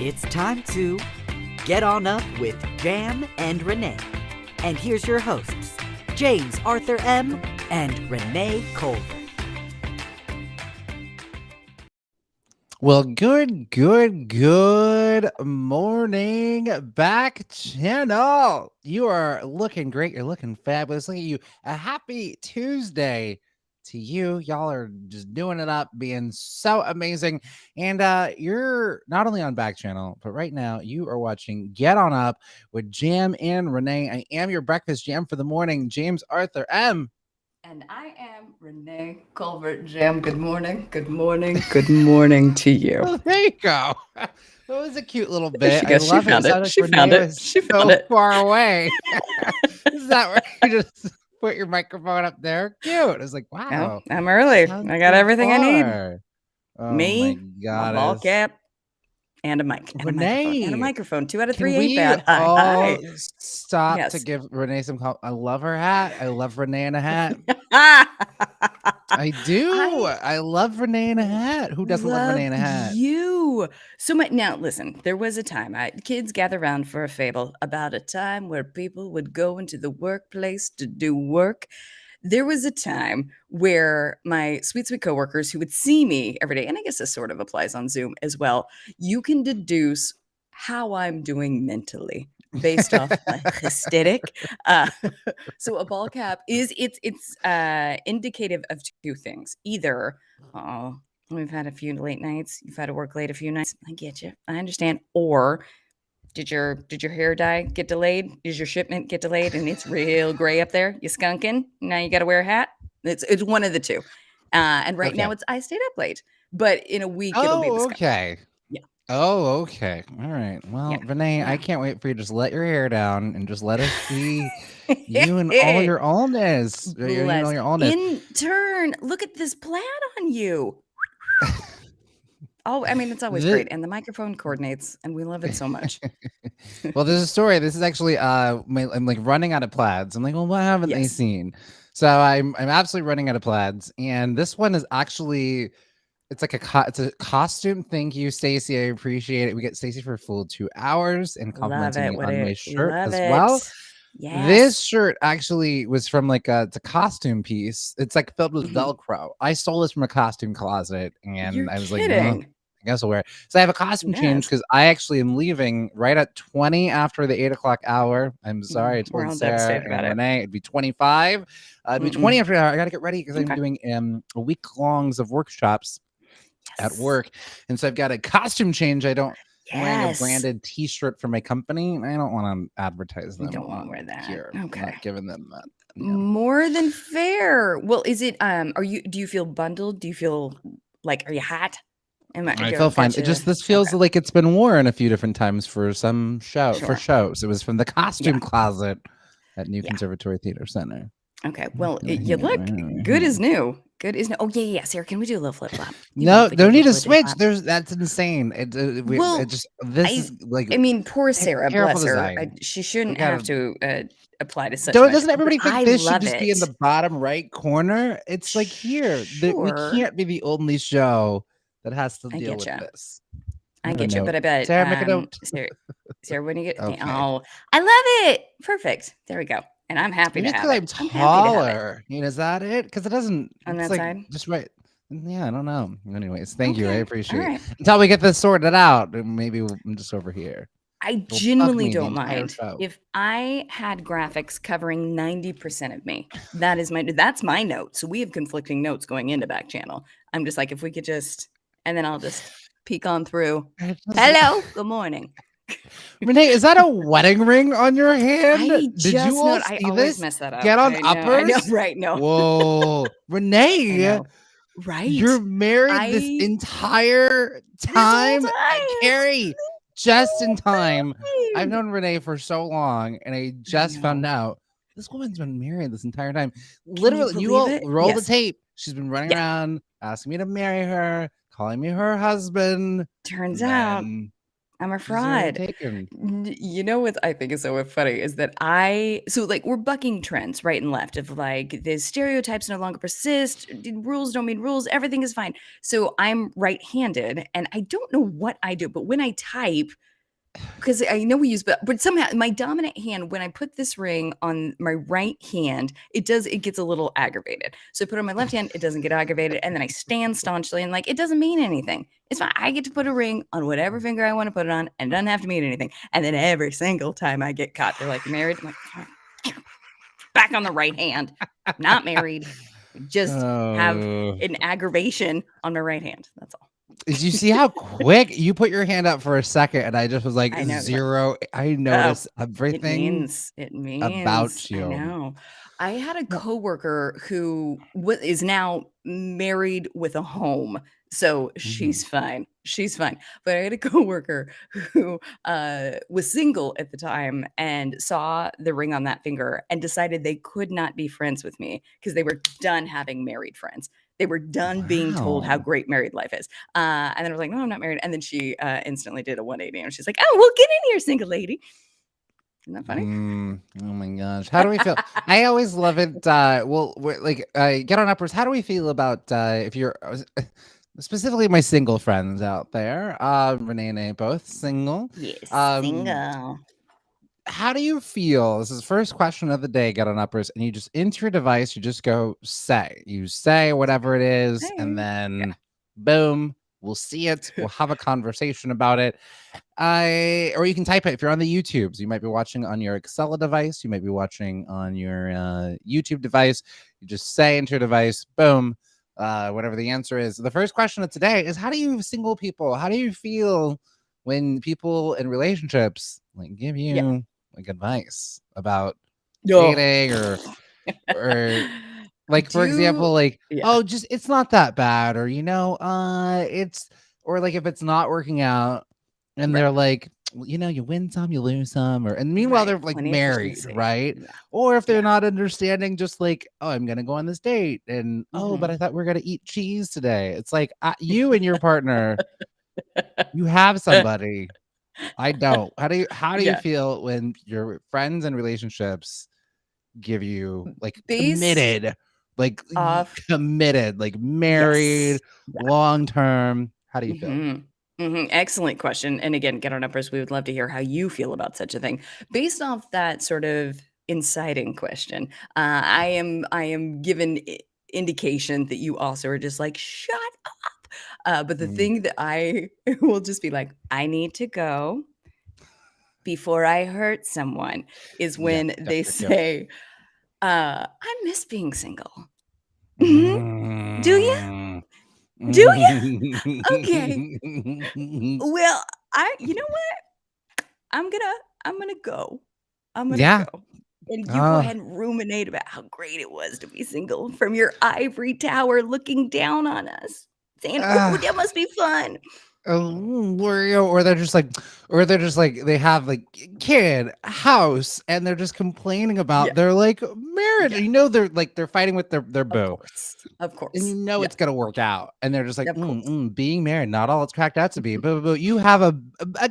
It's time to get on up with Jam and Renee. And here's your hosts, James Arthur M. and Renee Culver. Well, good morning, Backchannel. You are looking great. You're looking fabulous. Look at you. A happy Tuesday to you. Y'all are just doing it up, being so amazing. And you're not only on Backchannel, but right now you are watching Get On Up with Jam and Renee. I am your breakfast jam for the morning, James Arthur M. And I am Renee Culver. Jam, good morning to you. Oh, there you go. That was a cute little bit. I love it. She found it. She found it. Far away. Is that where you just put your microphone up there? Cute. I was like, wow. Oh, I'm early. I got everything I need. Oh, Me, my God, a ball cap, and a mic. Renee. And a microphone. 2 out of 3 Can ain't we bad. all stop Yes. to give Renee some call? I love her hat. I love Renee in a hat. I do. I love Renee in a hat. Who doesn't love Renee in a hat? You. Now, listen, there was a time, kids gather around for a fable about a time where people would go into the workplace to do work. There was a time where my sweet coworkers who would see me every day, and I guess this sort of applies on Zoom as well, you can deduce how I'm doing mentally based off my aesthetic. So a ball cap it's indicative of two things. Either, we've had a few late nights, you've had to work late a few nights. I get you. I understand. Or did your hair dye get delayed? Is your shipment get delayed and it's real gray up there? You skunking? Now you got to wear a hat? It's one of the two. And right now I stayed up late. But in a week it'll be the skunk. Okay. Yeah. Oh, okay. All right. Well, yeah. Renee, I can't wait for you to just let your hair down and just let us see you and all your allness. In turn, look at this plaid on you. Oh, I mean, it's always great. And the microphone coordinates, and we love it so much. Well, there's a story. This is actually, I'm like running out of plaids. I'm like, well, what haven't they seen? So I'm absolutely running out of plaids. And this one is actually, it's like it's a costume. Thank you, Stacy. I appreciate it. We get Stacy for a full 2 hours and complimenting me on my shirt as well. Yes. This shirt actually was from it's a costume piece. It's like filled with Velcro. I stole this from a costume closet, and I was like, I guess I'll wear it. So I have a costume change because I actually am leaving right at 20 after the 8 o'clock hour. I'm sorry, I told Sarah and Renee it'd be 25. It'd be 20 after the hour. I got to get ready because I'm doing a week longs of workshops at work, and so I've got a costume change. I'm wearing a branded T-shirt for my company, and I don't want to advertise them. You don't want to wear that. Here. Okay, I'm not giving them that. More than fair. Well, is it? Do you feel bundled? Do you feel like? Are you hot? I feel fine. This feels like it's been worn a few different times for some for shows. It was from the costume closet at New Conservatory Theater Center. Okay, well, you look good as new. Good as new. Oh yeah. Sarah, can we do a little flip flop? No, don't need to switch. That's insane. Poor Sarah, bless her. She shouldn't have to apply to such. Doesn't everybody think this should just be in the bottom right corner? It's like here. We can't be the only show that has to deal with this. I get you, but I bet Sarah, make a note. Sarah, when you get oh, I love it. Perfect. There we go. And I'm happy to have it. I'm taller. Is that it? Because it doesn't on that side. Just right. Yeah, I don't know. Anyways, thank you. I appreciate it. Until we get this sorted out, maybe I'm just over here. I genuinely don't mind if I had graphics covering 90% of me. That's my note. So we have conflicting notes going into Backchannel. I'm just like, if we could just, and then I'll just peek on through. Hello, good morning. Renee, is that a wedding ring on your hand? Did you all see this? Mess that up. Get on uppers. I know, right? No. Whoa, Renee. Right. You're married this entire time. Carrie, just in time. I've known Renee for so long, and I just found out this woman's been married this entire time. Literally, you all roll the tape. She's been running around asking me to marry her, calling me her husband. Turns out I'm a She's already fraud. taken. You know what I think is so funny is that like we're bucking trends right and left of like the stereotypes no longer persist. Rules don't mean rules. Everything is fine. So I'm right-handed and I don't know what I do, but when I type, because I know we use, but somehow my dominant hand, when I put this ring on my right hand, it gets a little aggravated. So I put it on my left hand, it doesn't get aggravated. And then I stand staunchly and like, it doesn't mean anything. It's fine. I get to put a ring on whatever finger I want to put it on and it doesn't have to mean anything. And then every single time I get caught, they're like, "You married?" I'm like, back on the right hand, not married. Just have Oh. an aggravation on my right hand. That's all. Did you see how quick you put your hand up for a second and I just was like I know. zero? I Oh, noticed it everything means, about I you. know. I had a No. coworker who is now married with a home, so she's fine. She's fine. But I had a coworker who was single at the time and saw the ring on that finger and decided they could not be friends with me because they were done having married friends. They were done being told how Wow. great married life is. And then I was like, "No, I'm not married." And then she instantly did a 180 and she's like, "Oh, well, get in here, single lady." Isn't that funny? Oh my gosh. How do we feel? I always love it. Well, get on uppers. How do we feel about if you're specifically my single friends out there? Renee and I both single. Yes, Um, single. how do you feel? This is the first question of the day. Get on uppers, and you just enter your device. You just go say. You say whatever it is, and Hey. then boom, we'll see it. We'll have a conversation about it. Or you can type it if you're on the YouTubes. You might be watching on your Excel device. You might be watching on your YouTube device. You just say into your device, boom, whatever the answer is. The first question of today is: how do you single people? How do you feel when people in relationships like give you like advice about dating or like for example like oh just it's not that bad or it's or like if it's not working out and they're like well, you win some you lose some and meanwhile they're like Plenty married efficiency. right Yeah. or if they're not understanding just like oh I'm gonna go on this date and oh but I thought we are gonna eat cheese today. It's like you and your partner you have somebody. I don't. How do you feel when your friends and relationships give you like Based off committed, like married, yes. long term? How do you feel? Excellent question. And again, get on uppers. We would love to hear how you feel about such a thing. Based off that sort of inciting question, I am given indication that you also are just like, shut up. But the thing that I will just be like, I need to go before I hurt someone is when they say, I miss being single. Mhm. Do you? Do you? Okay. Well, you know what? I'm gonna go. I'm gonna Yeah. go. And you go Oh, ahead and ruminate about how great it was to be single from your ivory tower looking down on us, saying, "Ooh, that must be fun." or they're just like they have like kid house and they're just complaining about Yeah, their like marriage. yeah. They're fighting with their Of boo. course. Of And course. Yeah, it's gonna work out, and they're just like, of course. being married, not all it's cracked out to be. But you have a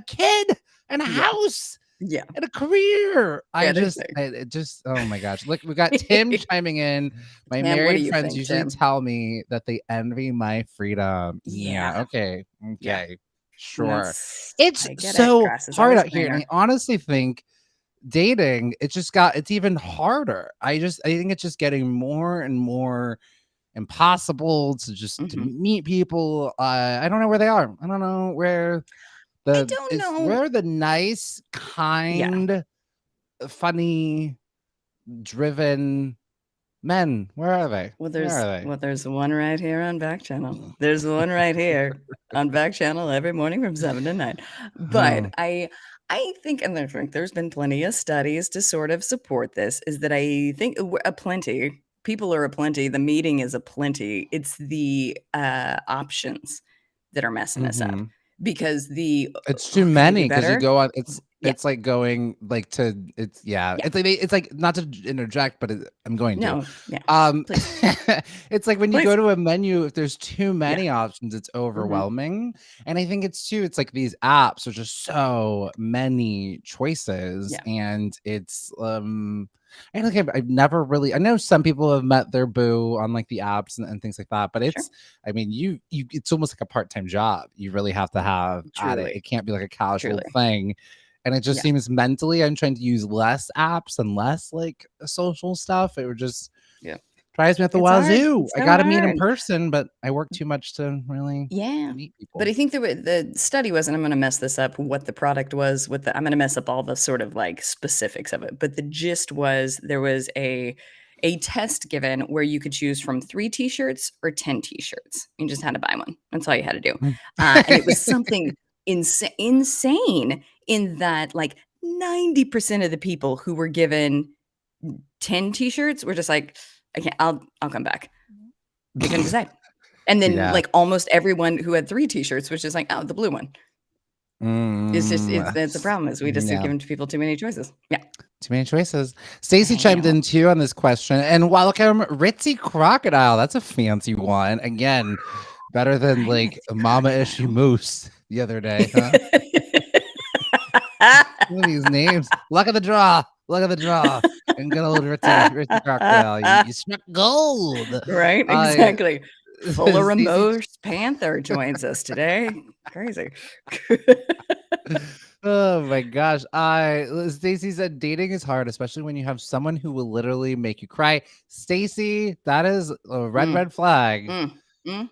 kid and a Yeah. house Yeah. and a career. Anything. It just, oh my gosh! Look, we got Tim chiming in. My Tim, what do married you friends think, usually Tim? tell me that they envy my freedom. Yeah, Yeah. Yeah. okay, sure. That's It's I get it. so Grass is hard always out here, and I greener. honestly think dating it's even harder. I think it's just getting more and more impossible to Mhm. meet people. I don't know where they are. I don't know where I don't know. where are the nice, Yeah. kind, funny, driven men. Where are they? Where are they? There's one right here on Backchannel. There's one right here on Backchannel every morning from 7 to 9. But Oh. I think, and there's been plenty of studies to sort of support this, is that I think a plenty. People are a plenty. The meeting is a plenty. It's the options that are messing us up Mhm. because It's too could it be many because you better? go on. Yeah. It's like going like to it's Yeah. it's like not to interject, but I'm going to. No. Yeah. Um Please. it's like when you Please. go to a menu, if there's too Yeah. many options, it's Mhm. overwhelming. And I think it's like these apps, there's just so many choices, Yeah. and it's I don't think I've never really I know some people have met their boo on like the apps and things like that, but Sure. it's I mean you it's almost like a part-time job. You really have to have at it. Truly. It can't be like a casual Truly. thing. And it just Yeah. seems mentally I'm trying to use less apps and less like social stuff. It would just Yeah. drives me at the It's hard. wazoo. It's I so gotta meet in hard. person, but I work too much to really Yeah. meet But people. I think the study was, and I'm going to mess this up, what the product was with I'm going to mess up all the sort of like specifics of it. But the gist was there was a test given where you could choose from 3 t-shirts or 10 t-shirts. You just had to buy one. That's all you had to do. And it was something insane in that like 90% of the people who were given 10 t-shirts were just like, I can't, I'll come back. They couldn't decide. And then Yeah. like almost everyone who had 3 t-shirts was just like, oh, the blue one. It's just that's the problem is we just have Yeah. given people too many choices. Yeah. Too many choices. Stacy I chimed know. in too on this question. And welcome, Ritzy Crocodile. That's a fancy one. Again, better than Hi, like Ritzy Mama Ishy Crocodile. Moose the other day, huh? Some of these names. Luck of the draw. Luck of the draw. And good old Ritzy Crocodile. You struck gold. Right? Uh Exactly. Fuller Stacey Remorse Panther joins us today. Crazy. Oh my gosh. Stacy said dating is hard, especially when you have someone who will literally make you cry. Stacy, that is a red flag.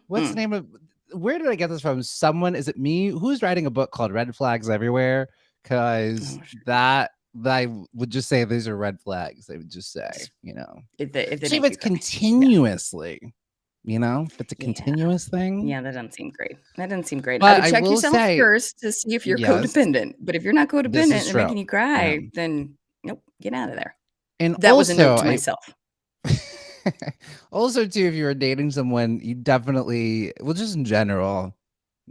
What's the name of where did I get this from? Someone, is it me? Who's writing a book called Red Flags Everywhere? Because Oh, sure. that I would just say these are red flags. They would just say, you know. If they See if make it's you cry. Yeah. continuously, you know, if it's a Yeah. continuous thing. Yeah, that doesn't seem great. That doesn't seem great. I But would I check will yourself say, first to see if you're yes, codependent. But if you're not this codependent is and true. making you Yeah. cry, then nope, get out of there. And That was a note also, to myself. also too, if you were dating someone, you definitely, well, just in general,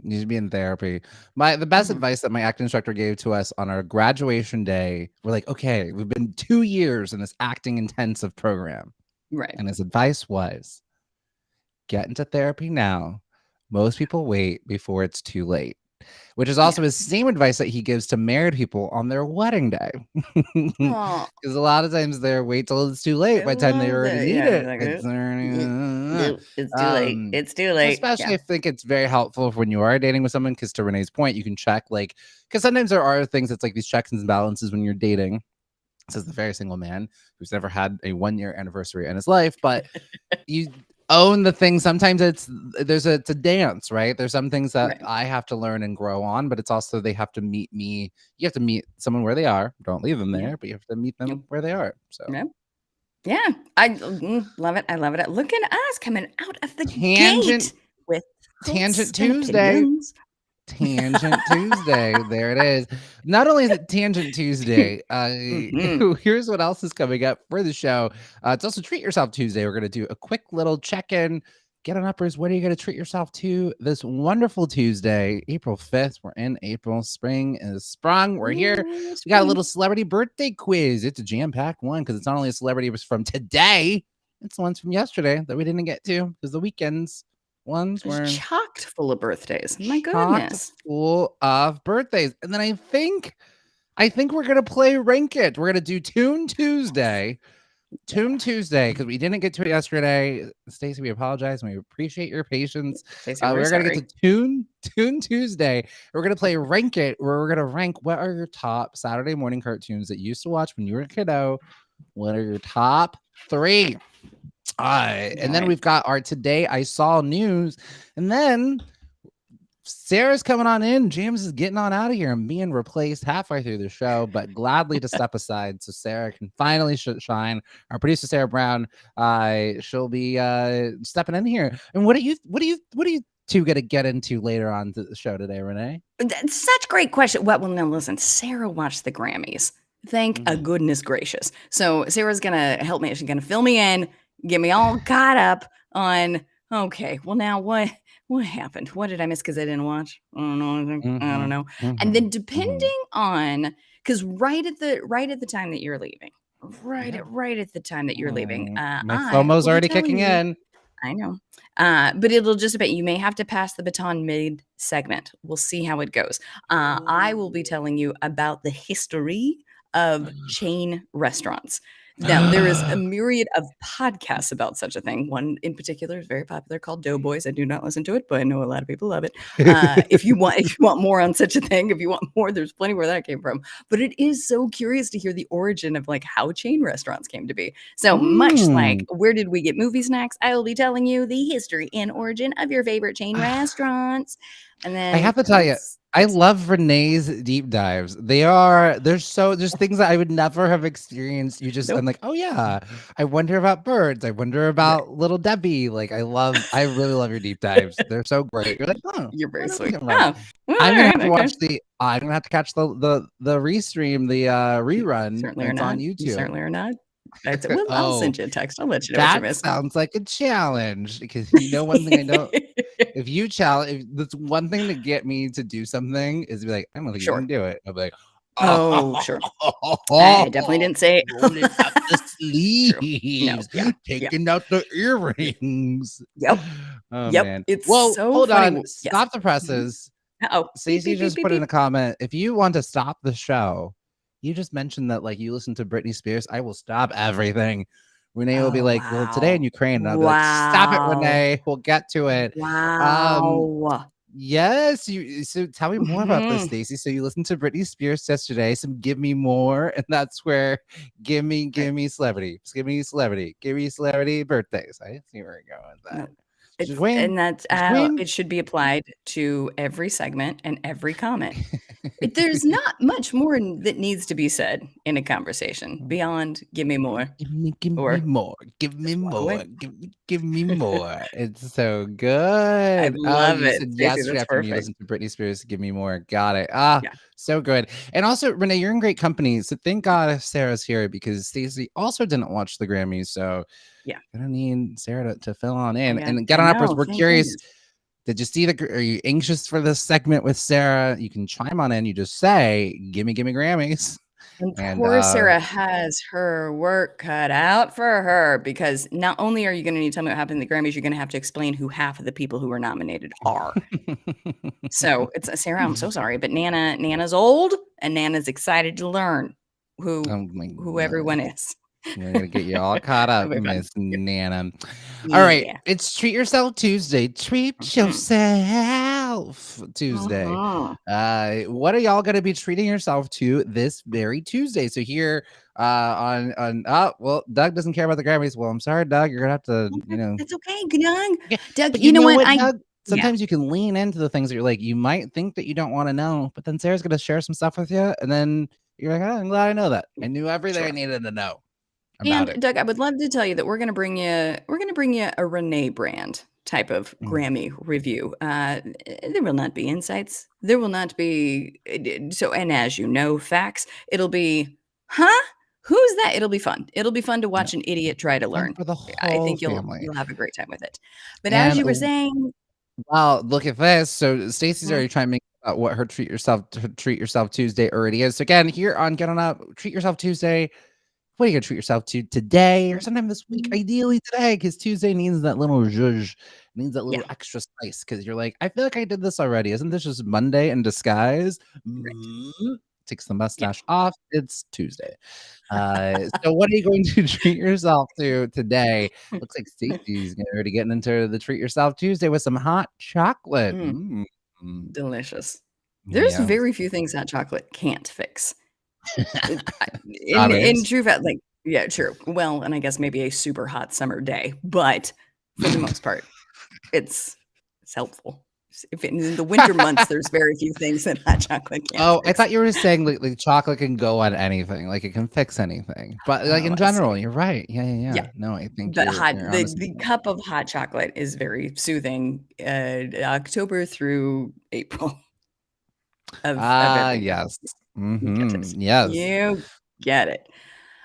you should be in therapy. The best advice that my acting instructor gave to us on our graduation day, we're like, okay, we've been 2 years in this acting intensive program. Right. And his advice was, get into therapy now. Most people wait before it's too late. Which is also his same advice that he gives to married people on their wedding day. Oh, Because a lot of times they wait till it's too late I by the time they love already that. need Yeah, it. like, It's it's too late. It's too so late. especially Yeah. I think it's very helpful when you are dating with someone, because to Renee's point, you can check like, because sometimes there are things that's like these checks and balances when you're dating. This is the very single man who's never had a 1-year anniversary in his life, but you own the thing. Sometimes it's a dance, right? There's some things that Right. I have to learn and grow on, but it's also they have to meet me. You have to meet someone where they are. Don't leave them there, but you have to meet them where they are. So Yeah. I love it. I love it. Look at us coming out of the gate with Tangent Tuesday. Tangent Tuesday. There it is. Not only is it Tangent Tuesday, here's what else is coming up for the show. It's also Treat Yourself Tuesday. We're going to do a quick little check-in. Get on uppers. What are you going to treat yourself to this wonderful Tuesday, April 5th? We're in April. Spring is sprung. We're here. We got a little celebrity birthday quiz. It's a jam-packed one because it's not only a celebrity from today, it's the ones from yesterday that we didn't get to because the weekends ones were chocked full of birthdays. My goodness. Full of birthdays. And then I think we're gonna play Rank It. We're gonna do Tune Tuesday. Tune Tuesday, because we didn't get to it yesterday. Stacey, we apologize and we appreciate your patience. We're gonna get to Tune Tuesday. We're gonna play Rank It, where we're gonna rank what are your top Saturday morning cartoons that you used to watch when you were a kiddo. What are your top 3? And then we've got our Today I Saw news, and then Sarah's coming on in. James is getting on out of here and being replaced halfway through the show, but gladly to step aside so Sarah can finally shine. Our producer Sarah Brown, she'll be stepping in here. And what do you two gonna get into later on to the show today, Renee? That's such a great question. Well, now listen, Sarah watched the Grammys. Thank a goodness gracious. So Sarah's gonna help me. She's gonna fill me in, get me all caught up on. Okay, well now what happened? What did I miss because I didn't watch? I don't know. I don't know. And then depending on, because right at the time that you're leaving, right at the time that you're leaving, My I FOMO's will be already telling kicking you. in. I know. But it'll just depend. You may have to pass the baton mid segment. We'll see how it goes. I will be telling you about the history of chain restaurants. Now, there is a myriad of podcasts about such a thing. One in particular is very popular called Doughboys. I do not listen to it, but I know a lot of people love it. If you want more on such a thing, if you want more, there's plenty where that came from. But it is so curious to hear the origin of like how chain restaurants came to be. So much like where did we get movie snacks? I will be telling you the history and origin of your favorite chain restaurants. And then I have to tell you, I love Renee's deep dives. There's things that I would never have experienced. I'm like, oh yeah, I wonder about birds. I wonder about Little Debbie. Like I really love your deep dives. They're so great. You're like, oh, you're very sweet. I'm gonna have to watch I'm gonna have to catch the restream, the rerun. Certainly are it's not. on YouTube. You certainly are not. Well, I'll send you a text. I'll let you know what you That missed. sounds like a challenge because you know one thing I don't. If that's one thing to get me to do something is be like, I don't think you can do it. I'll be like, oh, sure. I definitely didn't say rolling up the sleeves, taking out the earrings. Yep. Oh, yep. Man. It's well, so hold funny. on. Stop the presses. Uh-oh. Stacey just put in a comment. If you want to stop the show, you just mentioned that like you listen to Britney Spears. I will stop everything. Renee will be like, well, today in Ukraine. And I'll be like, stop it, Renee. We'll get to it. Wow. Yes. So tell me more about this, Stacey. So you listened to Britney Spears yesterday. Some give me more. And that's where give me celebrity. Just give me celebrity birthdays. I see where you're going with that. And that's how it should be applied to every segment and every comment. There's not much more that needs to be said in a conversation beyond give me more. Give me more. Give me more. Give me more. It's so good. I love you it. said Stacey, yesterday that's after you perfect. listened to Britney Spears, give me more. Got it. Yeah. So good. And also, Renee, you're in great company. So thank God Sarah's here because Stacey also didn't watch the Grammys. So yeah, I don't need Sarah to fill on in. And I Get On Uppers, know, we're thank curious. goodness. Did you see are you anxious for this segment with Sarah? You can chime on in. You just say, gimme Grammys. And poor Sarah has her work cut out for her because not only are you going to need to tell me what happened at the Grammys, you're going to have to explain who half of the people who were nominated are. So it's Sarah, I'm so sorry, but Nana's old and Nana's excited to learn who everyone is. We're gonna get you all caught up, Miss Nana. All right, it's Treat Yourself Tuesday. Treat yourself Tuesday. What are y'all gonna be treating yourself to this very Tuesday? So here well, Doug doesn't care about the Grammys. Well, I'm sorry, Doug. You're gonna have to, That's okay, Doug. Doug, but you know what, Doug? Sometimes you can lean into the things that you're like, you might think that you don't want to know, but then Sarah's gonna share some stuff with you, and then you're like, oh, I'm glad I know that. I knew everything I needed to know. And Doug, I would love to tell you that we're going to bring you a Renee brand type of Grammy review. There will not be insights. There will not be and as you know, facts. It'll be, who's that? It'll be fun. It'll be fun to watch an idiot try to learn. For the whole I think family. you'll have a great time with it. But as you were saying, well, look at this. So Stacey's already trying to make out what her treat yourself Tuesday already is. So again, here on Get On Up, Treat Yourself Tuesday. What are you gonna treat yourself to today or sometime this week? Ideally today, because Tuesday needs that little zhuzh, needs that little extra spice. Because you're like, I feel like I did this already. Isn't this just Monday in disguise? Takes the mustache off. It's Tuesday. So what are you going to treat yourself to today? Looks like Stacey's already getting into the Treat Yourself Tuesday with some hot chocolate. Delicious. There's very few things hot chocolate can't fix. in true fact, true. Well, and I guess maybe a super hot summer day, but for the most part, it's helpful. If in the winter months, there's very few things that hot chocolate can't fix. I thought you were saying like chocolate can go on anything, like it can fix anything. But like in general, you're right. Yeah. No, I think the cup of hot chocolate is very soothing. October through April. Yes. Yes, you get it.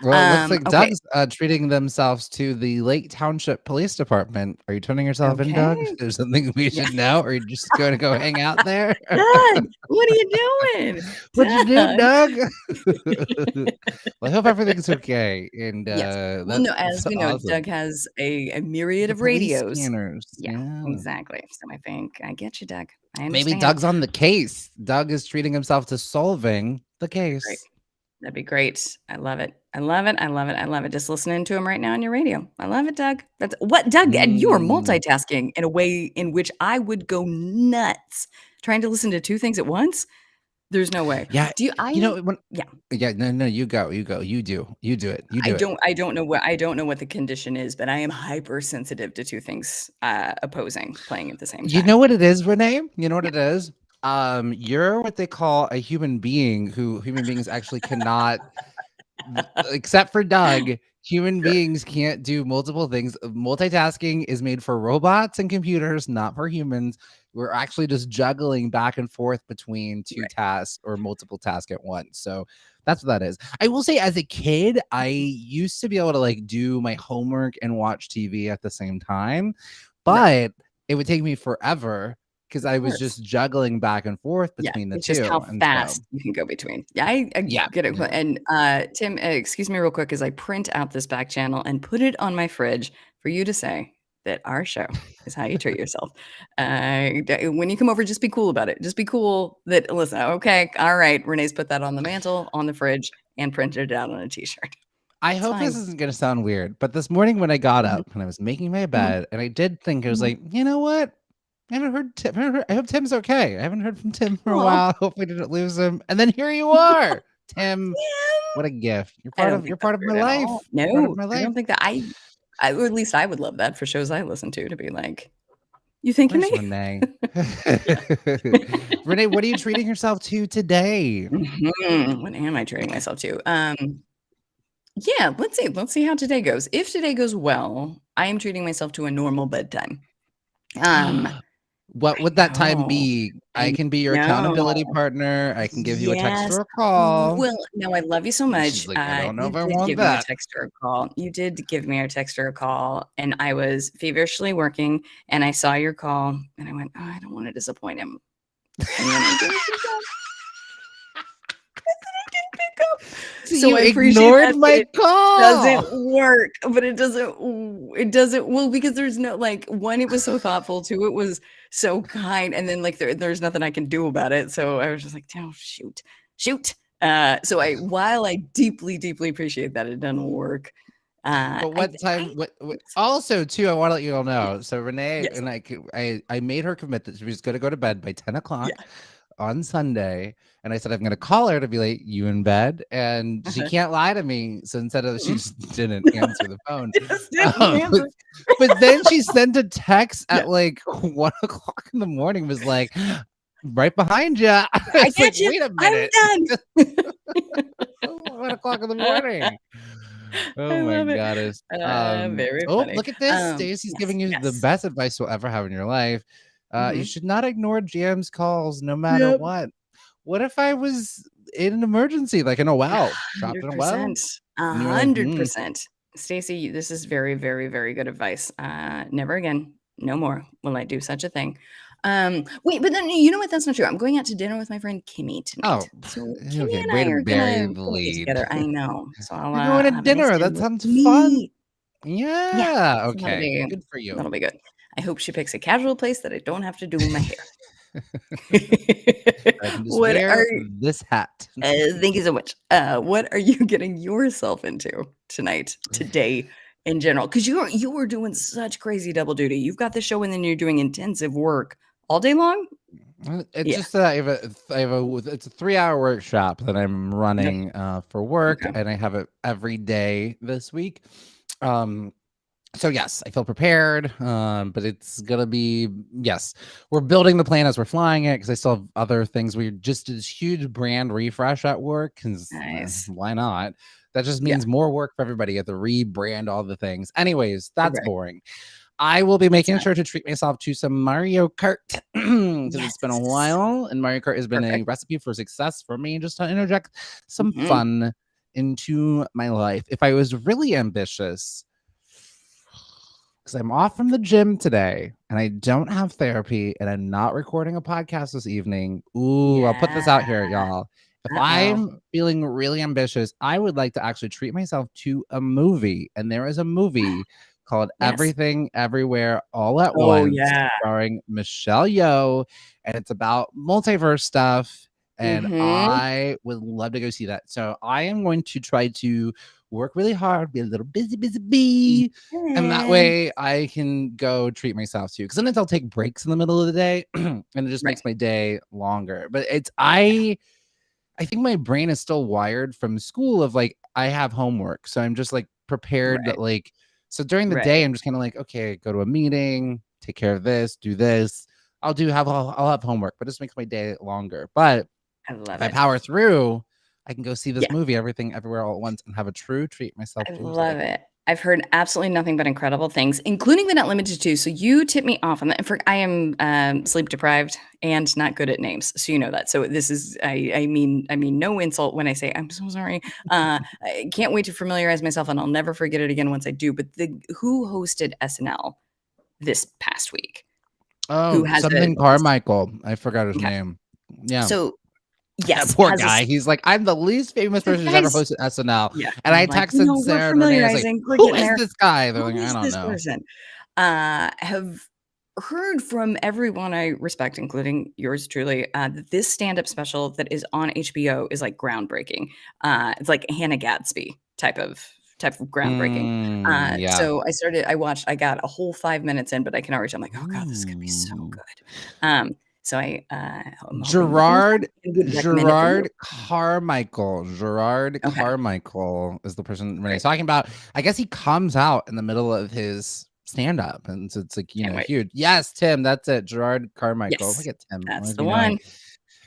Well, it looks like Okay. Doug's treating themselves to the Lake Township Police Department. Are you turning yourself in, Doug? Okay. There's something we Yeah. should know, or are you just going to go hang out there? Doug, what are you doing? What'd you do, Doug. Doug? Well, I hope everything's okay. And Yes. Well, no, that's as we know, awesome. Doug has a myriad The of police radios. scanners. Yeah, Yeah. exactly. So I think I get you, Doug. I Maybe understand. Doug's on the case. Doug is treating himself to solving the Great. case. That'd be great. I love it. I love it. I love it. I love it. Just listening to him right now on your radio. I love it, Doug. That's what, Doug. And you are Mm. multitasking in a way in which I would go nuts trying to listen to two things at once. There's no way. Yeah. Do you? When Yeah. yeah, no, you go. You do it. You do it. I don't know what the condition is, but I am hypersensitive to two things opposing playing at the same You time. know what it is, Renee? You know what Yeah. it is? You're what they call a human being who human beings actually cannot, except for Doug, human beings can't do multiple things. Multitasking is made for robots and computers, not for humans. We're actually just juggling back and forth between two Right. tasks or multiple tasks at once. So that's what that is. I will say, as a kid, I used to be able to like do my homework and watch TV at the same time, Right. but it would take me forever because Of I was course. just juggling back and forth Yeah, between the it's just two. how And so, fast you can go between. Yeah, I yeah, get it. yeah. And Tim, excuse me real quick as I print out this back channel and put it on my fridge for you to say that our show is how you treat yourself. When you come over, just be cool about it. Just be cool that, listen, okay, all right, Renee's put that on the mantle, on the fridge, and printed it out on a t-shirt. I It's hope this fine. isn't going to sound weird, but this morning when I got Mhm, up and I was making my mhm, bed, and I did think, I was mhm. like, you know what? I haven't heard Tim. I hope Tim's okay. I haven't heard from Tim for a Aw, while. Hope we didn't lose him. And then here you are, Tim. Tim. What a gift. I don't You're think that's part of my weird at life. all. You're part of No, my I life. don't think that or at least I would love that for shows I listen to be like, "You thinking Where's me?" Renee? Renee, what are you treating yourself to today? What am I treating myself to? Yeah, let's see. Let's see how today goes. If today goes well, I am treating myself to a normal bedtime. Um, What I would that time know. be? I I can be your know. accountability partner. I can give you a text Yes. or a call. Well, no, I love you so She's much. like, I don't know You if I did want give me a that. text or a call. You did give me a text or a call, and I was feverishly working, and I saw your call, and I went, "Oh, I don't want to disappoint him." And then I didn't pick up. I didn't pick up. So So you I appreciate ignored that, but my it call. doesn't work. But it doesn't well, because there's no like, one, it was so thoughtful, two, it was so kind, and then like there's nothing I can do about it. So I was just like, oh shoot, shoot. So while I deeply, deeply appreciate that it doesn't work, But I what time? What? yes. Also, too, I want to let you all Yeah. know. So Renee Yes. and I made her commit that she was going to go to bed by 10 o'clock Yeah. on Sunday, and I said I'm going to call her to be like, "You in bed?" And she Uh-huh. can't lie to me. So instead of she Mm-mm. just didn't answer the phone. Just didn't Um, but, answer. but then she sent a text Yeah. at like 1 o'clock in the morning. Was like, "Right behind you." I It's like, get you. wait a I'm minute. done. 1 o'clock in the morning. I Oh my love it. goddess. Very Oh, funny. look at this. Stacy's Yes, giving you the yes. best advice you'll ever have in your life. You Mhm. should not ignore GM's calls no matter Yep. what. What if I was in an emergency, like in a well, trapped in a well? 100%. A And you were like, hundred percent. Stacy, this is very, very, very good advice. Never again, no more will I do such a thing. Wait, but then you know what? That's not true. I'm going out to dinner with my friend Kimmy oh, tonight. So okay, Kimmy and way I to are bury gonna the get lead. together. I know. So You're going I'll to have a nice dinner. dinner That with sounds fun. me. Yeah. Yeah. So Okay. Good for you. that'll be good. I hope she picks a casual place that I don't have to do my hair. I can just What wear are this hat. Thank you so much. What are you getting yourself into tonight, today, in general? Because you were doing such crazy double duty. You've got the show and then you're doing intensive work all day long. It's Yeah. just that it's a 3-hour workshop that I'm Yep. running for work, Okay. and I have it every day this week. Um, so yes, I feel prepared. But it's gonna be yes, we're building the plan as we're flying it because I still have other things. We just did this huge brand refresh at work because Nice. why not? That just Yeah. means more work for everybody. You have to rebrand all the things. Anyways, that's Right. boring. I will be It's making not. sure to treat myself to some Mario Kart because it's been a Yes. while, and Mario Kart has been a Perfect. recipe for success for me. Just to interject some Mhm. fun into my life, if I was really ambitious, because I'm off from the gym today and I don't have therapy and I'm not recording a podcast this evening. Ooh, I'll put this Yeah. out here, y'all. If Uh-oh. I'm feeling really ambitious, I would like to actually treat myself to a movie. And there is a movie called Yes. Everything Everywhere All at Oh, Once, yeah. starring Michelle Yeoh, and it's about multiverse stuff. And I would love to go see that. So I am going to try to work really hard, be a little busy bee. And that Yeah. way I can go treat myself too. Because sometimes I'll take breaks in the middle of the day and it just makes my day longer. But I think my brain is still wired from school of like I have homework. So I'm just like prepared that Right. like so during the Right. day I'm just kind of like, okay, go to a meeting, take care of this, do this. I'll have homework, but it just makes my day longer. But I if love I it. power through, I can go see this Yeah. movie, Everything Everywhere All at Once, and have a true treat myself I Tuesday. love it. I've heard absolutely nothing but incredible things, including but not limited to. So you tipped me off on that. I am sleep deprived and not good at names, so you know that. So this is I mean no insult when I say I'm so sorry. I can't wait to familiarize myself, and I'll never forget it again once I do. But who hosted SNL this past week? Who Oh, has something Carmichael. I forgot his Okay. name. Yeah. So That yes, poor has a guy. He's like, I'm the least famous the person who's ever guys. hosted SNL. Yeah, And I I'm like, texted we're Sarah and Renee. I was like, familiarizing. We're who getting is there. this guy? They're Who like, I is don't this know. person? Have heard from everyone I respect, including yours truly, that this stand-up special that is on HBO is like groundbreaking. It's like Hannah Gadsby type of groundbreaking. Yeah. So I got a whole 5 minutes in, but I can already tell I'm like, oh god, this is gonna be so good. So I'm hoping that Gerard would recommend it for you. Carmichael. Gerard Okay, Carmichael is the person Renee's great. talking about. I guess he comes out in the middle of his stand-up, and so it's like, Can't wait. huge. Yes, Tim, that's it. Gerard Carmichael. Yes, Look at Tim. that's Always the be knowing. one.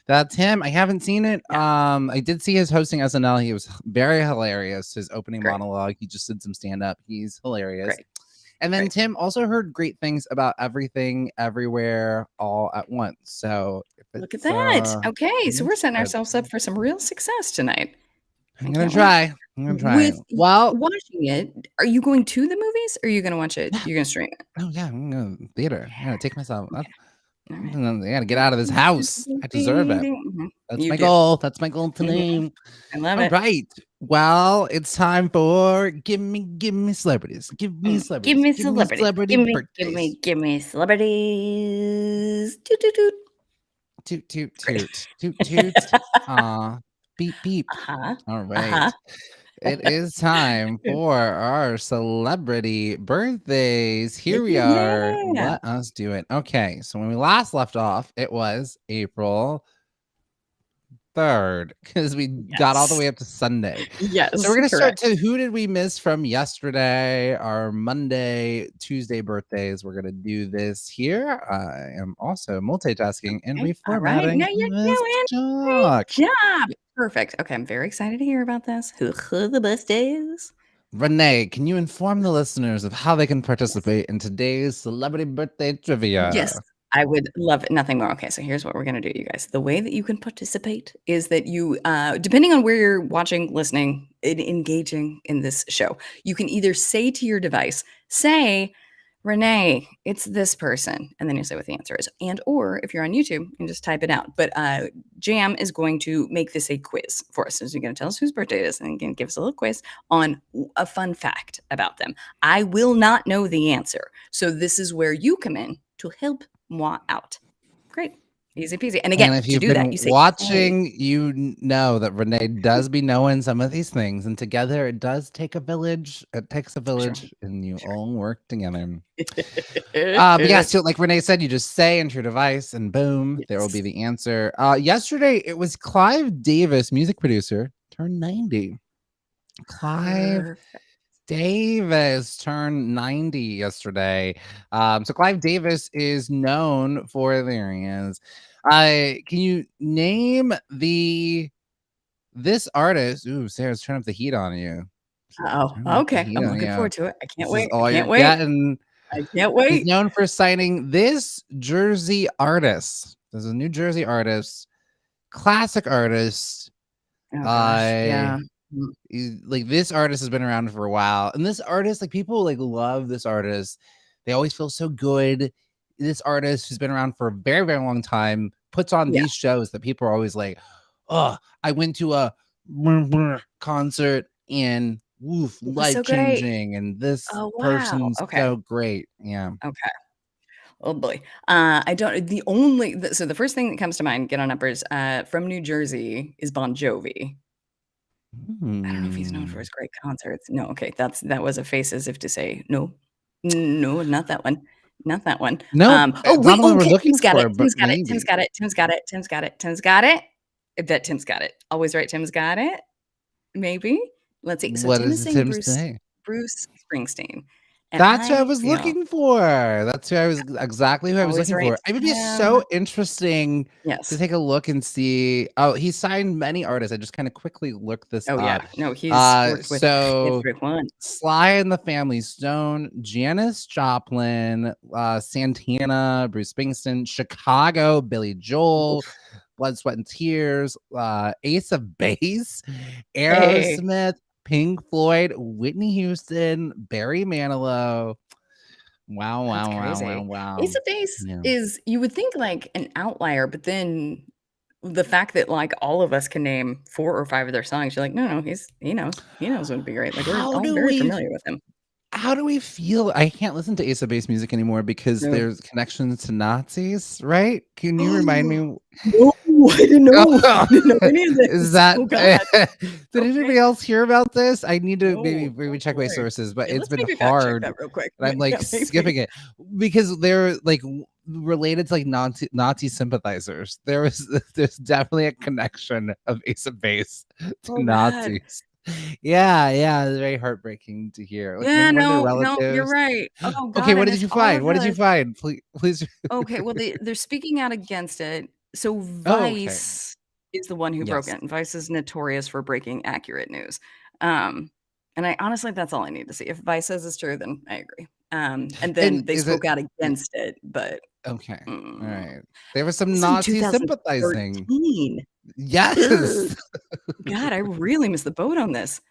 That's him. I haven't seen it. Yeah, I did see his hosting SNL. He was very hilarious. His opening great, monologue. He just did some stand-up. He's hilarious. great, And then great. Tim also heard great things about Everything Everywhere All at Once. So if Look at it's that. Okay, so we're setting good. ourselves up for some real success tonight. I I'm gonna can't wait. try. I'm gonna try. With Well, watching it, are you going to the movies or are you gonna watch it? yeah. You're gonna stream it? Oh yeah, I'm gonna theater. I gotta take myself. Okay. All right. I gotta get out of this house. I deserve it. Mhm. That's You my do. goal. That's my goal Mhm. today. I love All it. right. Well, it's time for give me celebrities. Give me Give celebrities. me Give me celebrity. celebrity birthdays. Give me celebrities. Toot toot toot. Toot toot Great. toot. Toot toot. Beep beep. Uh-huh. All Uh-huh. right. It is time for our celebrity birthdays. Here we are. Yeah. Let us do it. Okay. So when we last left off, it was April 3rd because we got all the Yes. way up to Sunday. Yes. So we're going to start Correct. to who did we miss from yesterday, our Monday, Tuesday birthdays. We're going to do this here. I am also multitasking and Okay. All right. reformatting Now you're this doing doc. great job. Perfect. Okay, I'm very excited to hear about this. Who the best is? Renee, can you inform the listeners of how they can participate in today's celebrity birthday trivia? Yes, I would love nothing more. Okay, so here's what we're gonna do, you guys. The way that you can participate is that you, depending on where you're watching, listening, and engaging in this show, you can either say to your device, say, Renee, it's this person, and then you say what the answer is. And or if you're on YouTube, you can just type it out. But Jam is going to make this a quiz for us. So he's going to tell us whose birthday it is and give us a little quiz on a fun fact about them. I will not know the answer. So this is where you come in to help moi out. Great. Easy peasy. And again, And if to you've do been that, you say, watching, you know that Renee does be knowing some of these things, and together it does take a village. It takes a village, and you all work together. Yeah, so like Renee said, you just say into your device, and boom, there will be Yes. the answer. Yesterday, it was Clive Davis, music producer, turned 90. Clive Perfect. Davis turned 90 yesterday. So Clive Davis is known for there he is. Can you name this artist? Ooh, Sarah's turning up the heat on you. Oh, Turning up the okay. heat I'm on looking you. forward to it. I can't This is wait. all I you're can't wait. getting. I can't He's wait. known for signing this Jersey artist. This is a New Jersey artist, classic artist. Oh gosh. Yeah. Like this artist has been around for a while, and this artist, like people like love this artist. They always feel so good. This artist who's been around for a very, very long time puts on Yeah. these shows that people are always like, oh, I went to a concert and woof, It was life so great. changing, and this Oh, wow. person's Okay. so great. Yeah. Okay. Oh boy. I don't so the first thing that comes to mind, Get On Uppers, from New Jersey is Bon Jovi. I don't know if he's known for his great concerts. No, okay, that was a face as if to say, "No. No, not that one. Not that one." Nope, Oh, it's not wait, the one we're okay, looking Tim's got it, for, but Tim's got it, Tim's maybe. got it, Tim's got it, Tim's got it, Tim's got it. I bet Tim's got it. Always right, Tim's got it. Maybe. Let's see. So What Tim is does saying Tim Bruce say? Bruce Springsteen, and That's who I I was feel looking for. That's who I was exactly who I was always looking right, for. It would be Tim. so interesting to Yes. take a look and see. Oh, he signed many artists. I just kind of quickly looked this Oh, up. yeah. No, he's worked with So everyone. Sly and the Family Stone, Janis Joplin, Santana, Bruce Springsteen, Chicago, Billy Joel, Oof. Blood, Sweat, and Tears, Ace of Base, Hey. Aerosmith, Pink Floyd, Whitney Houston, Barry Manilow. Wow, That's wow, wow, wow, crazy. wow. Ace of Base Yeah. is you would think like an outlier, but then the fact that like all of us can name 4 or 5 of their songs, you're like, no, he knows. He knows what would be great. Like we're How all do very we familiar with him. how do we feel? I can't listen to Ace of Base music anymore because No. there's connections to Nazis, right? Can you remind me? No, I didn't know. I didn't know any of Is this. that Oh god. did anybody Okay. else hear about this? I need to No. maybe Oh check my boy. sources, but Yeah, it's let's been maybe fact check hard that real quick. and I'm like Yeah, skipping maybe. it because they're like related to like Nazi sympathizers. There's definitely a connection of Ace of Base to Oh god. Nazis. Yeah, it's very heartbreaking to hear. Like Yeah, maybe one of their no, you're relatives. right. Oh Okay, god, I what did missed you all find? of What did you this. find? Please. Okay, well, they're speaking out against it. So Oh, okay. Vice is the one who broke Yes. it, and Vice is notorious for breaking accurate news. Um, and I honestly, that's all I need to see. If Vice says it's true, then I agree. And And then they is it spoke out against it, but okay? All mm, right. There was some this is in Nazi sympathizing. 2013. Yes. Ugh. God, I really missed the boat on this.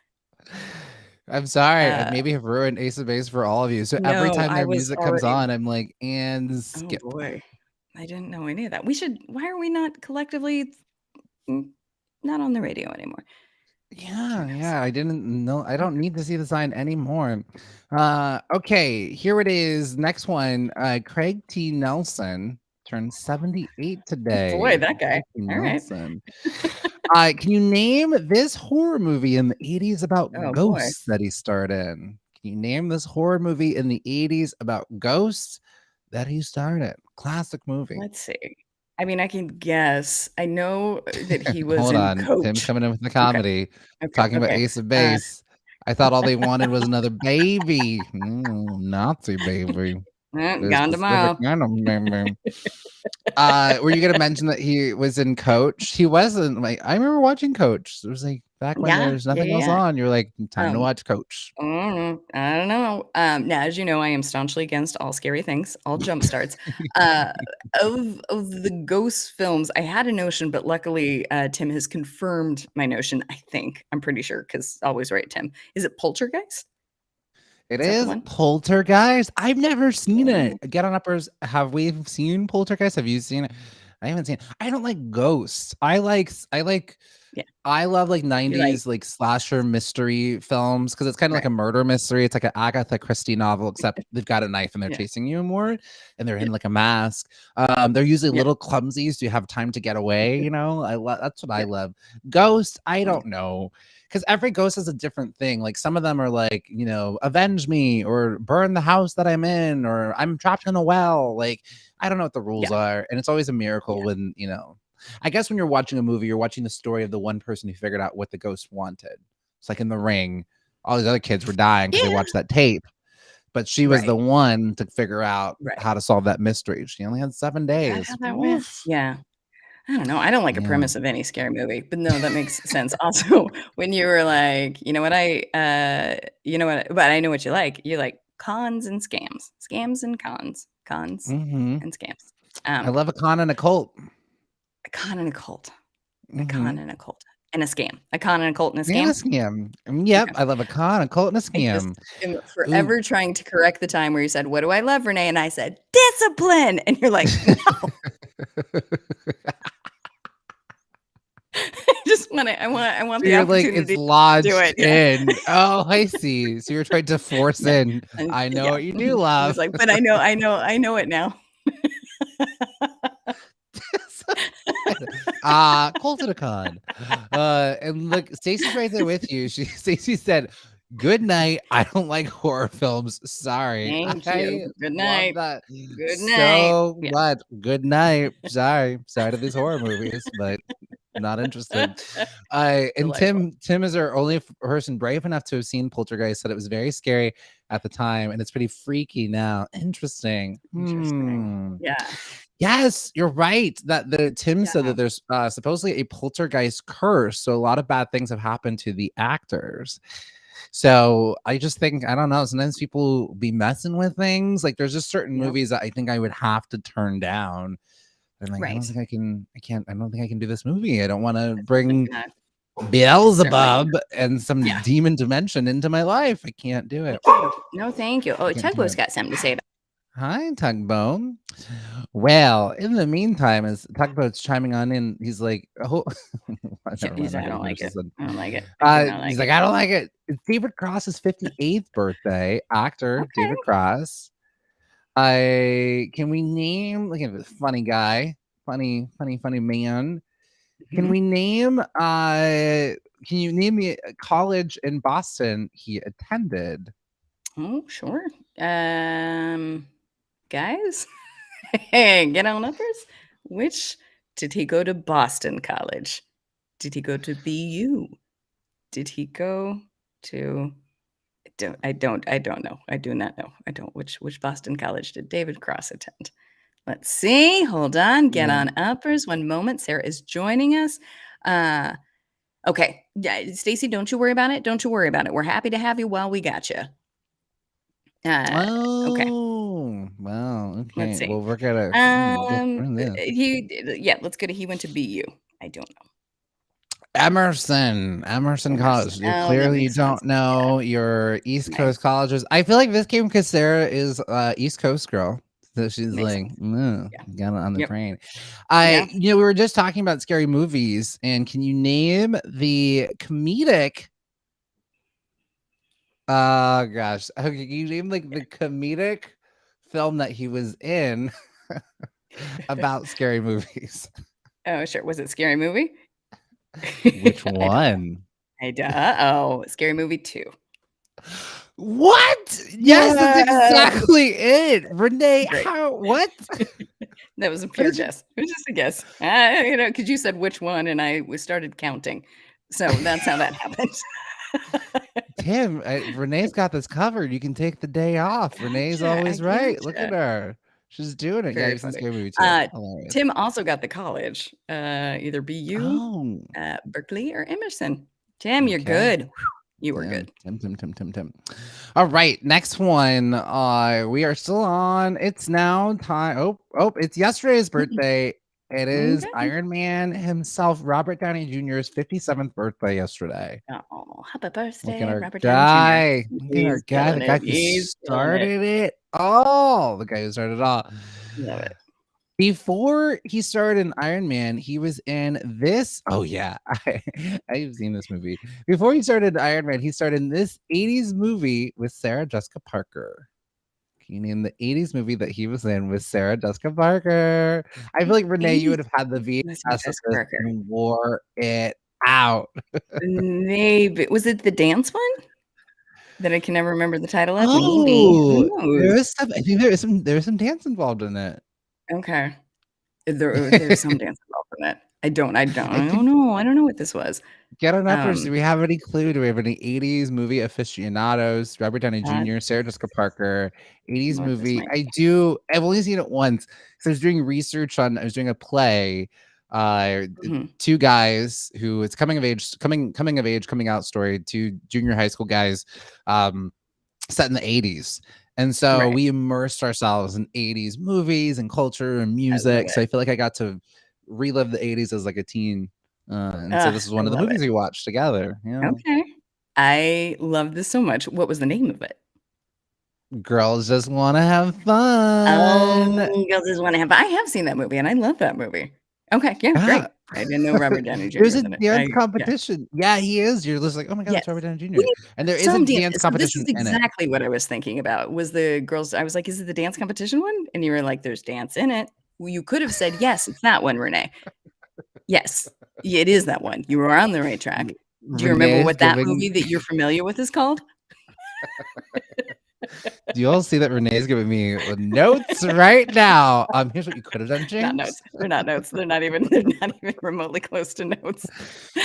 I'm sorry. I Uh, maybe have ruined Ace of Base for all of you. So every no, time I their was music comes already on, I'm like, and oh skip. boy. I didn't know any of that. Why are we not collectively not on the radio anymore? Who knows? Yeah. I didn't know. I don't Okay. need to see the sign anymore. Okay, here it is. Next one. Craig T. Nelson turned 78 Boy, today. that guy. Craig T. All right. Nelson. Can you name this horror movie in the 80s about Oh boy. ghosts that he starred in? Can you name this horror movie in the 80s about ghosts that he starred in? Classic movie. Let's see. I mean, I can guess. I know that he was Hold in on. Tim's Coach. coming in with the Okay. comedy, Okay. talking about Okay. Ace of Uh, Base. I thought all they wanted was another baby. Nazi baby. The gone specific tomorrow. kind of baby. Were you gonna mention that he was in Coach? He wasn't like I remember watching Coach. It was like back when Yeah. there's Yeah. nothing else Yeah. on. You're like, time to Um, watch Coach. I don't know. Now, as you know, I am staunchly against all scary things, all jump starts. Uh, of the ghost films, I had a notion, but luckily, Tim has confirmed my notion. I think I'm pretty sure because always right, Tim. Is it Poltergeist? It Is that the is one? Poltergeist. I've never seen Yeah. it. Get on uppers. Have we seen Poltergeist? Have you seen it? I haven't seen it. I don't like ghosts. Yeah. I love like You're like, 90s like slasher mystery films because it's kind of like right. a murder mystery. It's like an Agatha Christie novel, except they've got a knife and they're Yeah. chasing you more and they're Yeah. in like a mask. They're usually a Yeah. little clumsy, so you have time to get away, you know. That's what I Yeah. love. Ghost, I Yeah. don't know. Because every ghost is a different thing. Like some of them are like, you know, avenge me or burn the house that I'm in or I'm trapped in a well. Like, I don't know what the rules Yeah. are. And it's always a Yeah. miracle when, you know, I guess when you're watching a movie, you're watching the story of the one person who figured out what the ghost wanted. It's like in The Ring, all these other kids were dying because they Yeah. watched that tape, but she was the Right. one to figure out Right. how to solve that mystery. She only had 7 Is that how days. that went? Woof. Yeah. I don't know. I don't like a Yeah. premise of any scary movie, but no, that makes sense. Also, when you were like, but I know what you like. You like cons and scams, scams and cons Hmm. and scams. I love a con and a cult. A con and a cult, a Hmm. con and a cult. and a scam. A con and a cult and a And a scam. scam. Yep, Okay. I love a con, a cult, and a I just scam. am Ooh. forever trying to correct the time where you said, "What do I love, Renee?" And I said, "Discipline." And you're like, "No." I want So the you're like, it's opportunity to do lodged it. Yeah. in. Oh, I see. So you're trying to force Yeah. in. And I know yeah. what you do, I was love. like, "But I know it now." Cult and a con. And look, Stacey's right there with you. Stacey said, "Good night. I don't like horror films. Sorry." Thank I you. Good love night. that Good night. so Yeah. much. Good night. Sorry to these horror movies, but not interested. And Delightful. Tim is our only person brave enough to have seen Poltergeist. Said it was very scary at the time, and it's pretty freaky now. Interesting. Interesting. Yeah. Yes, you're right. That the Tim said Yeah. that there's supposedly a poltergeist curse, so a lot of bad things have happened to the actors. So I just think, I don't know, sometimes people be messing with things. Like there's just certain Yep. movies that I think I would have to turn down. I'm like, Right. I don't think I can do this movie. I don't want to bring Not certainly. Beelzebub and some Yeah. demon dimension into my life. I can't do it. No, thank you. Oh, I can't do Tugboat's it. got something to say about Hi, Tugboat. Well, in the meantime, as Tugboat's chiming on in, he's like, "Oh, never mind. I'm not I gonna don't like finish it. this one." I don't like it. I do not He's like like, it. "I don't like it." It's David Cross's 58th birthday. Actor Okay. David Cross. I can we name like a funny guy, funny man. Can Mhm. we name? Can you name me a college in Boston he attended? Oh, sure. Guys, hey, get on uppers. Which did he go to Boston College? Did he go to BU? Did he go to I don't know. I do not know. I don't which Boston College did David Cross attend? Let's see. Hold on. Get Yeah. on uppers. One moment. Sarah is joining us. Okay. Yeah, Stacy, don't you worry about it. Don't you worry about it. We're happy to have you while we got you. Okay. Oh, wow. Let's Okay. see. Well, we're gonna get through this. Let's go to he went to BU. I don't know. Emerson College. Emerson. You Oh, that clearly makes sense. don't know your East Right. Coast colleges. I feel like this came because Sarah is East Coast girl. So she's Makes like, sense. Yeah. got it on the Yep. train. Yeah. We were just talking about scary movies, and can you name the comedic? Oh gosh, okay, can you name like the comedic film that he was in about scary movies? Oh, sure. Was it Scary Movie? Which I don't know. one? Uh-oh. Scary Movie 2. What? Yes, that's Yes! exactly it. Renee, Great. what? That was a What pure did you guess. It was just a guess. Because you said which one, and we started counting. So that's how that happened. Tim, Renee's got this covered. You can take the day off. Renee's always right. Look at Gotcha. her. She's doing it. Yeah, Very you've seen funny. Scary Movie too. Hilarious. Tim also got the college, either BU, Oh, Berkeley, or Emerson. Tim, you're okay. good. You were good. Tim. All right, next one. We are still on. It's now time. Oh, it's yesterday's birthday. It is Okay. Iron Man himself, Robert Downey Jr.'s 57th birthday yesterday. Oh, happy Look birthday, at our Robert Downey guy. Jr. Look at our He's guy. The killing guy it. who He's killing it. started it all. The guy who started it all. Love it. Before he started in Iron Man, he was in this. Oh yeah, I've seen this movie. Before he started Iron Man, he started in this 80s movie with Sarah Jessica Parker. Can you name the 80s movie that he was in with Sarah Jessica Parker? I feel like Renee, you would have had the Listen to VHS of Jessica this Parker. and wore it out. Maybe. Was it the dance one? That I can never remember the title of? Maybe. Oh, Who there knows? is some. I think there was some dance involved in it. Okay. There's some dance involved in it. I don't I think know. I don't know what this was. get on uppers. Um, Do we have any clue? Do we have any 80s movie aficionados? Robert Downey uh, Jr., Sarah Jessica Parker, 80s what this movie. might I do. I've only seen it once. So I was doing research on. I was doing a play. Mhm. Two guys who it's coming of age, coming out story. Two junior high school guys, set in the 80s. And so Right. we immersed ourselves in 80s movies and culture and I love music. So it. I feel like I got to relive the 80s as like a teen And so this is I one of the love it. movies we watched together. Yeah. Okay. I love this so much. What was the name of it? Girls Just Want to Have Fun. Oh, Girls Just Wanna Have I have seen that movie, and I love that movie. Okay, yeah, Yeah. great. I didn't know Robert Downey Jr. There's was a in it. dance Yeah. competition. Yeah, he is. You're just like, oh my God, Yes. that's Robert Downey We Jr. need And there is a some dance dance so this is competition in it. exactly what I was thinking about, was the girls I was like, "Is it the dance competition one?" And you were like, "There's dance in it." Well, you could have said, "Yes, it's that one, Renee." Yes, it is that one. You were on the right track. Do you remember Renee's what that giving. movie that you're familiar with is called? Do you all see that Renee's giving me notes right now? Here's what you could have done, Not James. notes. They're not notes. They're not even remotely close to notes.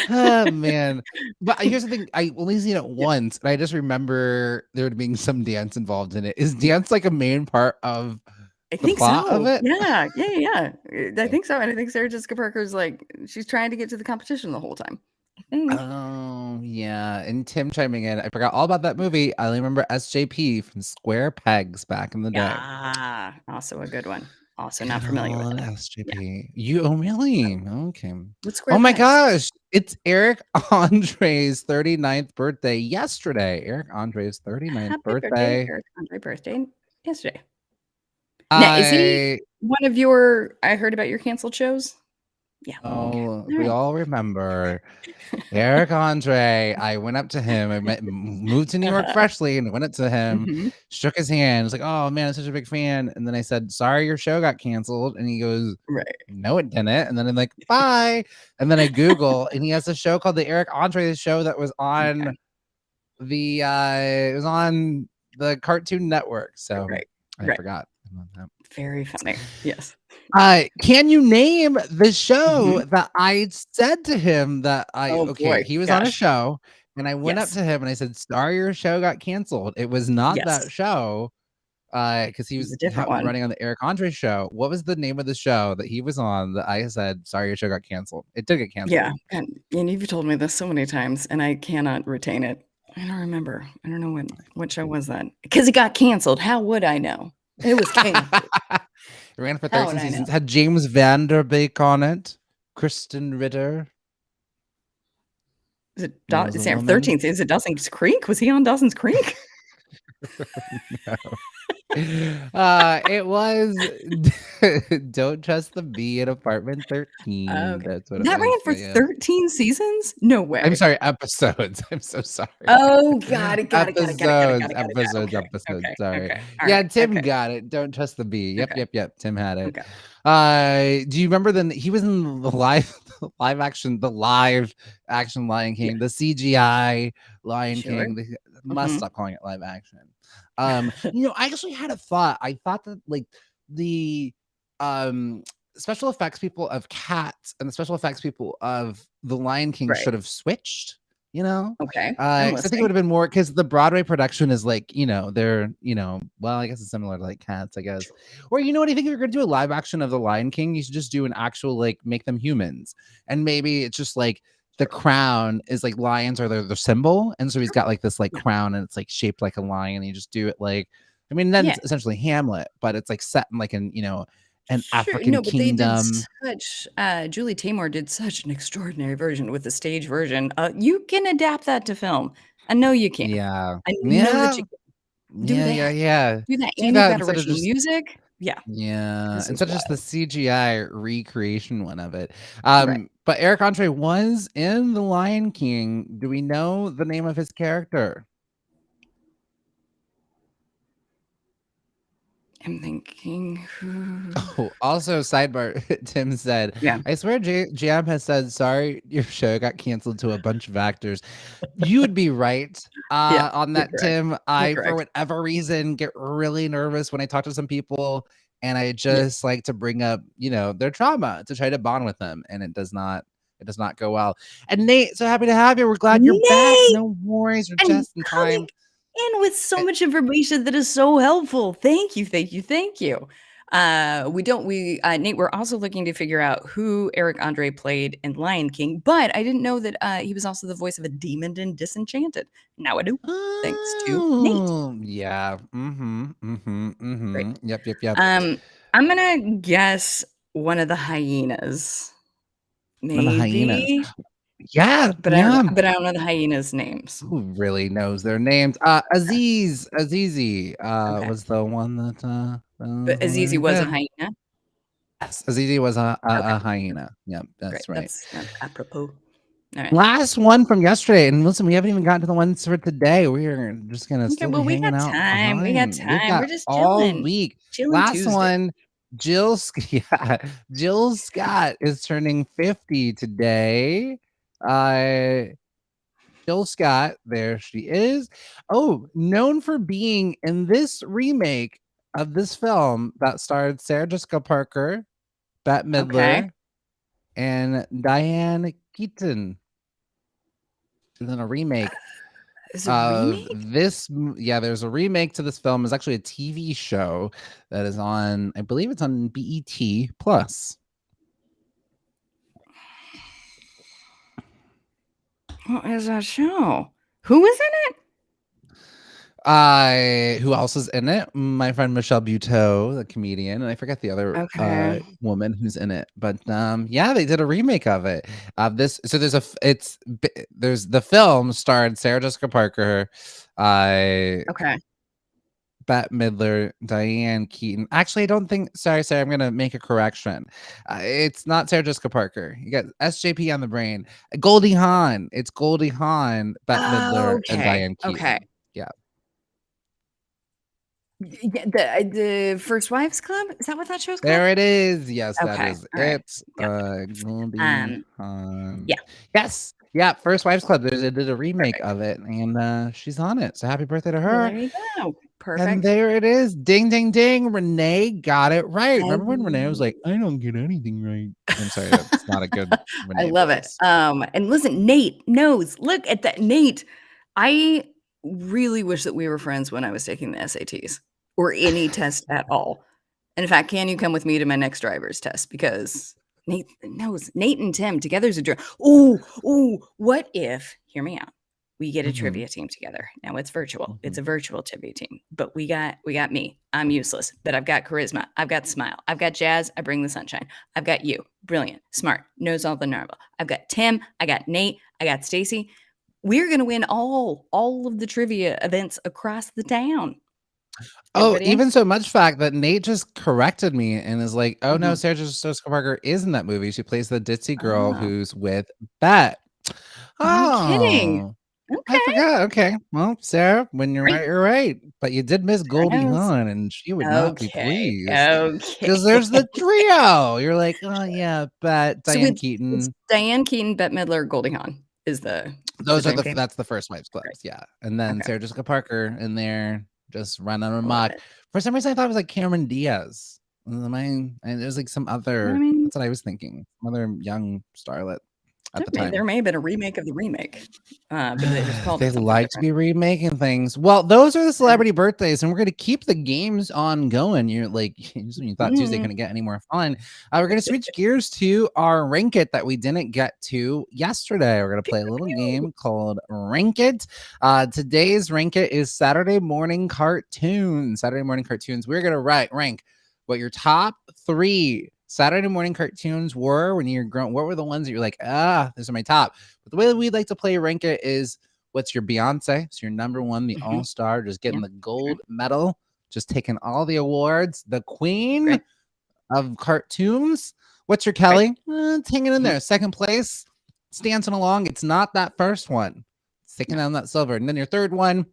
Oh man. But here's the thing, I only seen it Yeah. once, and I just remember there being some dance involved in it. Is dance like a main part of I the think plot of so. it? Yeah. I Okay. think so, and I think Sarah Jessica Parker's like she's trying to get to the competition the whole time. I think. Oh yeah. And Tim chiming in. I forgot all about that movie. I only remember SJP from Square Pegs back in the day. Yeah, also a good one. Also not Good familiar with old that. Yeah. SJP. Oh really? Okay. What's Oh Square my Pegs? gosh. It's Eric Andre's 39th birthday yesterday. Eric Andre's 39th Happy birthday, birthday. Eric Andre birthday yesterday. Now, is he I one of your I heard about your canceled shows? Yeah, okay. Oh, we Alright. all remember Eric Andre. I went up to him. Moved to New York Uh-huh. freshly, and I went up to him, Mhm. shook his hand. Was like, "Oh man, I'm such a big fan." And then I said, "Sorry, your show got canceled." And he goes, Right. "No, it didn't." And then I'm like, "Bye." And then I Google, and he has a show called the Eric Andre Show that was on Okay. it was on the Cartoon Network. So Right. I Right. forgot about that. Very funny. Yes. Can you name the show Mhm. that I said to him that Oh boy. he was on a Gosh. show and I went up Yes. to him and I said, "Sorry, your show got canceled." It was not that Yes. show, because he It was was a different one. running on the Eric Andre show. What was the name of the show that he was on that I said, "Sorry, your show got canceled"? It did get Yeah, canceled. and you've told me this so many times, and I cannot retain it. I don't remember. I don't know what show was that? Because it got canceled. How would I know? It was canceled. It ran for How would 13 I know? seasons. Had James Vanderbeek on it. Kristen Ritter. Is it Was a Sam woman. 13th? Is it Dawson's Creek? Was he on Dawson's Creek? No. It was Don't Trust the Bee in Apartment 13. Okay. That's what it That was. ran for Yeah. 13 seasons? No I'm way. sorry, episodes. I'm so sorry. Oh, got it. Episodes, Yeah, episodes, okay, sorry. okay, Yeah, alright, Tim okay, got it. Don't Trust the Bee. Yep, okay, Tim had it. okay. Do you remember he was in the live action Lion Yeah, King, the CGI Lion sure. King. They must Mhm. stop calling it live action. I actually had a thought. I thought that like the um special effects people of Cats and the special effects people of the Lion King Right. should have switched, you know? Okay, I'm 'Cause I think it listening. would have been more because the Broadway production is like, they're, well, I guess it's similar to like Cats, I guess. Or you know what? I think if you're gonna do a live action of the Lion King, you should just do an actual like make them humans. And maybe it's just like the Sure, crown is like lions are their symbol. And so he's sure. got like this like Yeah. crown and it's like shaped like a lion. And you just do it like then Yeah. it's essentially Hamlet, but it's like set in like an Sure, African no, but they did kingdom. such Julie Taymor did such an extraordinary version with the stage version. You can adapt that to film. I know you can. Yeah. I know that Yeah. you can. Do Yeah, yeah, that. yeah. Do that, Do and you've that got instead of original just music. Yeah, Yeah, 'cause it's instead of just the wild. CGI recreation one of it. Right. But Eric Andre was in The Lion King. Do we know the name of his character? I'm thinking who Oh, also sidebar, Tim said, Yeah, I swear Jam has said, sorry, your show got canceled to a bunch of actors. You would be right yeah, on you're that, correct. Tim. You're I, for correct. whatever reason, get really nervous when I talk to some people and I Yeah. just like to bring up, their trauma to try to bond with them. And it does not go well. And Nate, so happy to have you. We're glad you're back. Nate! No worries. You're And just in coming time. in with so Eh, much information that is so helpful. Thank you, thank you, thank you. Nate, we're also looking to figure out who Eric Andre played in Lion King, but I didn't know that he was also the voice of a demon in Disenchanted. Now I do, thanks to Nate. Oh, yeah. Great. Yep. Um, I'm gonna guess one of the hyenas. One of the hyenas. Maybe, Yeah, but yeah. I don't know the hyenas' names. Who really knows their names? Azizi Okay. was the one that But Azizi very was a good. hyena? Yes, Azizi was a Okay, hyena. Yep, great. that's right. That's apropos. All right. Last one from yesterday, and listen, we haven't even gotten to the ones for today. We are just gonna Okay, still be well, we hanging got out time. We got behind. We've time. We're got just all chilling. week. Chilling Last Tuesday. one, yeah, Jill Scott is turning 50 today. Jill Scott, there she is. Oh, known for being in this remake of this film that starred Sarah Jessica Parker, Bette Okay. Midler, and Diane Keaton. She's in a remake Is it a of remake? this. Yeah, there's a remake to this film. It's actually a TV show that is on, I believe it's on BET Plus. What is that show? Who is in it? Who else is in it? My friend Michelle Buteau, the comedian, and I forget the other Okay. woman who's in it. But yeah, they did a remake of it. This so there's the film starred Sarah Jessica Parker, Okay. Bette Midler, Diane Keaton. Actually, I don't think. Sorry, I'm gonna make a correction. It's not Sarah Jessica Parker. You got SJP on the brain. Goldie Hawn. It's Goldie Hawn, Bette Midler, and Okay. Diane Okay. Keaton. Yeah. Yeah, the First Wives Club? Is that what that show's called? There it is. Yes, that Okay. is All right. it. Got it. Goldie Yeah. Hawn. Yes. Yeah, First Wives Club. They did a remake Perfect. of it, and she's on it. So happy birthday to Well, her. there you go. And Perfect. there it is. Ding, ding, ding. Renee got it right. Remember when Renee was I like, I don't get anything right? I'm sorry, that's not a good I Renee love it. voice. And listen, Nate knows. Look at that. Nate, I really wish that we were friends when I was taking the SATs or any test at all. And in fact, can you come with me to my next driver's test? Because Nate knows. Nate and Tim together's a dream. Ooh, what if, hear me out. We get a Mhm, trivia team together. Now it's virtual. It's mhm. a virtual trivia team. But we got me. I'm useless, but I've got charisma. I've got smile. I've got jazz. I bring the sunshine. I've got you. Brilliant, smart, knows all the narble. I've got Tim. I got Nate. I got Stacy. We're gonna win all of the trivia events across the town. Oh, Everybody in? even so much fact that Nate just corrected me and is like, oh no, Mhm. Sarah Jessica Parker is in that movie. She plays the ditzy girl Oh, who's with Bette. no kidding. Oh, I Okay. forgot. Okay. Well, Sarah, when you're Great. right, you're right. But you did miss Sarah Goldie knows. Hawn, and she would not be Okay. pleased. Okay. Because there's the trio. You're like, oh yeah, but So Diane it's Keaton. Diane Keaton, Bette Midler, Goldie Hawn is the Those are dream team? that's the First Wives Great. clubs, yeah. And then Okay. Sarah Jessica Parker in there just running Love amok. it. For some reason I thought it was like Cameron Diaz. And it was like some I other, mean, that's what I was thinking. Some other young starlet at the there time. may have been a remake of the remake, but they just called They it something like to different. be remaking things. Well, those are the Yeah. celebrity birthdays, and we're going to keep the games on going. You're like, just when you thought Tuesday Mhm. couldn't get any more fun, we're going to switch gears to our Rank It that we didn't get to yesterday. We're going to Pew, play a pew, little pew. game called Rank It. Today's Rank It is Saturday morning cartoons. Saturday morning cartoons. We're going to rank what your top 3 Saturday morning cartoons were when you're grown. What were the ones that you're like, these are my top? But the way that we'd like to play Rank It is, what's your Beyonce? So your number one, the Mhm. all-star, just Yeah. getting the gold medal, just taking all the awards, the queen Great. of cartoons. What's your Great. Kelly? It's hanging in Mhm. there. Second place, it's dancing along. It's not that first one. It's taking No. down that silver. And then your third one,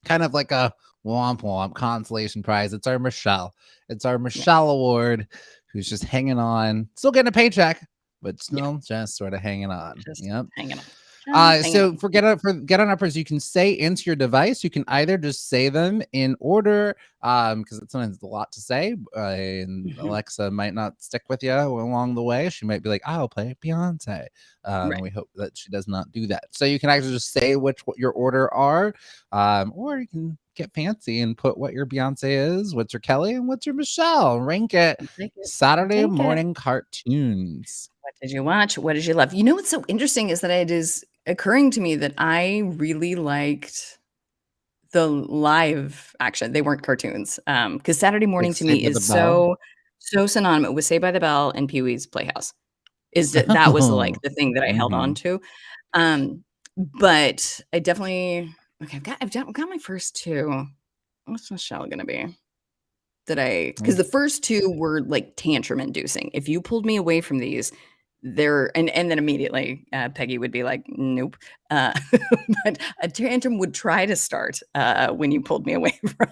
kind of like a womp womp consolation prize. It's our Michelle. It's our Yeah. Michelle Award, who's just hanging on, still getting a paycheck, but Yeah. still just sort of hanging on. Just Yep. hanging on. Just hanging So on. for get on uppers, you can say into your device. You can either just say them in order, because it's sometimes a lot to say, and Mhm. Alexa might not stick with you along the way. She might be like, "I'll play Beyonce." Right. We hope that she does not do that. So you can actually just say what your order are, or you can get fancy and put what your Beyonce is, what's your Kelly, and what's your Michelle. Rank it. I'll take it. I'll Saturday take it. morning cartoons. What did you watch? What did you love? You know what's so interesting is that it is occurring to me that I really liked the live action. They weren't cartoons. Because Saturday Like morning to me Saved by the is Bell. so synonymous with Saved by the Bell and Pee-wee's Playhouse. That was like Oh. the thing that I held on Mhm. to. But I definitely okay. I've got my first two. What's Michelle gonna be? Because the first two were like tantrum inducing. If you pulled me away from these, and then immediately Peggy would be like, nope. Uh, but a tantrum would try to start when you pulled me away from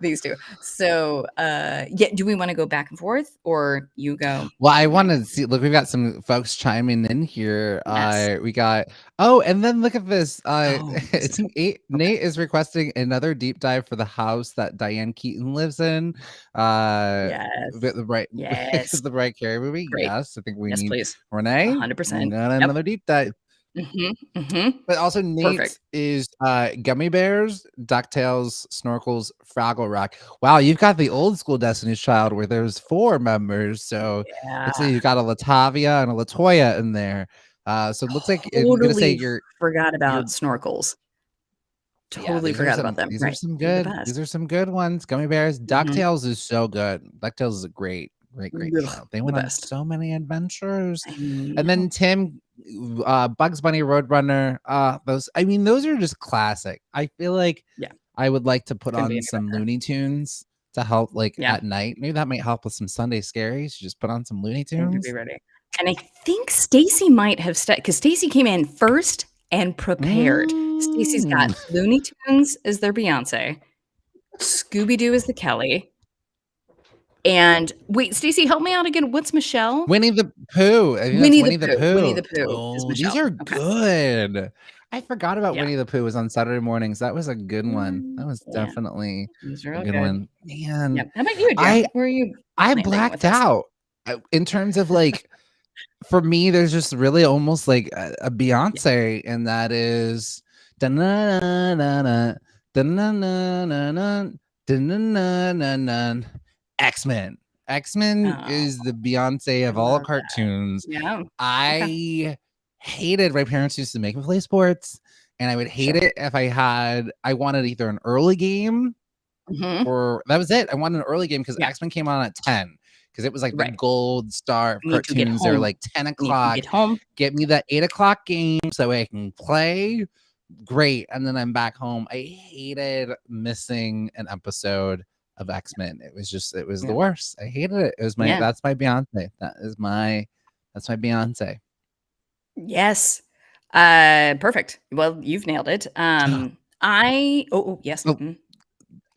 these two. So yeah, do we want to go back and forth or you go? Well, I Right. want to see. Look, we've got some folks chiming in here. Yes. We got. Oh, and then look at this. Oh, this is so okay. Nate is requesting another deep dive for the house that Diane Keaton lives in. With Yes. the right, Yes. the right Carey movie. Great. Yes, I think we Yes, need please. Renee. We 100%. got Yep. another deep dive. But also Nate's Perfect. is gummy bears, DuckTales, Snorkels, Fraggle Rock. Wow, you've got the old school Destiny's Child where there's 4 members. So looks like Yeah. you've got a Latavia and a Latoya in there. So it looks like I'm gonna say Totally forgot you're about snorkels. yeah, Totally forgot about them. these are Right. some They're the good best. these are some good ones. Gummy bears. Mhm. DuckTales is so good. DuckTales is a great Ugh, show. They the went on best. so many adventures. I And then know. Tim, Bugs Bunny Roadrunner, those are just classic. I feel like Yeah, I would like to put couldn't be on any some better. Looney Tunes to help like Yeah, at night. Maybe that might help with some Sunday scaries. You just put on some Looney time to be Tunes. ready. And I think Stacy might have because Stacy came in first and prepared. Stacy's got Mm. Looney Tunes as their Beyonce, Scooby Doo as the Kelly, and wait, Stacy, help me out again. What's Michelle? Winnie the Pooh. I think that's Winnie the Winnie the Pooh. Winnie Pooh. the Pooh is Oh, these Michelle. are Okay. good. I forgot about Yeah. Winnie the Pooh was on Saturday mornings. That was a good one. That was Yeah. definitely These are a all good good. one. Man, Yep. How about you, I Jam? Where are you I landing with blacked this? out. In terms of like for me, there's just really almost like a Yeah. Beyonce, and that is da-na-na-na-na, da-na-na-na-na, da-na-na-na-na, X-Men. X-Men Oh, is the Beyonce I of all love that. cartoons. Yeah. Okay. I hated my parents used to make me play sports, and I would hate Sure. it if I wanted either an early game Mhm. or that was it. I wanted an early game because Yeah. X-Men came on at 10 because it was like the Right. gold star of Need to get cartoons. They're home. like 10 Need to o'clock. get home. Get me that 8 o'clock game so I can play. Great. And then I'm back home. I hated missing an episode of X-Men. It was the Yeah. worst. I hated it. It was Yeah. that's my Beyonce. That's my Beyonce. Yes. Perfect. Well, you've nailed it. Yes. Oh, Mm,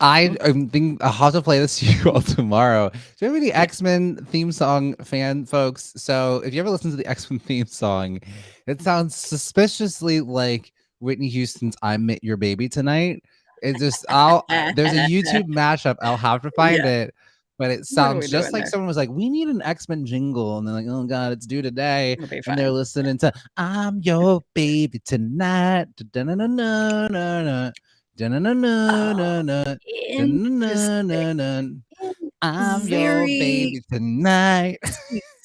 I mm. think I'll have to play this to you all tomorrow. Do you have any Yeah. X-Men theme song fan folks? So if you ever listen to the X-Men theme song, it sounds suspiciously like Whitney Houston's "I Met Your Baby Tonight." It just there's a YouTube mashup. I'll have to find Yeah. it, but it What are we sounds just doing like there? someone was like, "We need an X-Men jingle," and they're like, "Oh God, it's due today," It'll be and they're fine. listening to "I'm Your Baby Tonight." Da-na-na-na-na-na. Oh, Da-na-na-na-na-na. interesting. Dun-dun-dun-dun-dun. I'm your Very baby tonight.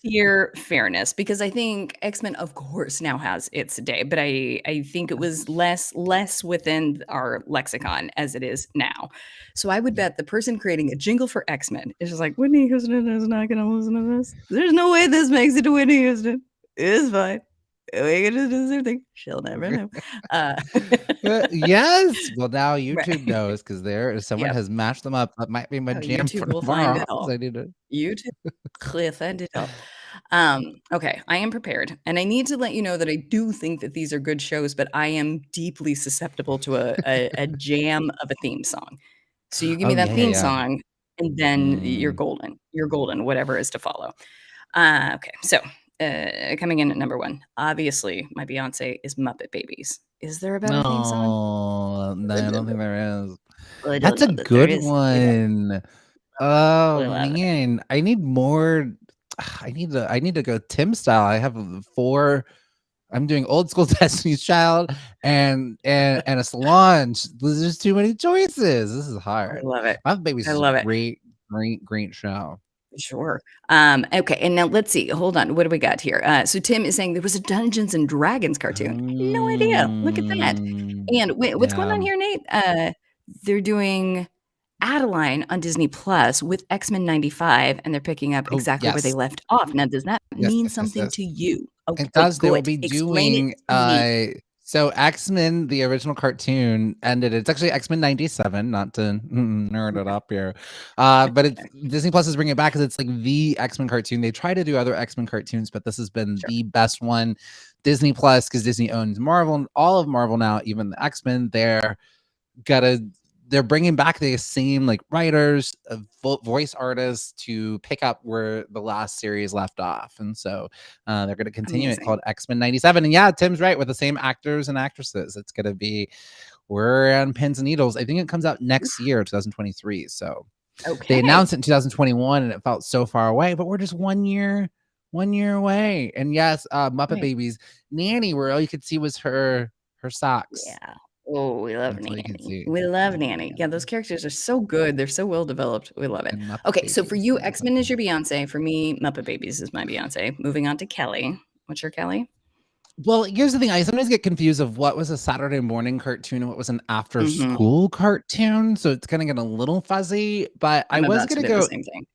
sincere fairness because I think X-Men, of course, now has its day, but I think it was less within our lexicon as it is now. So I would Yeah. bet the person creating a jingle for X-Men is just like, Whitney Houston is not gonna listen to this. There's no way this makes it to Whitney Houston. It's fine. We gonna do their thing. She'll never know. Uh, Yes. Well, now YouTube right. knows because someone Yep. has matched them up. That might be my Oh, jam YouTube for will find it tomorrow. 'Cause all. I need to. YouTube cliff and it all. Okay, I am prepared, and I need to let you know that I do think that these are good shows, but I am deeply susceptible to a jam of a theme song. So you give Oh me that yeah, yeah, theme yeah. song, and then you're Mm. golden. You're golden, whatever is to follow. Okay, so coming in at number one, obviously my Beyonce is Muppet Babies. Is there a better theme song? No, no, I don't think there is. I don't That's a know that there good is. You know, one. Oh I love it. man, I need more. I need to go Tim style. I have 4. I'm doing old school Destiny's Child and a Solange. There's just too many choices. This is I hard. love it. My Babies I is a love it. great show. Sure. Okay, and now let's see. Hold on. What do we got here? So Tim is saying there was a Dungeons and Dragons cartoon. I had no idea. Look at that. And wait, what's going Yeah. on here, Nate? They're doing Adeline on Disney Plus with X-Men 95, and they're picking up Oh exactly where they yes. left off. Now, does that Yes, mean yes, yes, something yes. to you? It Oh, does. They will good. be Explain it doing to me. so X-Men, the original cartoon ended. It's actually X-Men 97, not to nerd it Okay. up here. But it's Okay. Disney Plus is bringing it back because it's like the X-Men cartoon. They try to do other X-Men cartoons, but this has been Sure. the best one. Disney Plus, because Disney owns Marvel and all of Marvel now, even the X-Men, they're bringing back the same like writers, voice artists to pick up where the last series left off, and so they're going to continue it called Amazing. X-Men 97. And yeah, Tim's right, with the same actors and actresses. It's going to be we're on pins and needles. I think it comes out next year, 2023. So they Okay. announced it in 2021, and it felt so far away, but we're just 1 year away. And yes, Muppet Right. Babies Nanny, where all you could see was her socks. Yeah. Oh, we love That's all you can Nanny. see. We love Nanny. Yeah. Yeah, those characters are so good. They're so well developed. We love it. And Muppet Okay, so for Babies. you, Yeah. X-Men is your Beyonce. For me, Muppet Babies is my Beyonce. Moving on to Kelly. What's your Kelly? Well, here's the thing. I sometimes get confused of what was a Saturday morning cartoon and what was an after Mhm. school cartoon. So it's gonna get a little fuzzy, but I I'm was about to gonna do the go same thing.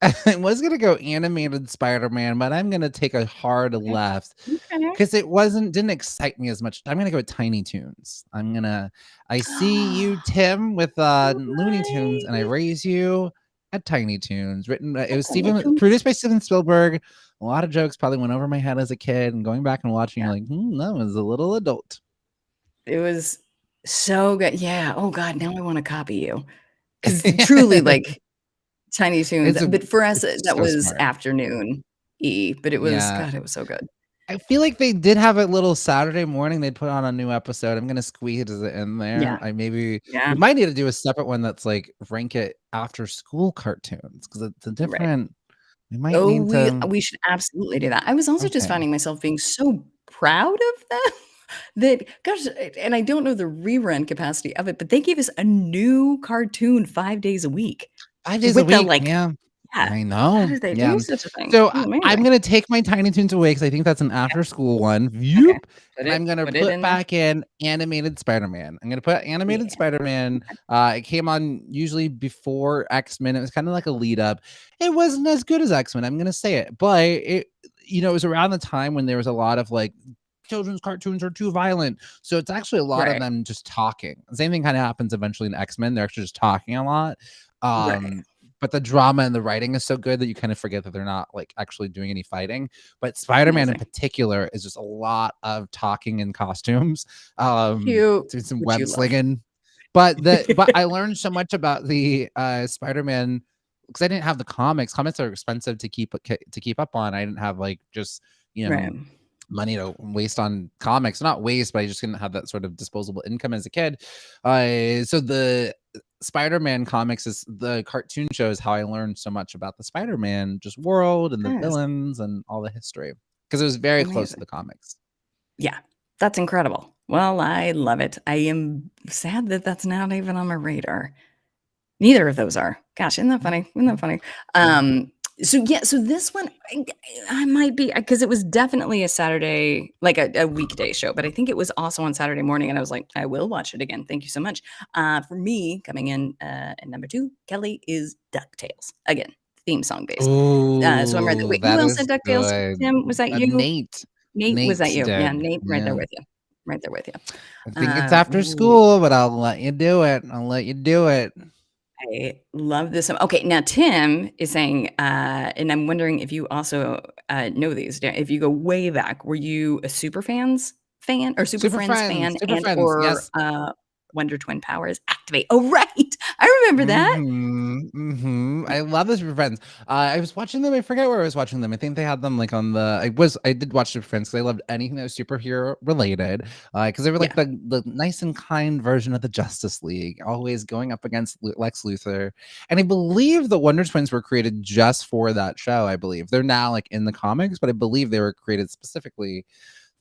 I was gonna go animated Spider-Man, but I'm gonna take a hard Okay. left Okay. because didn't excite me as much. I'm gonna go with Tiny Toons. I see you, Tim, with Looney Tunes, and I Right. raise you at Tiny Toons. Written, it was Tiny Toons. produced by Steven Spielberg. A lot of jokes probably went over my head as a kid, and going back and watching, Yeah. you're like, that was a little adult. It was so good. Yeah. Oh god, now I wanna copy you. 'Cause truly, like, Tiny Toons, it's a, but for us, it's that so was smart. afternoon-y, but it was Yeah. god, it was so good. I feel like they did have a little Saturday morning, they'd put on a new episode. I'm gonna squeeze it in there. Yeah. We Yeah. might need to do a separate one that's like rank it after school cartoons because it's a Right. different we might Oh, need to we should absolutely do that. I was also just okay. finding myself being so proud of them that gosh, and I don't know the rerun capacity of it, but they gave us a new cartoon 5 days a week 5 days a with the, week, like yeah. yeah. I How know, did they yeah. do such a thing? So, It was I'm amazing. gonna take my Tiny Toons away because I think that's an Okay, after school one, okay. and I'm gonna Put it put in there. back in Animated Spider-Man. I'm gonna put Animated Yeah. Spider-Man. Okay. It came on usually before X-Men. It was kinda like a lead up. It wasn't as good as X-Men, I'm gonna say it, but it was around the time when there was a lot of, like, children's cartoons are too violent, so it's actually a lot of Right. them just talking. The same thing kinda happens eventually in X-Men, they're actually just talking a lot. Right. But the drama and the writing is so good that you kind of forget that they're not like actually doing any fighting. But Spider-Man in Amazing. particular is just a lot of talking in costumes, Cute, doing some which web you love. slinging. But I learned so much about the Spider-Man because I didn't have the comics. Comics are expensive to keep up on. I didn't have like just Right. money to waste on comics. Not waste, but I just didn't have that sort of disposable income as a kid. So the Spider-Man comics is the cartoon shows how I learned so much about the Spider-Man just world and the Yes. villains and all the history because it was very close to Amazing. the comics. Yeah, that's incredible. Well, I love it. I am sad that that's not even on my radar. Neither of those are. Gosh, isn't that funny? Isn't that funny? Mhm. So yeah, so this one I might be because it was definitely a Saturday, like a weekday show, but I think it was also on Saturday morning, and I was like, I will watch it again. Thank you so much. For me, coming in at number 2, Kelly is DuckTales again, theme song based. So I'm right there. Oh, Wait, who that else said is DuckTales? good. Tim, was that you? Nate. Nate, was that Nate you? Yeah, did. Nate, right there Yeah. with you. Right there with you. I think it's after Ooh, school, but I'll let you do it. I'll let you do it. I love this. Okay, now Tim is saying, and I'm wondering if you also know these. If you go way back, were you a Super Friends fan, Super and Friends. or Yes. Wonder Twin Powers Activate? Oh, right, I remember that. Mhm, mhm. Yeah, I love the Super Friends. I was watching them, I forget where I was watching them. I think they had them, like, on the I did watch Super Friends 'cause I loved anything that was superhero related, because they were like yeah, the nice and kind version of the Justice League, always going up against Lex Luthor, and I believe the Wonder Twins were created just for that show, I believe. They're now, like, in the comics, but I believe they were created specifically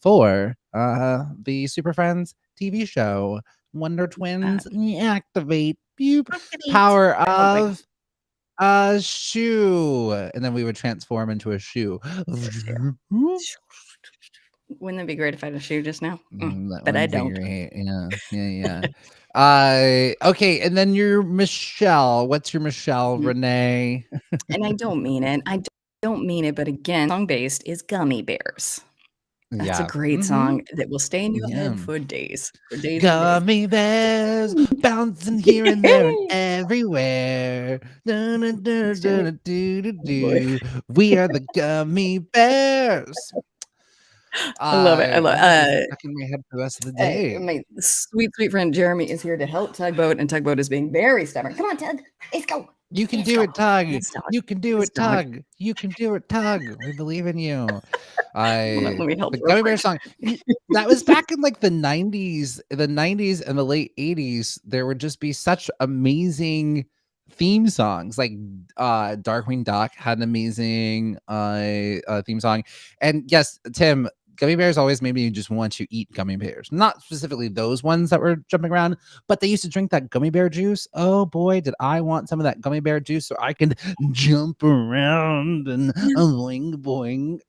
for, the Super Friends TV show. Wonder uh, Twins, activate, beep, Activate. power Oh my god, of a shoe, and then we would transform into a shoe. wouldn't that be great if I had a shoe just now? That But I would be don't. great. Yeah, yeah, yeah. Okay, and then your Michelle. What's your Michelle, Mhm. Renee? And I don't mean it. don't mean it, but again, song based is Gummy Bears. That's a Yeah. great song that will stay in your Yeah. head for days, for days and days. Gummy bears bouncing here and there and everywhere. Do. We are the gummy bears. I love it. I love Yeah, this is stuck in my head for the rest of the day. my sweet, sweet friend Jeremy is here to help Tugboat, and Tugboat is being very stubborn. Come on, Tug. Let's go. You can Let's do go. it, Tug. Yes, dog. You can do Yes, it, dog. Tug. You can do it, Tug. We believe in you. Let me help The real Gummy Bear quick. song. That was back in like the 90s, and the late 80s. There would just be such amazing theme songs. Like Darkwing Duck had an amazing theme song. And yes, Tim, gummy bears always made me just want to eat gummy bears. Not specifically those ones that were jumping around, but they used to drink that gummy bear juice. Oh boy, did I want some of that gummy bear juice so I can jump around and boing boing.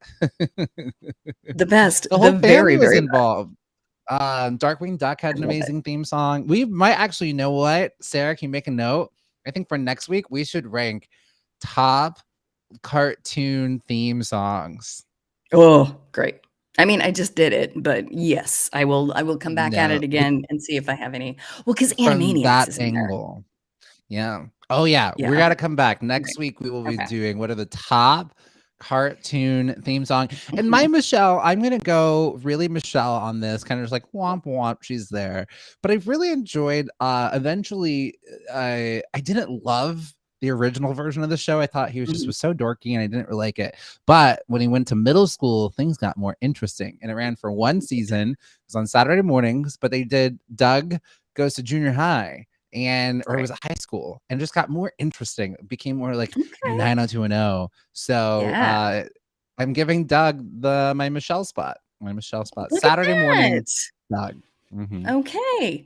The best. The whole The family very, was very best. involved. Darkwing Duck had an love it. amazing theme song. We might actually, you know what, Sarah, can you make a note? I think for next week we should rank top cartoon theme songs. Oh, great. I mean, I just did it, but yes, I will come back at No, it again and see if I have any. Well, because from Animaniacs that is in there. angle. Yeah. Oh yeah, we Yeah. gotta come back next Okay. week. We will be Okay. doing what are the top cartoon theme song. And Mhm. my Michelle, I'm gonna go really Michelle on this, kind of just like womp womp, she's there. But I've really enjoyed eventually I didn't love the original version of the show. I thought he was just Mhm. was so dorky and I didn't really like it. But when he went to middle school, things got more interesting. And it ran for one season. It was on Saturday mornings, but they did Doug Goes to Junior High or it was Right. a high school and just got more interesting. It became more like Okay. 90210. So Yeah. I'm giving Doug my Michelle spot. My Michelle spot. Look at Saturday morning, that. Doug. Mhm. Okay.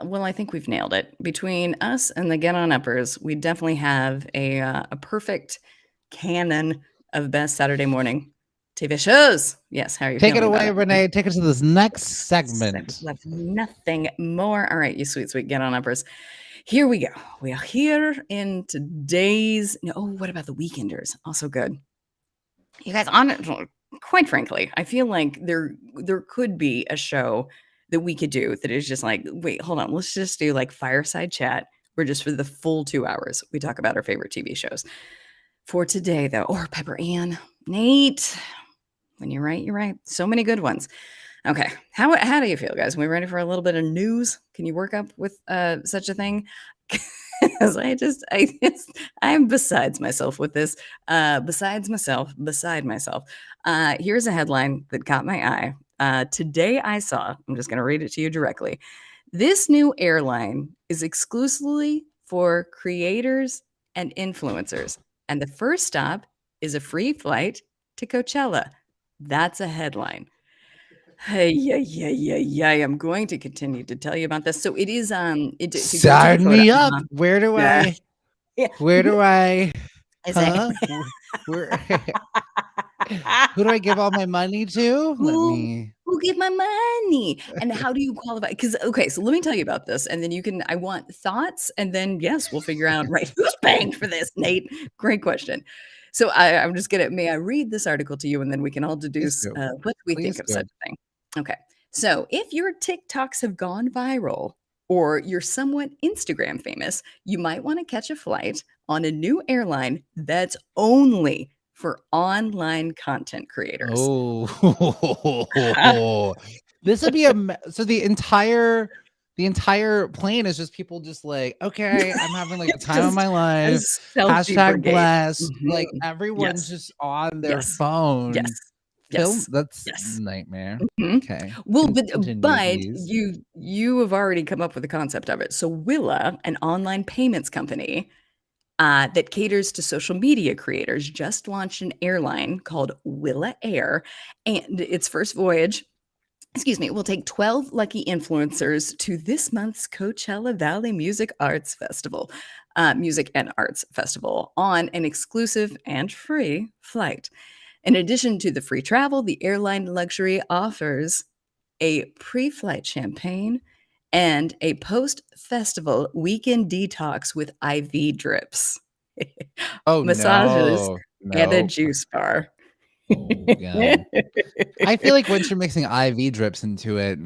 Well, I think we've nailed it. Between us and the Get On Uppers, we definitely have a perfect canon of best Saturday morning TV shows. Yes, how are you Take it feeling about away, it? Renee. Take us to this next Segment segment. left nothing more. All right, you sweet, sweet Get On Uppers. Here we go. We are here in today's. Oh, what about the Weekenders? Also good. You guys, quite frankly, I feel like there could be a show that we could do that is just like, wait, hold on, let's just do like fireside chat. We're just for the full 2 hours. We talk about our favorite TV shows. For today, though, or Pepper Ann, Nate. When you're right, you're right. So many good ones. Okay, how do you feel, guys? Are we ready for a little bit of news? Can you work up with such a thing? Because I'm besides myself with this. Beside myself. Here's a headline that caught my eye. Today I saw. I'm just going to read it to you directly. This new airline is exclusively for creators and influencers, and the first stop is a free flight to Coachella. That's a headline. Hey, yeah. I'm going to continue to tell you about this. So it is to go to Sign Dakota. me up. Where do Yeah. I? Yeah. Where do I? Is it- Huh? Where? Who do I give all my money to? Let me. Who give my money? And how do you qualify? Because okay, so let me tell you about this, and then you can. I want thoughts, and then yes, we'll figure out right who's paying for this. Nate, great question. So I'm just gonna. May I read this article to you, and then we can all Please deduce do. what we think Please of do. such a thing. Okay, so if your TikToks have gone viral, or you're somewhat Instagram famous, you might want to catch a flight on a new airline that's only for online content creators. Oh, this would be so the entire plane is just people just like, okay, I'm having like the It's time of just my a life. selfie Hashtag brigade. blessed. Like Mhm. everyone's Yes. just on their Yes. Yes. phone. Film Yes. that's Yes. nightmare. Mhm. Okay. Well, Continue, but please. you have already come up with the concept of it. So Willa, an online payments company that caters to social media creators, just launched an airline called Willa Air, and its first voyage. Excuse me, will take 12 lucky influencers to this month's Coachella Valley Music and Arts Festival on an exclusive and free flight. In addition to the free travel, the airline luxury offers a pre-flight champagne and a post-festival weekend detox with IV drips. Oh Massages no. and a Nope. juice bar. Oh, yeah. I feel like once you're mixing IV drips into it,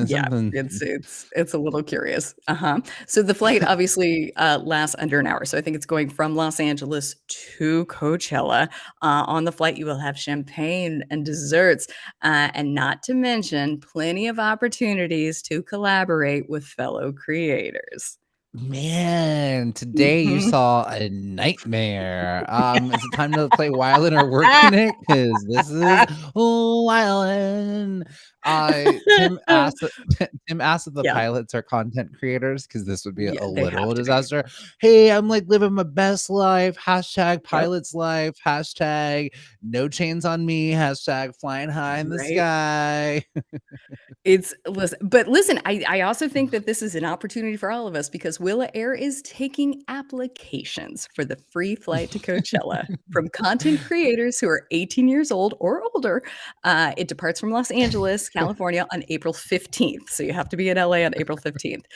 Yeah, something. it's a little curious. Uh-huh. So the flight obviously, lasts under an hour. So I think it's going from Los Angeles to Coachella. On the flight, you will have champagne and desserts, and not to mention plenty of opportunities to collaborate with fellow creators. Man, today you Mhm. saw a nightmare. Is it time to play Wildin' or working it? Because this is Wildin'. Tim asked if the Yeah, pilots are content creators because this would be yeah, a they have literal to be. disaster. Hey, I'm like living my best life. Hashtag Yep, pilots life. Hashtag no chains on me. Hashtag flying high in the right. sky. Listen, I also think that this is an opportunity for all of us because Willa Air is taking applications for the free flight to Coachella from content creators who are 18 years old or older. It departs from Los Angeles, California on April 15th. So you have to be in LA on April 15th.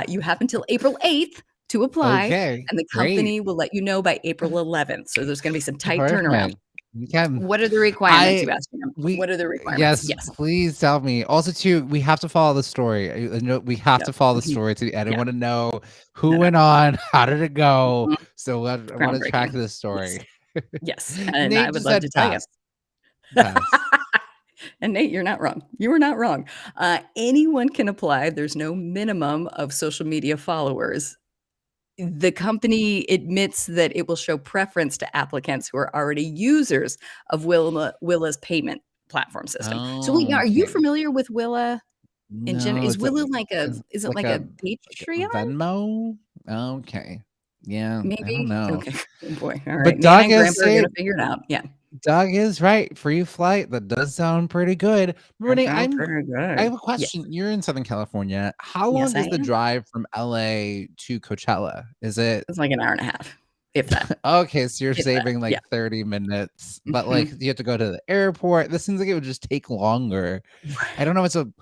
You have until April 8th to apply, Okay, and the great. company will let you know by April 11th. So there's going to be some tight turnaround. Perfect. Okay. What are the requirements, I you asked me? we What are the requirements? yes, Yes. please tell me. Also, too, we have to follow the story. I know we have Yep. to follow the Mhm. story to the end. I Yeah. want to know who No, no. went on, how did it go. Mhm. So I want to track Groundbreaking. this Yes. story. Yes, and I Nate would just love to said tell you. pass. Pass. And Nate, you're not wrong. You are not wrong. Anyone can apply. There's no minimum of social media followers. The company admits that it will show preference to applicants who are already users of Willa's payment platform system. So wait, now are you Okay. familiar with Willa in general? No, Is Willa like a it's is it like like a like a Patreon? Venmo. Okay. Yeah, I don't Maybe? know. Okay. Oh boy. All right. But Nana Doug and is Grandpa are saying gonna figure it out. Yeah. Doug is right. Free flight. That does sound pretty good. That Renee, sounds pretty I good. have a Yes. question. You're in Southern California. How Yes, long I is the am. drive from LA to Coachella? Is it It's like an hour and a half, if that. okay? So you're If that. saving Yeah. like 30 minutes, but like Mhm. you have to go to the airport. This seems like it would just take longer. I Right. don't know.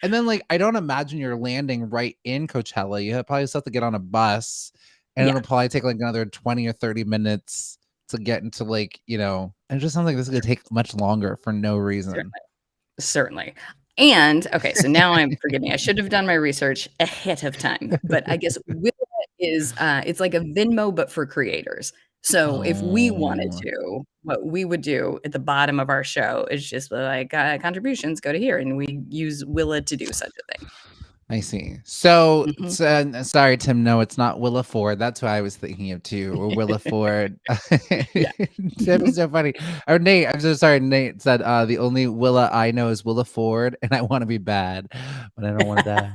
And then like I don't imagine you're landing right in Coachella. Probably still have to get on a bus, and Yeah, it'll probably take like another 20 or 30 minutes to get into like it just sounds like this is gonna take much longer for no reason. certainly, certainly. And, okay, so now forgive me, I should have done my research ahead of time, but I guess Willa is, it's like a Venmo, but for creators. So if we wanted Oh, to, what we would do at the bottom of our show is just be like, "Contributions, go to here," and we use Willa to do such a thing. I see. So, Mhm. sorry, Tim. No, it's not Willa Ford. That's who I was thinking of too. Or Willa Ford. Yeah. Tim Mhm. is so funny. Or Nate. I'm so sorry. Nate said the only Willa I know is Willa Ford, and I want to be bad, but I don't want to die.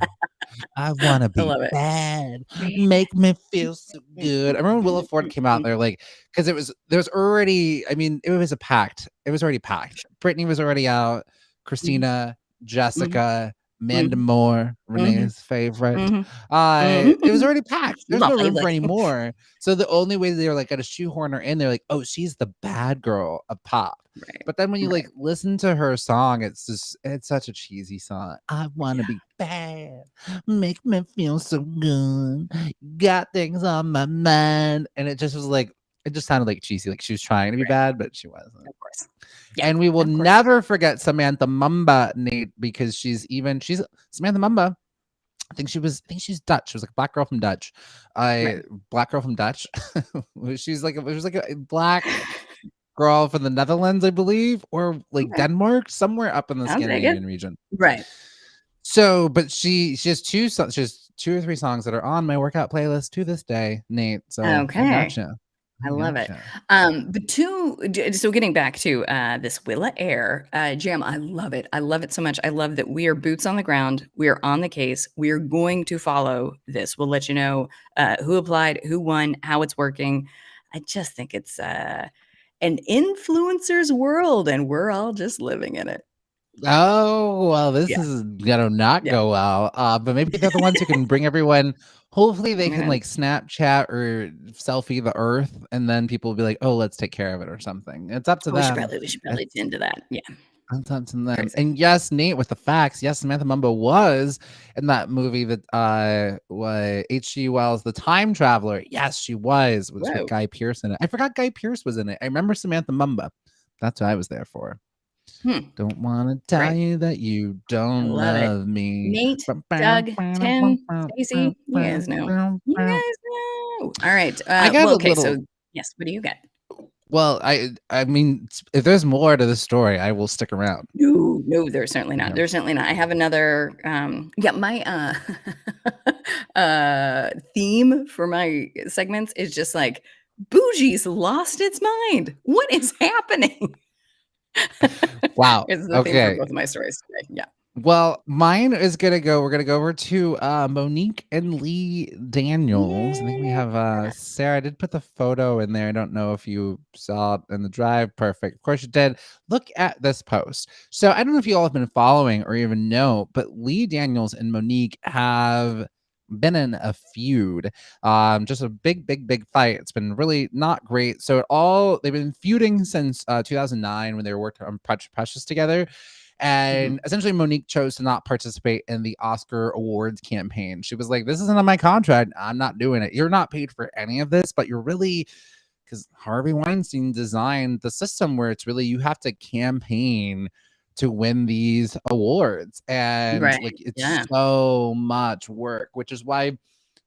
I want to I be love it. bad. Make me feel so good. I remember when Willa Ford came out. They're like, because there was already. I mean, it was a packed. It was already packed. Brittany was already out. Mhm, Christina, mhm, Jessica, Amanda mhm, Moore, mhm, Renee's favorite. mhm, mhm. It was already packed. There's My no room for favorite. any more. So the only way they were like got to shoehorn her in, they're like, oh, she's the bad girl of pop. Right, But then when you right. like listen to her song, it's such a cheesy song. I want to Yeah, be bad, make me feel so good, got things on my mind, and it just was like it just sounded like cheesy, like she was trying to be right, bad, but she wasn't. of course. Yeah, And we will of course. never forget Samantha Mumba, Nate, because she's Samantha Mumba. I think she's Dutch. She was like a black girl from Dutch. Right. I Black girl from Dutch. She's like she was like a black girl from the Netherlands, I believe, or like Okay, Denmark, somewhere up in the I'll take it. Scandinavian region. Right. So, but she has she has 2 or 3 songs that are on my workout playlist to this day, Nate. So I Okay. gotcha. I I love it. gotcha. So getting back to this Willa Air jam, I love it. I love it so much. I love that we are boots on the ground. We are on the case. We are going to follow this. We'll let you know who applied, who won, how it's working. I just think it's an influencer's world, and we're all just living in it. Oh, well, this Yeah. is gonna not Yeah. go well. But maybe they're the ones who can bring everyone. Hopefully, they can Man, like Snapchat or selfie the Earth, and then people will be like, "Oh, let's take care of it" or something. It's up to them. we should probably It's tend to that. Yeah. Untitled and them. Crazy. And yes, Nate with the facts. Yes, Samantha Mumbo was in that movie that what H.G. Wells, The Time Traveler. Yes, she was with Whoa. Guy Pearce in it. I forgot Guy Pearce was in it. I remember Samantha Mumbo. That's what I was there for. Don't want to tell you that you don't love it. love me. Nate, Doug, Tim, Stacy, you guys know. You guys know. All right. I got well, a okay. little. So yes, what do you got? Well, I mean, if there's more to the story, I will stick around. No, there's certainly not. Yeah. There's certainly not. I have another. My theme for my segments is just like bougie's lost its mind. What is happening? Wow. It's the theme for Okay. both of my stories today. Yeah. Well, mine is gonna go. We're gonna go over to Monique and Lee Daniels. I think we have Sarah. I did put the photo in there. I don't know if you saw it in the drive. Perfect. Of course you did. Look at this post. So I don't know if you all have been following or even know, but Lee Daniels and Monique have been in a feud. Just a big fight. It's been really not great. So they've been feuding since 2009 when they were working on Precious together. And essentially, Monique chose to not participate in the Oscar awards campaign. She was like, this isn't on my contract. I'm not doing it. You're not paid for any of this, but you're really, because Harvey Weinstein designed the system where it's really, you have to campaign to win these awards. And like, it's so much work, which is why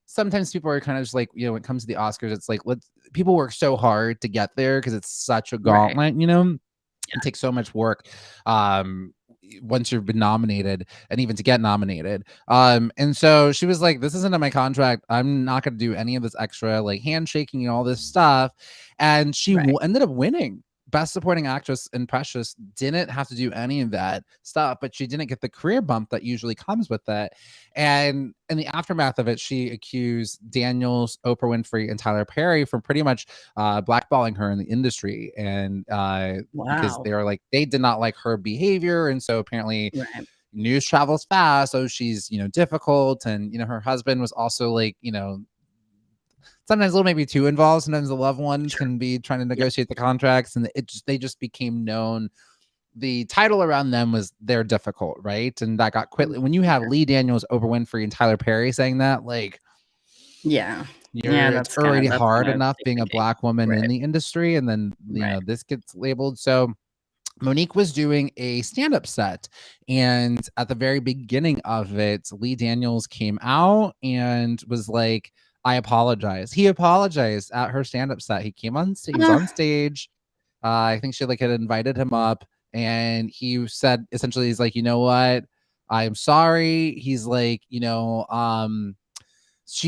sometimes people are kind of just like, when it comes to the Oscars, it's like, people work so hard to get there because it's such a gauntlet, It takes so much work once you've been nominated and even to get nominated. And so she was like, this isn't in my contract. I'm not going to do any of this extra like handshaking and all this stuff. And she ended up winning Best Supporting Actress in Precious. Didn't have to do any of that stuff, but she didn't get the career bump that usually comes with it. And in the aftermath of it, she accused Daniels, Oprah Winfrey, and Tyler Perry for pretty much blackballing her in the industry. And because they did not like her behavior. And so apparently news travels fast. So she's, difficult. And, her husband was also like, sometimes a little maybe too involved. Sometimes the loved ones can be trying to negotiate the contracts, and they just became known. The title around them was they're difficult, right? And that got quickly when you have Lee Daniels, Oprah Winfrey, and Tyler Perry saying that, like, it's already hard enough being a Black woman in the industry, and then this gets labeled. So Monique was doing a stand-up set, and at the very beginning of it, Lee Daniels came out and was like, I apologize. He apologized at her stand-up set. He came on stage. He was on stage. I think she had invited him up, and he said essentially, he's like, you know what? I'm sorry. He's like, he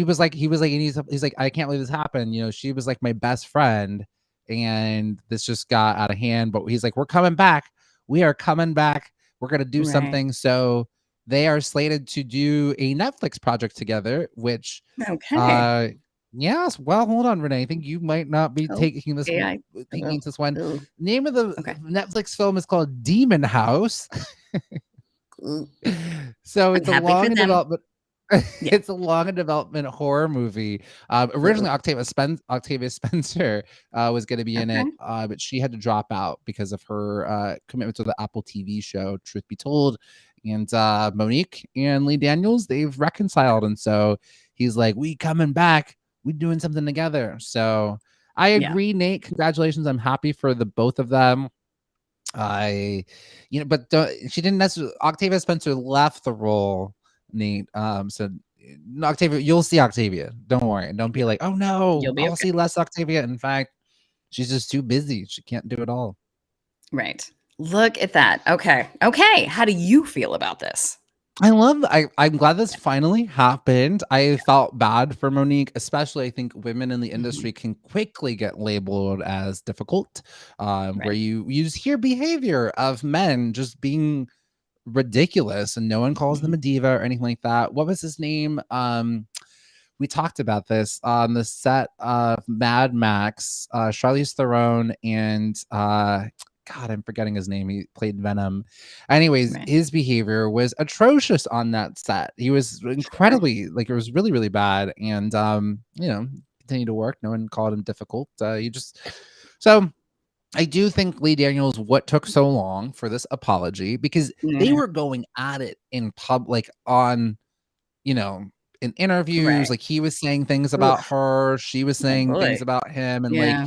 was like, he's like, I can't believe this happened. She was like my best friend, and this just got out of hand. But he's like, we're coming back. We are coming back. We're gonna do something. So they are slated to do a Netflix project together, which yes. Well, hold on, Renee. I think you might not be taking this one. Name of the Netflix film is called Demon House. So it's a long development. It's a long and development horror movie. Originally, Octavia Spencer was going to be in it, but she had to drop out because of her commitment to the Apple TV show, Truth Be Told. And Monique and Lee Daniels, they've reconciled. And so he's like, we coming back. We doing something together. So I agree, Nate. Congratulations. I'm happy for the both of them. But she didn't necessarily. Octavia Spencer left the role, Nate. So Octavia, you'll see Octavia. Don't worry. Don't be like, oh no, I'll see less Octavia. In fact, she's just too busy. She can't do it all. Right. Look at that. Okay. How do you feel about this? I'm glad this finally happened. I felt bad for Monique, especially I think women in the industry can quickly get labeled as difficult, where you just hear behavior of men just being ridiculous and no one calls them a diva or anything like that. What was his name? We talked about this on the set of Mad Max, Charlize Theron and God, I'm forgetting his name. He played Venom. Anyways, his behavior was atrocious on that set. He was incredibly, it was really, really bad. And, continued to work. No one called him difficult. So I do think Lee Daniels, what took so long for this apology, because they Yeah. were going at it in public on, you know, in interviews, Right. like he was saying things about Oof. her, she was Oh saying boy. things about him, and like Yeah.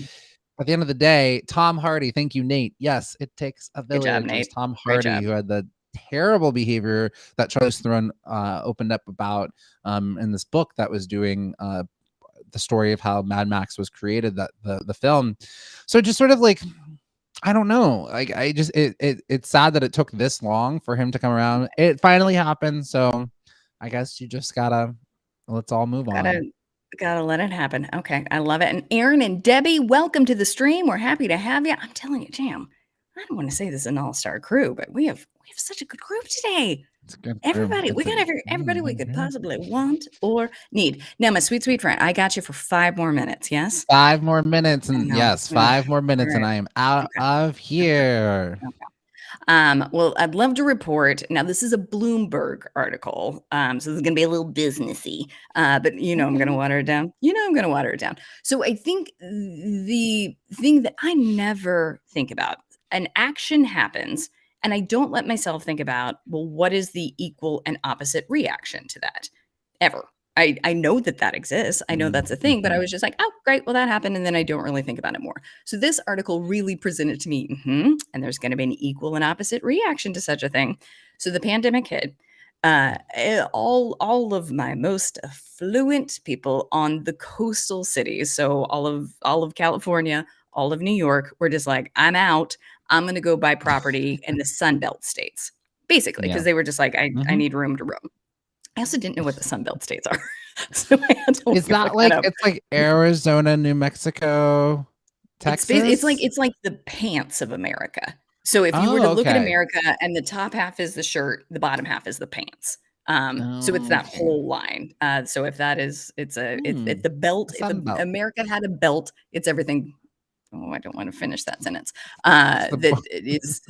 at the end of the day, Tom Hardy, thank you, Nate. Yes, it takes a Good job, village. It was Nate. Tom Great Hardy job. who had the terrible behavior that Charlize Theron opened up about in this book that was doing the story of how Mad Max was created, that the film. So just sort of like, I don't know. Like I just it's sad that it took this long for him to come around. It finally happened, so I guess you just gotta let's all move Gotta on. gotta let it happen. Okay, I love it. And Aaron and Debbie, welcome to the stream. We're happy to have you. I'm telling you, Jam, I don't want to say this is an all-star crew, but we have such a good group today. It's a good crew. Everybody, we It's a got everybody we could possibly want or need. Now, my sweet, sweet friend, I got you for 5 more minutes. Yes, 5 more minutes, I and know. yes, Ugh, 5 more minutes, all and right. I am out Okay. of here. Okay. Well, I'd love to report. Now, this is a Bloomberg article, so this is going to be a little businessy, but I'm going to Okay. water it down. I'm going to water it down. So I think the thing that I never think about, an action happens, and I don't let myself think about, well, what is the equal and opposite reaction to that ever? I know that exists. I know that's a thing, but I Mhm. was just like, oh, great. Well, that happened. And then I don't really think about it more. So this article really presented to me, and there's going to be an equal and opposite reaction to such a thing. So the pandemic hit. All of my most affluent people on the coastal cities, so all of California, all of New York, were just like, I'm out. I'm going to go buy property in the Sun Belt states, basically, Yeah. because they were just like, I Mhm. need room to roam. I also didn't know what the Sun Belt states are, so I had to Is that look that like up. it's like Arizona, New Mexico, Texas? It's like the pants of America. So if you were to Oh, look at okay. America and the top half is the shirt, the bottom half is the pants. So it's that Okay. whole line. So if that is, Hmm. it's the belt. The If Sun Belt. America had a belt, it's everything. Oh, I don't want to finish that sentence. It's the That it is.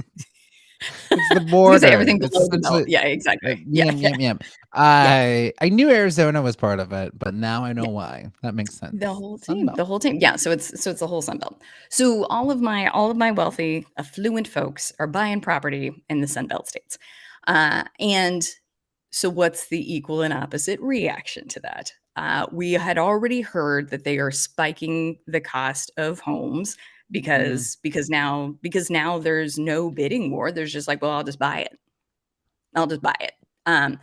it's the I was gonna say border. everything It's below the belt. essentially Yeah, exactly. Yeah, yum, yeah, yum, yum. yeah. I knew Arizona was part of it, but now I know why. That makes The sense. whole Sun team, Belt. the whole team. Yeah, so it's the whole Sun Belt. So all of my wealthy, affluent folks are buying property in the Sun Belt states. And so what's the equal and opposite reaction to that? We had already heard that they are spiking the cost of homes Mhm. because now there's no bidding war. There's just like, well, I'll just buy it. I'll just buy it.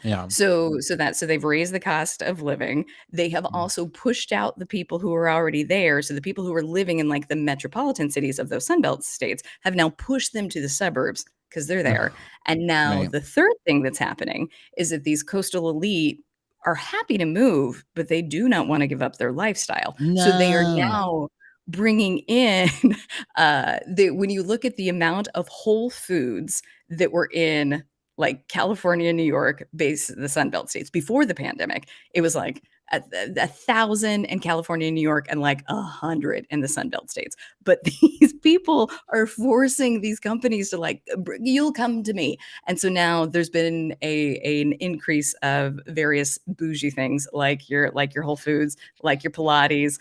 Yeah. So they've raised the cost of living. They have Mm. also pushed out the people who are already there. So the people who are living in like the metropolitan cities of those Sunbelt states have now pushed them to the suburbs because they're there. Ugh, And now right. the third thing that's happening is that these coastal elite are happy to move, but they do not want to give up their lifestyle. So they are No. now bringing in when you look at the amount of Whole Foods that were in like California, New York, the Sun Belt states before the pandemic, it was like a thousand in California and New York and like 100 in the Sun Belt states. But these people are forcing these companies to like, you'll come to me. And so now there's been an increase of various bougie things like your Whole Foods, like your Pilates,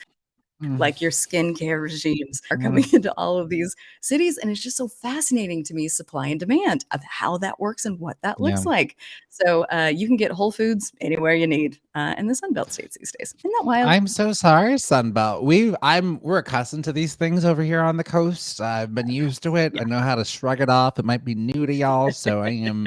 Mm, like your skincare regimes are coming mm, into all of these cities. And it's just so fascinating to me, supply and demand of how that works and what that yeah. looks like. So you can get Whole Foods anywhere you need in the Sun Belt states these days. Isn't that wild? I'm so sorry, Sunbelt. We're accustomed to these things over here on the coast. I've been used to it. Yeah. I know how to shrug it off. It might be new to y'all, so I'm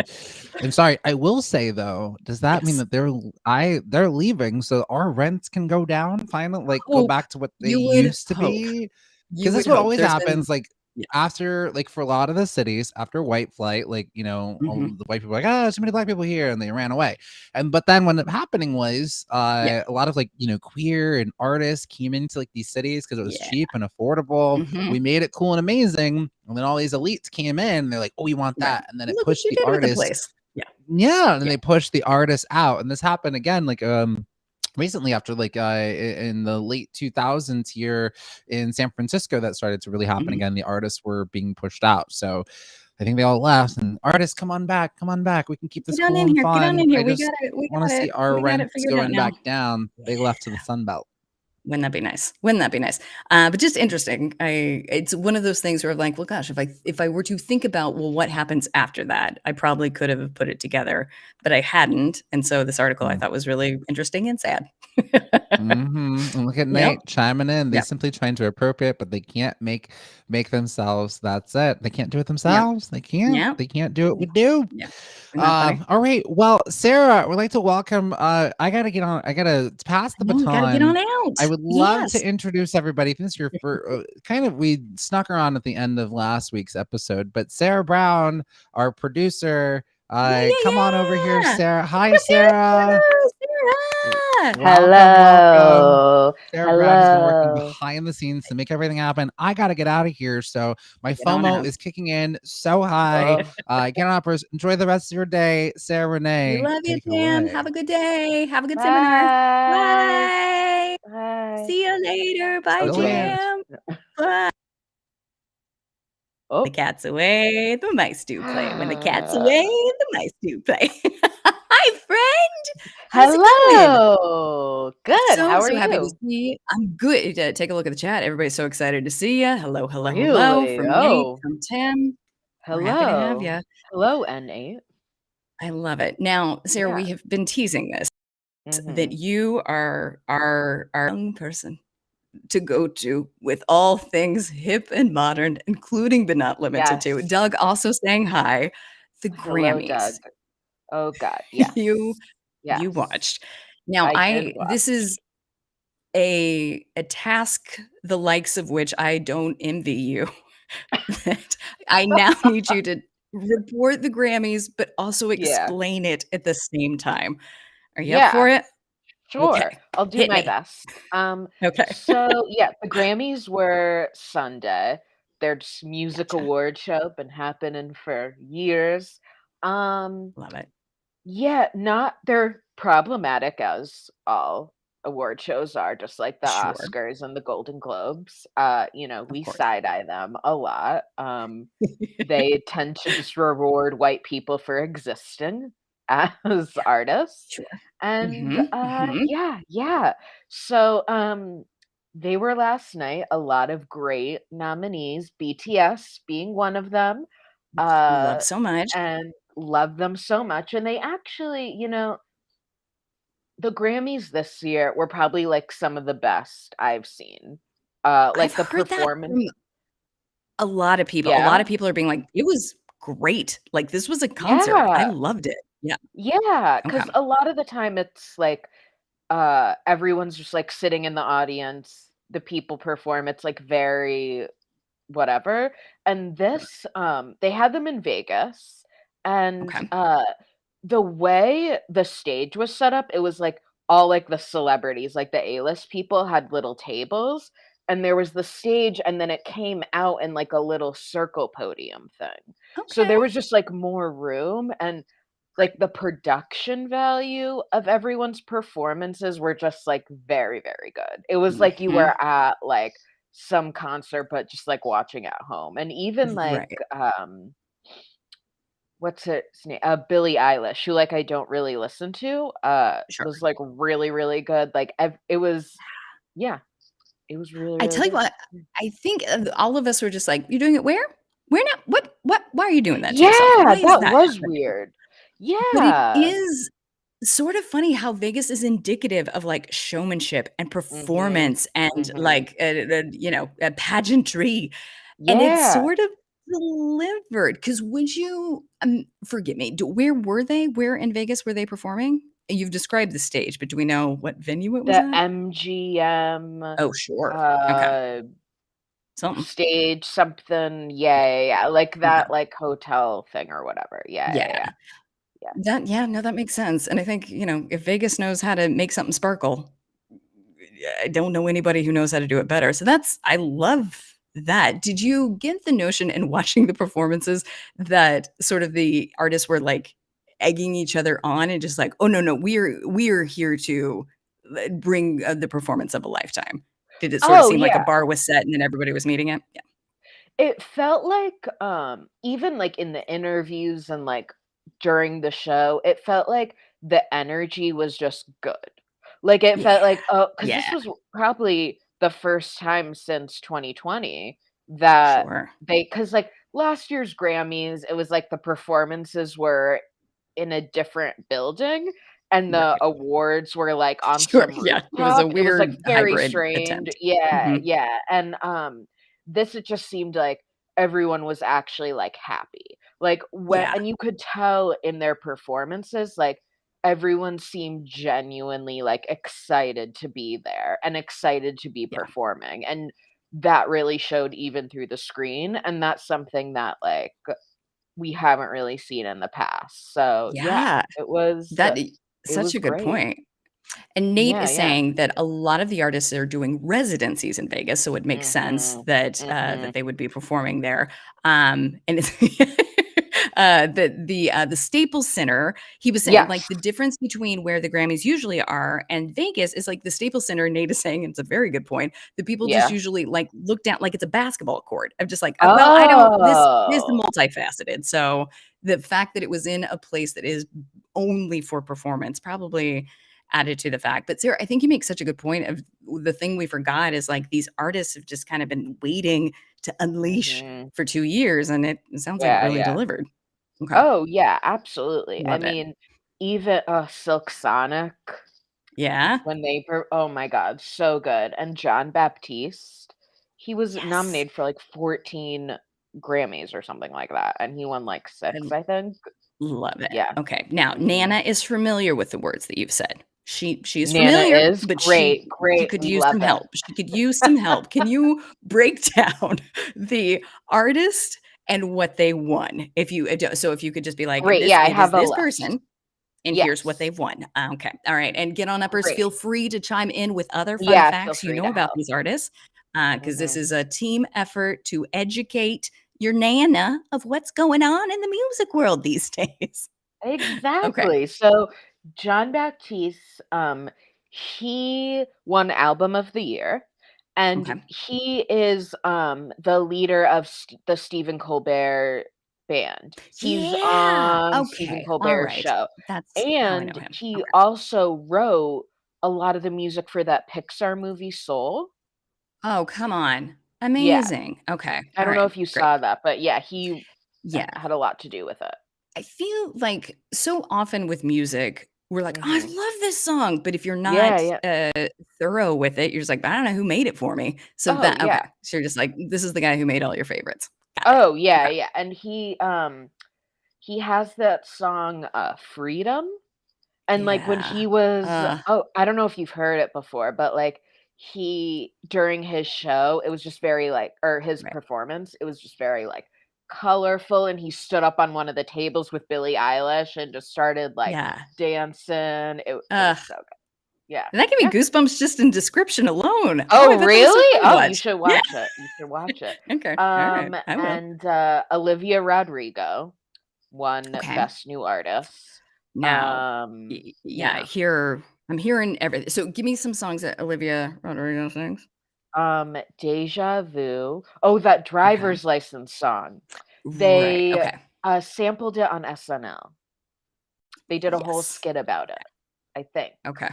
sorry. I will say though, does that mean Yes. that they're leaving so our rents can go down finally, like go Hope. back to what they You would used to hope. be? You Because would that's what hope. always There's been, happens. Like yeah. after, like for a lot of the cities, after white flight, like all Hmm. the white people are like, oh, so many black people here, and they ran away. And but then what ended up happening was Yeah. a lot of like queer and artists came into like these cities because it was Yeah. cheap and affordable. Hmm. We made it cool and amazing, and then all these elites came in. And they're like, oh, we want Right. that, and then it Look what pushed you the did with the artists. place. Yeah. Yeah, and then Yeah. they pushed the artists out, and this happened again like recently after like in the late 2000s here in San Francisco. That started to really happen Hmm. again. The artists were being pushed out, so I think they all left. And artists, come on back, come on back, we can keep this Get on cool in and here. Get on fun. in here. I We just got it. We want to got see it. our We got it rents figured out going now. back down. Yeah. They left to the Sun Belt. Wouldn't that be nice? Wouldn't that be nice? But just interesting. It's one of those things where I'm like, well, gosh, if I were to think about, well, what happens after that, I probably could have put it together, but I hadn't. And so this article I Mm. thought was really interesting and sad. And look at Yep. Nate chiming in. They Yep. simply trying to appropriate, but they can't make themselves. That's it. They can't do it Yep. themselves. They can't. Yep. They can't do it with do. Yeah. Isn't that funny? All right. Well, Sarah, we'd like to welcome. I gotta get on. I gotta pass the No, we gotta get on baton. out. I would love Yes. to introduce everybody. This is your first, kind of. We snuck her on at the end of last week's episode, but Sarah Brown, our producer. Come on over here, Yeah. Sarah. Hi, Sarah. Sarah. Welcome. Hello. Sarah Brown has been working Hello. behind the scenes to make everything happen. I got to get out of here. So my Get on FOMO out. is kicking in so high. Oh, Get on uppers. Enjoy the rest of your day. Sarah We Renee, love you, take it Sam. away. Have a good day. Have a good seminar. bye. Bye. Bye. See you later. Bye, See you later. Jam. Bye. Oh. The cat's away. The mice do play. When the cat's away, the mice do play. Hi, friend. How's it going? Hello. Good. How are So happy to you? see you. I'm good. Take a look at the chat. Everybody's so excited to see you. Hello, hello, hello Really? from Nate, Oh, from Tim. We're happy to have hello. you. Hello, N8. I love it. Now, Sarah, Yeah. we have been teasing this that Mhm. you are our young person to go to with all things hip and modern, including but not limited to. Yes. Doug also saying hi. The Hello, Doug. Grammys. Oh God. Yes. You Yes. watched. Now, I did this watch. is a task the likes of which I don't envy you. That I now need you to report the Grammys, but also Yeah. explain it at the same time. Are you up Yeah. for it? Sure. Okay. I'll do Hit my me. best. Okay. So yeah, the Grammys were Sunday. Their music Gotcha. award show been happening for years. Um, Love it. yeah, not they're problematic as all award shows are, just like the Sure. Oscars and the Golden Globes. Of We course. side eye them a lot. They tend to just reward white people for existing as artists. Sure. And Mhm. yeah. So they were last night, a lot of great nominees, BTS being one of them. Uh Love so much. and love them so much. And they actually, the Grammys this year were probably like some of the best I've seen. I've Like the heard that performance. from a lot of people. A lot Yeah. of people are being like, "It was great. Like, this was a concert. I Yeah. loved it." Yeah. Yeah. Okay. Because a lot of the time it's like everyone's just like sitting in the audience, the people perform, it's like very whatever. And this they had them in Vegas, and Okay. the way the stage was set up, it was like all like the celebrities, like the A-list people had little tables, and there was the stage, and then it came out in like a little circle podium thing. So Okay. there was just like more room, and Great. like the production value of everyone's performances were just like very, very good. It was like you Mhm. were at like some concert, but just like watching at home. And even like Right. what's its name? Billie Eilish, who like I don't really listen to, Sure. was like really, really good. Like it was, yeah, it was really, I really tell you good. what, I think, all of us were just like, "You're doing it where? Where now? What? Why are you doing that to yourself? Yeah, Why is that that was happening?" weird. But it Yeah. is sort of funny how Vegas is indicative of, like, showmanship and Mhm. performance and, Mhm. like, pageantry, and it's Yeah. sort of delivered. Because would you forgive me, do where were they? Where in Vegas were they performing? You've described the stage, but do we know what venue it was The at? MGM, Oh, sure. Okay. uh, Something. stage something, yeah, like Okay. that, like, hotel thing or whatever. Yeah, Yeah. yeah, yeah, yeah. No, that makes sense, and I think, if Vegas knows how to make something sparkle, I don't know anybody who knows how to do it better, so I love that. Did you get the notion in watching the performances that sort of the artists were, like, egging each other on and just like, "Oh, no, we're here to bring, the performance of a lifetime." Did it sorta Oh, seem like a yeah. bar was set and then everybody was meeting it? Yeah. It felt like, even, like, in the interviews and, like, during the show, it felt like the energy was just good. Like, it Yeah. felt like, oh, because this Yeah. was probably the first time since 2020 that Sure. because like last year's Grammys, it was like the performances were in a different building and the Right. awards were like on Sure. some Yeah. It was a rooftop. It was like weird very hybrid strange. attempt. Yeah, Mhm. yeah. And this it just seemed like everyone was actually like happy. Like when Yeah. and you could tell in their performances, like everyone seemed genuinely like excited to be there and excited to be Yeah. performing. And that really showed even through the screen. And that's something that like we haven't really seen in the past. So yeah, Yeah. it was That it such was a good great. point. And Nate Yeah, is yeah. saying that a lot of the artists are doing residencies in Vegas, so it makes sense Mhm. that Mhm. that they would be performing there. And it's the Staples Center. He was saying Yes. like the difference between where the Grammys usually are and Vegas is like the Staples Center. Nate is saying, and it's a very good point. The people just Yeah. usually like look down like it's a basketball court. I'm just like, well, I don't. This is Oh. multifaceted. So the fact that it was in a place that is only for performance probably added to the fact. But Sarah, I think you make such a good point of the thing we forgot is like these artists have just kind of been waiting to unleash Mhm. for 2 years, and it sounds like it Yeah, really yeah. delivered. Okay. Oh, yeah, absolutely. I Love it. mean, even Silk Sonic Yeah. when oh my god, so good. And John Baptiste, he was Yes. nominated for like 14 Grammys or something like that, and he won like I 6, I think. love it. Yeah. Okay. Now, Mhm. Nana is familiar with the words that you've said. She's Nana familiar, is but great, she great. could We use love some it. help. She could use some help. Can you break down the artist and what they won? If you so if you could just be like, Great. this Yeah, I it is have a this list. person, and here's what Yes. they've won. Okay. All right. And get on uppers, Great. feel free to chime in with other fun Yeah, feel facts you free know to about help. these artists. Because this Mhm. is a team effort to educate your Nana of what's going on in the music world these days. Okay. Exactly. So John Baptiste, he won Album of the Year, and Okay. he is the leader of the Stephen Colbert band. He's Yeah. on Stephen Okay. All Colbert's right. show, That's how I know and him. he Okay. also wrote a lot of the music for that Pixar movie Soul. Oh, come on. Yeah, Amazing. Okay. I All don't know right. if you Great. saw that, but yeah, he Yeah. had a lot to do with it. I feel like so often with music, we're like, oh, I Mhm. love this song. But if you're Yeah, not yeah. thorough with it, you're just like, I don't know who made it for me. So Oh, that, okay. yeah. So you're just like, this is the guy who made all your favorites. Got it. Oh, yeah, Okay. yeah, and he has that song, Freedom, and, like, when Yeah. he was Uh, oh, I don't know if you've heard it before, but, like, he during his show, it was just very, like or his right. performance, it was just very, like, colorful, and he stood up on one of the tables with Billie Eilish and just started, like, Yeah. dancing. It Uh, was so good. Yeah. and that gave me Yeah. goosebumps just in description alone. Oh, I Oh, bet that was so really? fun to Oh, you watch. should Yeah. watch it. You should watch it. Okay. All right. I will. And, Olivia Rodrigo won Okay. Best New Artist. Now, yeah, Yeah. I'm hearing everything. So give me some songs that Olivia Rodrigo sings. Deja Vu. Oh, that Okay. driver's license song. Right. They, Okay. sampled it on SNL. They did a whole Yes. skit about it, I think. Okay.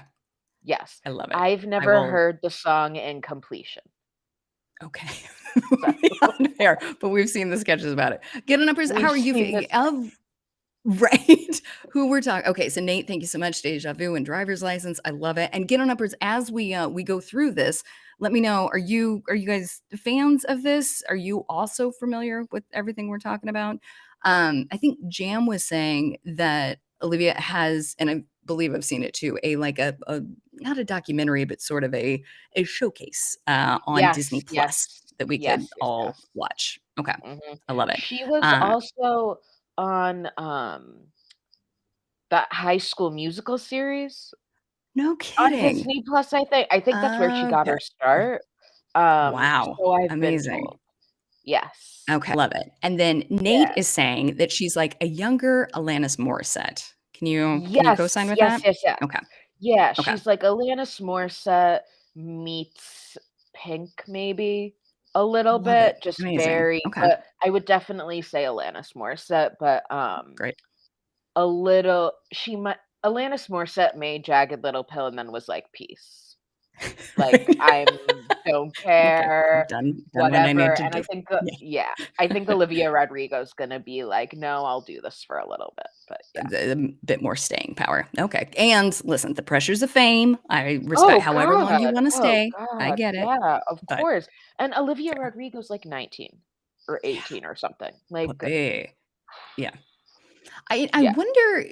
Yes. I love it. I've I never will. heard the song in completion. Okay. So Beyond fair, but we've seen the sketches about it. Get on uppers. How we've are you seen this. of right? Who we're talking? Okay, so Nate, thank you so much. Deja Vu and driver's license. I love it. And get on uppers as we go through this. Let me know. Are you guys fans of this? Are you also familiar with everything we're talking about? I think Jam was saying that Olivia has, and I believe I've seen it too, a like a not a documentary, but sort of a showcase on Disney Yes, Plus yes. that we could Yes, yes, all yes. watch. Okay, Mhm. I love it. She was Uh, also on, that High School Musical series no on kidding. Disney Plus, I think. I think that's where she got Okay. her start. Wow. So I've been Amazing. told. Yes. Okay. Love it. And then Nate Yeah. is saying that she's like a younger Alanis Morissette. Can you co-sign Yes, with yes, that? yes, yes. Okay. Yeah, Okay. she's like Alanis Morissette meets Pink maybe a little Love it. bit, just Amazing. very Okay. but I would definitely say Alanis Morissette, but, Great. a little she might Alanis Morissette made Jagged Little Pill and then was like, peace. Like, I don't Okay, care, done what I need whatever. to And I do. think, Yeah. I think Olivia Rodrigo's gonna be like, no, I'll do this for a little bit. But yeah. A bit more staying power. Okay. And listen, the pressures of fame. I respect Oh however long you God. want to Oh stay. I God. get it. Yeah, of But course. And Olivia fair. Rodrigo's like 19 or Yeah. 18 or something. Like, Puppy. Yeah. I yeah. wonder,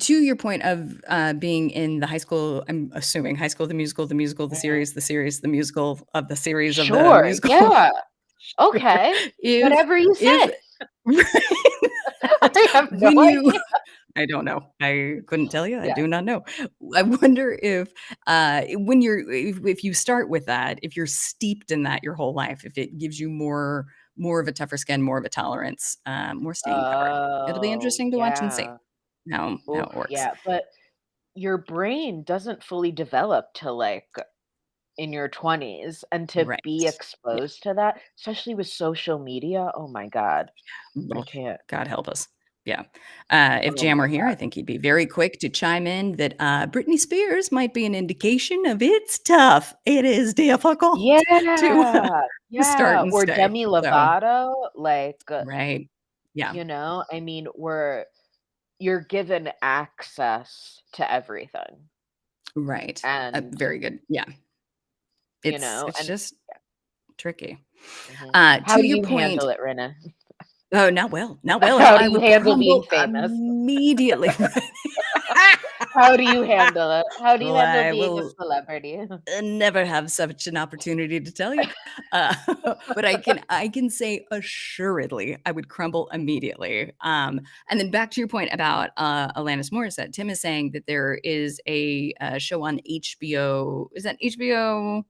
to your point of being in the high school, I'm assuming high school, the musical, the Mhm. series, the musical of the series of the Sure. musical. Yeah. Okay. if Whatever you if say. I have no when you idea. I don't know. I couldn't tell you. I Yeah. do not know. I wonder if when if you start with that, if you're steeped in that your whole life, if it gives you more of a tougher skin, more of a tolerance, more staying power. It'll be Oh, interesting to watch and see yeah. how Oof, it works. yeah. But your brain doesn't fully develop till like in your 20s, and to Right. be Yeah. exposed to that, especially with social media, oh my God, I Well, can't. God help us. Yeah. If Oh Jam my were here, I God. think he'd be very quick to chime in that Britney Spears might be an indication of it's tough. It is difficult to Yeah, to start yeah, and or stay. Demi So, Lovato, like, right. Yeah. I mean, you're given access to everything, Right. and, Very good. Yeah. It's and just tricky. mhm. How To do your you point, handle it, Rena? oh, not well. Not well at all. How do I you would handle being crumble famous? immediately. How do you handle it? How do you Well, handle I being a will celebrity? never have such an opportunity to tell you. Uh, but I can say assuredly I would crumble immediately. And then back to your point about Alanis Morissette, Tim is saying that there is a show on HBO. Is that HBO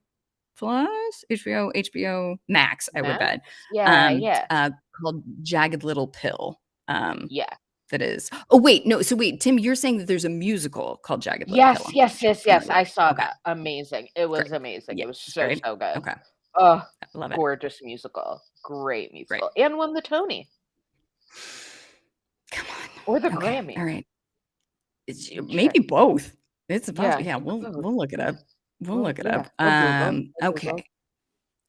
Plus? HBO Max, I would Max? bet. Yeah, Um, yeah, uh, Called Jagged Little Pill. yeah. That is. Oh wait, no. So wait, Tim, you're saying that there's a musical called Jagged Little Yes, Pill. yes, yes, In the yes, I works. saw Okay. that. Amazing. It Great. was amazing. Yeah, It was it's so, great. so good. Okay, Oh, I love it. gorgeous musical. Great Great. musical. And won the Tony Come or the on. Okay. Grammy. All right. Check. Maybe both. It's a Yeah, possible. Yeah, we'll both. we'll look it up. We'll Well, look it yeah, up. we'll Google. We'll Okay. Google.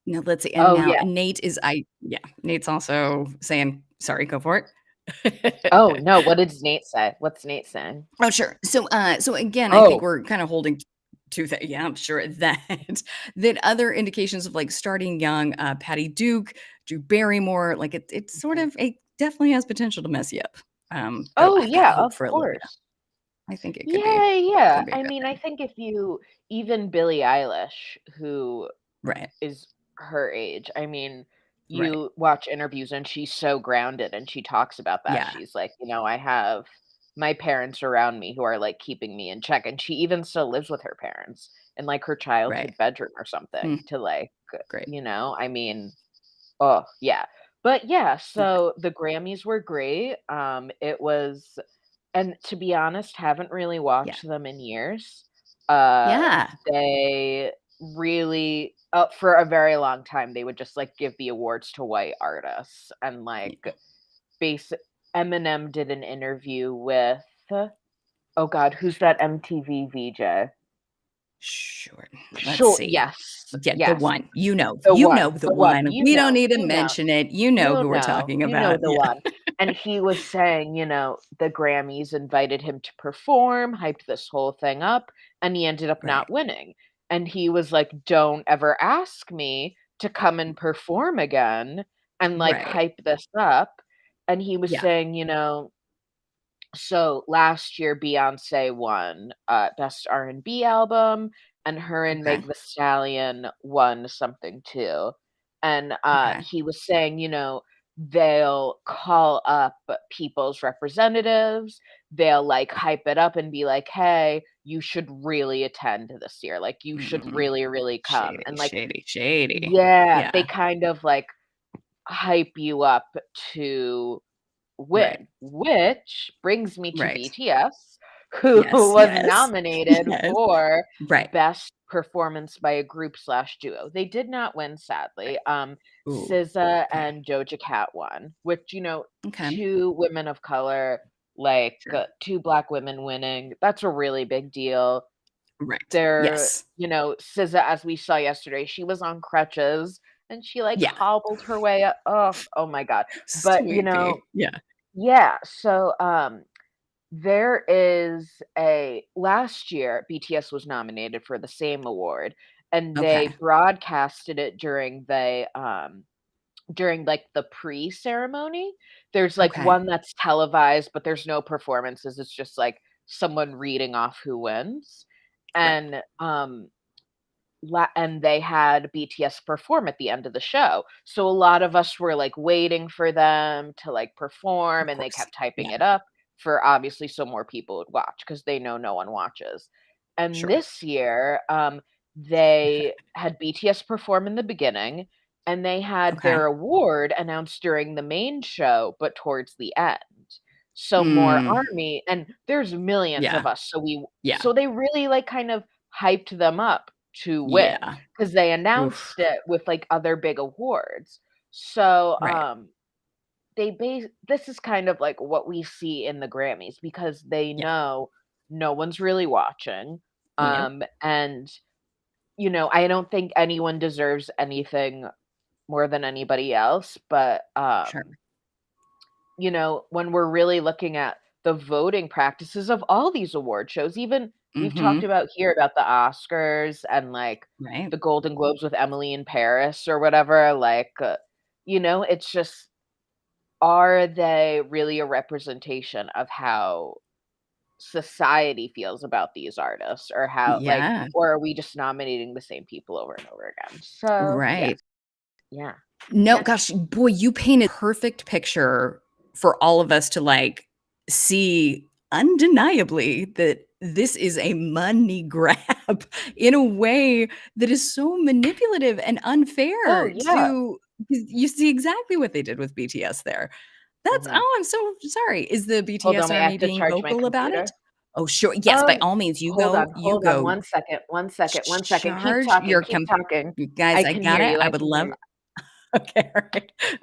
Now let's see. And Oh, now yeah. Nate is yeah, Nate's also saying, sorry, go for Oh, it. no. What did Nate say? What's Nate saying? Oh, sure. So again, I think Oh, we're kind of holding to that. Yeah, I'm sure that other indications of like starting young, Patty Duke, Drew Barrymore, like it definitely has potential to mess you up. But oh, I've got yeah, hope of for Olivia. course. I think it Yeah, yeah. could be a I good mean, I thing. think if you even Billie Eilish, who Right. is her age, I mean, Right. you watch interviews and she's so grounded and she talks about that. Yeah. She's like, I have my parents around me who are like keeping me in check. And she even still lives with her parents in like her childhood Right. bedroom or something Mm, to like, great. I mean, oh, yeah. But yeah, Yeah. so the Grammys were great. It was, and to be honest, haven't really Yeah. watched them in years. Uh, Yeah. they really, for a very long time, they would just like give the awards to white artists, and like Yeah. basic. Eminem did an interview with, oh God, who's that MTV VJ? Sure. Let's Sure, see. yes, Yeah, the yes, one. You know. the You one, know the the one. one. We don't need to You know. mention it. You know who we're talking You know about. the Yeah. one. And he was saying, the Grammys invited him to perform, hyped this whole thing up, and he ended up Right. not winning. And he was like, "Don't ever ask me to come and perform again and like Right. hype this up." And he was Yeah. saying, so last year Beyonce won Best R&B album, and her and Okay. Meg The Stallion won something too. And Okay. he was saying, they'll call up people's representatives, they'll like hype it up and be like, "Hey, you should really attend this year. Like you should Mm, really, really come." shady, And like, shady, shady. yeah, they Yeah. kind of like hype you up to Right. win, which brings me to Right. BTS, who Yes. was Yes. nominated Yes. for Right. Best Performance by a Group slash Duo. They did not win, Right. sadly. Ooh. SZA Okay. and Doja Cat won, which, Okay. two women of color like Sure. 2 Black women winning. That's a really big deal. Right. There, Yes. SZA, as we saw yesterday, she was on crutches and she like Yeah. hobbled her way up. Oh my God. But Sweet pea. Yeah. yeah, so there is a last year BTS was nominated for the same award, and they Okay. broadcasted it during like the pre-ceremony. There's like Okay. one that's televised, but there's no performances. It's just like someone reading off who wins. Right. And and they had BTS perform at the end of the show. So a lot of us were like waiting for them to like perform, Of and they course. kept typing Yeah. it up for obviously so more people would watch because they know no one watches. And Sure. this year, they had BTS perform in the beginning, and they had Okay. their award announced during the main show, but towards the end. So more Mm. army, and there's millions Yeah. of us. Yeah. So they really like kind of hyped them up to win Yeah. because they Oof. announced it with like other big awards. So Right. this is kind of like what we see in the Grammys because they Yeah. know no one's really watching. Yep. And I don't think anyone deserves anything more than anybody else, but Sure. when we're really looking at the voting practices of all these award shows, even we've talked Mhm. about here about the Oscars and like Right. the Golden Globes with Emily in Paris or whatever, like, it's just, are they really a representation of how society feels about these artists or how, like, Yeah. or are we just nominating the same people over and over again? So, yeah, Right. yeah, No, yeah. gosh, boy, you painted a perfect picture for all of us to, like, see undeniably that this is a money grab in a way that is so manipulative and Oh, unfair yeah. to you see exactly what they did with BTS there. That's Mhm. oh, I'm so sorry. Is the Hold BTS on, wait, I ARMY have to being charge my vocal about it? computer. Oh, sure. Yes, by all means, you Hold on, go 1 second, 1 second, 1 second. charge your Keep com talking. you guys, I I can got hear it. you, I I would can hear love you. okay, all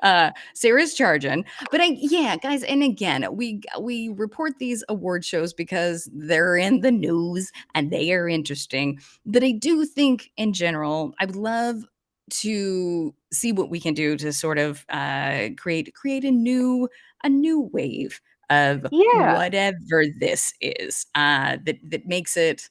right. Sarah's charging. But yeah, guys, and again, we report these award shows because they're in the news and they are interesting. But I do think in general, I would love to see what we can do to sort of create a new wave of Yeah. whatever this is that makes it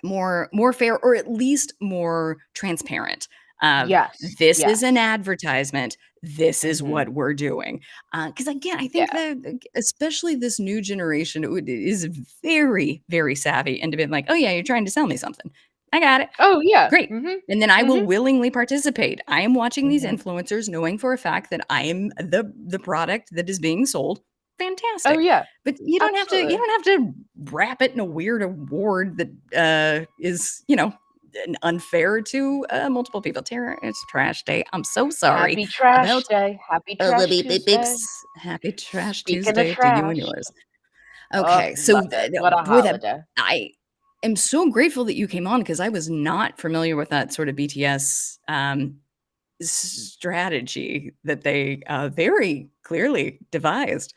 more fair or at least more transparent of Yes, this is an yes. advertisement, this is Mhm. what we're doing. Because again, I think Yeah. that especially this new generation is very, very savvy into being like, "Oh, yeah, you're trying to sell me something. I got it. Oh, yeah. Great." Mhm. And then I will Mhm. willingly participate. I am watching these Mhm. influencers knowing for a fact that I am the product that is being sold. Oh, Fantastic. yeah. But you Absolutely. don't have to wrap it in a weird award that is, unfair to multiple people. Tara, it's trash day. I'm so sorry Happy trash about day. Happy the trash beep beep beeps. Tuesday. Happy Trash Speaking of Tuesday to you and trash. yours. Oh, Okay, so love it. What a boy, that holiday. I am so grateful that you came on because I was not familiar with that sort of BTS strategy that they very clearly devised.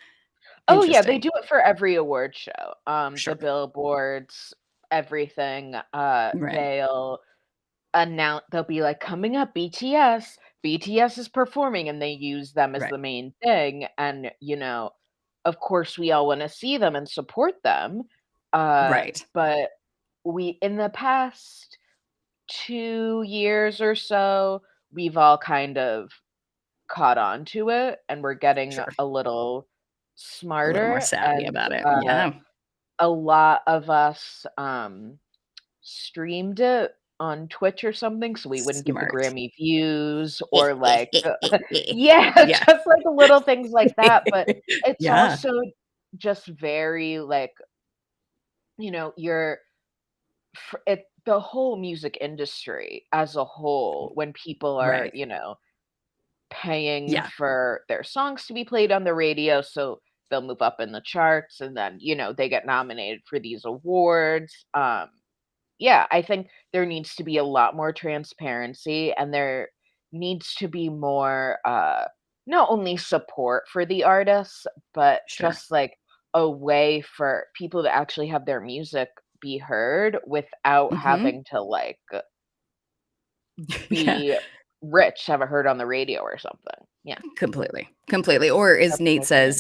Oh, yeah, they Interesting. do it for every award show. The Sure. billboards, everything, Right. they'll be like, "Coming up, BTS is performing," and they use them as Right. the main thing, and, of course, we all wanna see them and support them, Right. but we in the past 2 years or so, we've all kind of caught on to it, and we're getting Sure. a little A little more smarter, savvy and, about it. Yeah. a lot of us, streamed it on Twitch or something, so we wouldn't give the Smart. Grammy views or, like, yeah, Yeah. just, like, little things like that, but it's Yeah. also just very, like, you're the whole music industry as a whole, when people are, Right. paying Yeah. for their songs to be played on the radio, so they'll move up in the charts, and then, they get nominated for these awards, yeah, I think there needs to be a lot more transparency, and there needs to be more, not only support for the artists, but Sure. just, like, a way for people to actually have their music be heard without Mhm. having to, like, Yeah. be rich, have it heard on the radio or something. Yeah, Completely, completely. Or as that's Nate my opinion.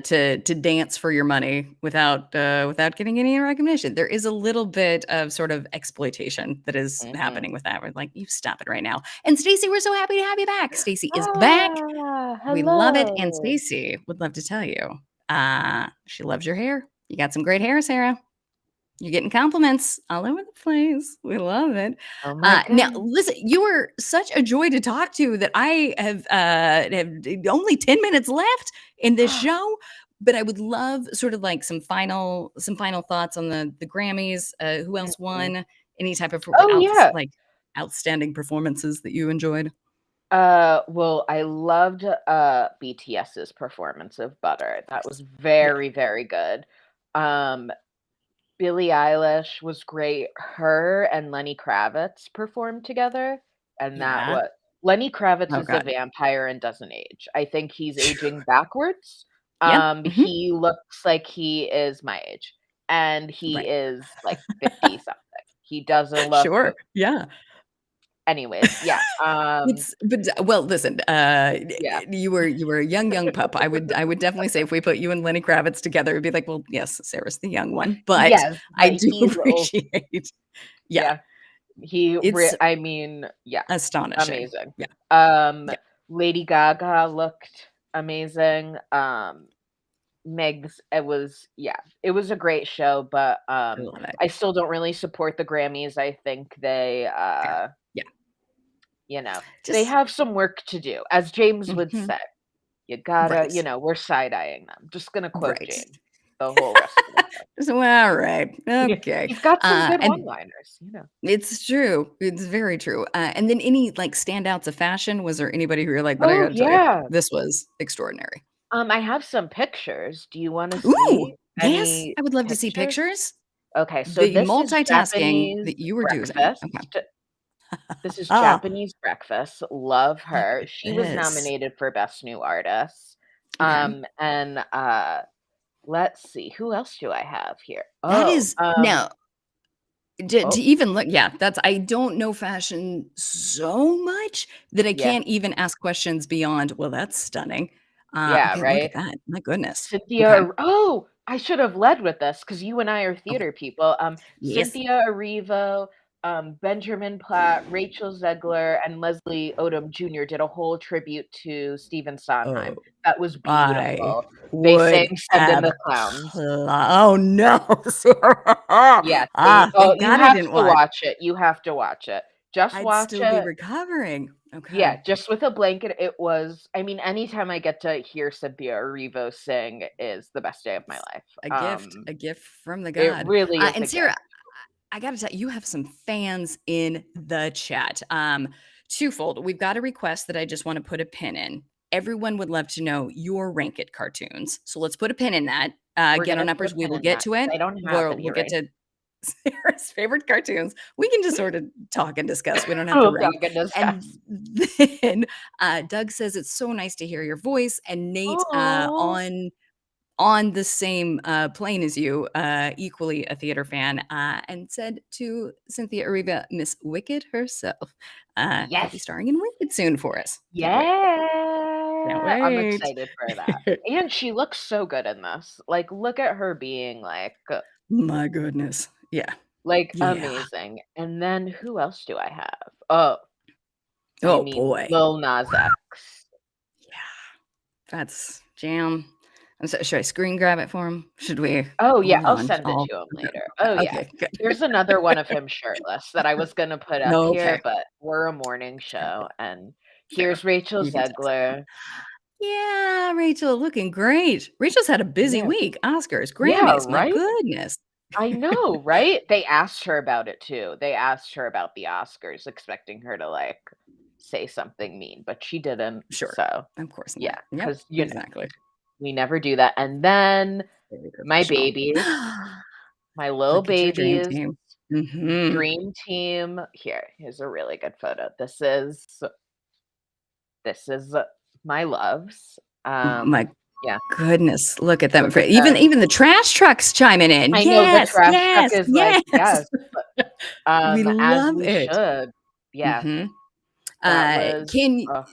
says, to dance for your money without getting any recognition. There is a little bit of sort of exploitation that is Mhm. happening with that. We're like, you stop it right now. And Stacey, we're so happy to have you back. Stacey is back. Ah, We love it. And hello. Stacey would love to tell you, she loves your hair. You got some great hair, Sarah. You're getting compliments all over the place. We love it. Oh my Now, god. listen, you were such a joy to talk to that I have only 10 minutes left in this show, but I would love sort of like some final thoughts on the Grammys. Who else Mhm. won? Any type of Oh, yeah. like outstanding performances that you enjoyed? Well, I loved, BTS's performance of Butter. That was Yeah, very, very good. Um, Billie Eilish was great. Her and Lenny Kravitz performed together, and that yeah. was Lenny Kravitz Oh is a God. vampire and doesn't age. I think he's aging backwards. Yep. Hmm. He looks like he is my age, and he Right. is, like, 50 something. He doesn't look Sure. Yeah. anyways, yeah, Well, listen, yeah. you were a young pup. I would definitely say if we put you and Lenny Kravitz together, it'd be like, well, yes, Sarah's the young one, but Yes, I but do he's old. appreciate, yeah, Yeah, it's I mean, yeah, astonishing. amazing. Yeah, Um, yeah, Lady Gaga looked amazing. Megs, it was a great show, but, I love it. I still don't really support the Grammys. I think they, Fair. Yeah, you know, they just have some work to do. As James would mhm, say, you gotta, right, we're side-eyeing them. Just gonna quote right. James the whole rest of the show. So, all right, Yeah, okay, he's got some good and one-liners. it's true. It's very true. And then any like standouts of fashion? Was there anybody who you're like, but I Oh, gotta tell you, yeah. this was extraordinary. I have some pictures. Do you wanna Ooh, see yes, any I would love to see pictures? pictures. Okay, so The this is multitasking Japanese that you were doing. breakfast. Okay. This is Ah, Japanese breakfast. Love look her. at She was this. nominated for Best New Artist. Okay. And, let's see, who else do I have here? That Oh, is now to oh, even look, yeah, that's I don't know fashion so much that I yeah, can't even ask questions beyond, well, that's stunning. yeah, Okay, look right? at that. My goodness. Cynthia Okay. Ar oh, I should have led with this because you and I are Okay. theater people. Yes. Cynthia Erivo, Benjamin Platt, Rachel Zegler, and Leslie Odom Jr. did a whole tribute to Stephen Sondheim. Oh, That was I beautiful. They sang would "Send in the Clowns." oh, no. Yeah, Thank you God I have didn't to watch. watch it. You have to watch it. Just I'd watch still be it. recovering. Yeah, Okay. just with a blanket, it was I mean, anytime I get to hear Cynthia Erivo sing is the best day of my It's life. a gift from the It God. really is And a gift. Sarah, I gotta tell you, you have some fans in the chat. Twofold. We've got a request that I just want to put a pin in. Everyone would love to know your rank it cartoons. So let's put a pin in that. We're Ghetto gonna put Numbers, a we pin will in get that to 'cause it. I don't have We'll, any we'll get right to Sarah's favorite cartoons. We can just sort of talk and discuss. We don't have to oh, rank. God, And discuss. then Doug says it's so nice to hear your voice. And Nate Aw. on the same plane as you, equally a theater fan, and said to Cynthia Eriva, Miss Wicked herself, will be Yes. starring in Wicked soon for us. Can't wait. Can't Yeah, I'm wait. excited for that. And she looks so good in this. Like, look at her being, My goodness. Yeah. Yeah. amazing. And then who else do I have? Oh, I Oh mean, boy. Lil Nas X. Yeah. That's jam. Should I screen grab it for him? Should we? Oh, yeah, Hold I'll on. send it Oh, to him okay. later. Oh, yeah. Okay. Good. Here's another one of him shirtless that I was gonna put up here, Okay. but we're a morning Okay. show, and Fair. here's Rachel You can test it. Zegler. Yeah, Rachel, looking great. Rachel's had a busy Yeah. week. Oscars, Yeah, Grammys. My right? goodness. I know, right? They asked her about it too. They asked her about the Oscars, expecting her to, say something mean, but she didn't, Sure. so, Of course not. yeah, Yep. 'cause, Exactly. we never do that, and then Very my professional. babies, my little Look at your dream babies, team. Mhm. dream team. Here's a really good photo. This is my loves. My Um, Yeah. Goodness, look at them. Look at Even them. the trash trucks chiming in. I know the Yes, trash truck yes, is like, yes. "Yes, We as love we it. should." Yeah, Mhm. that was Can ugh.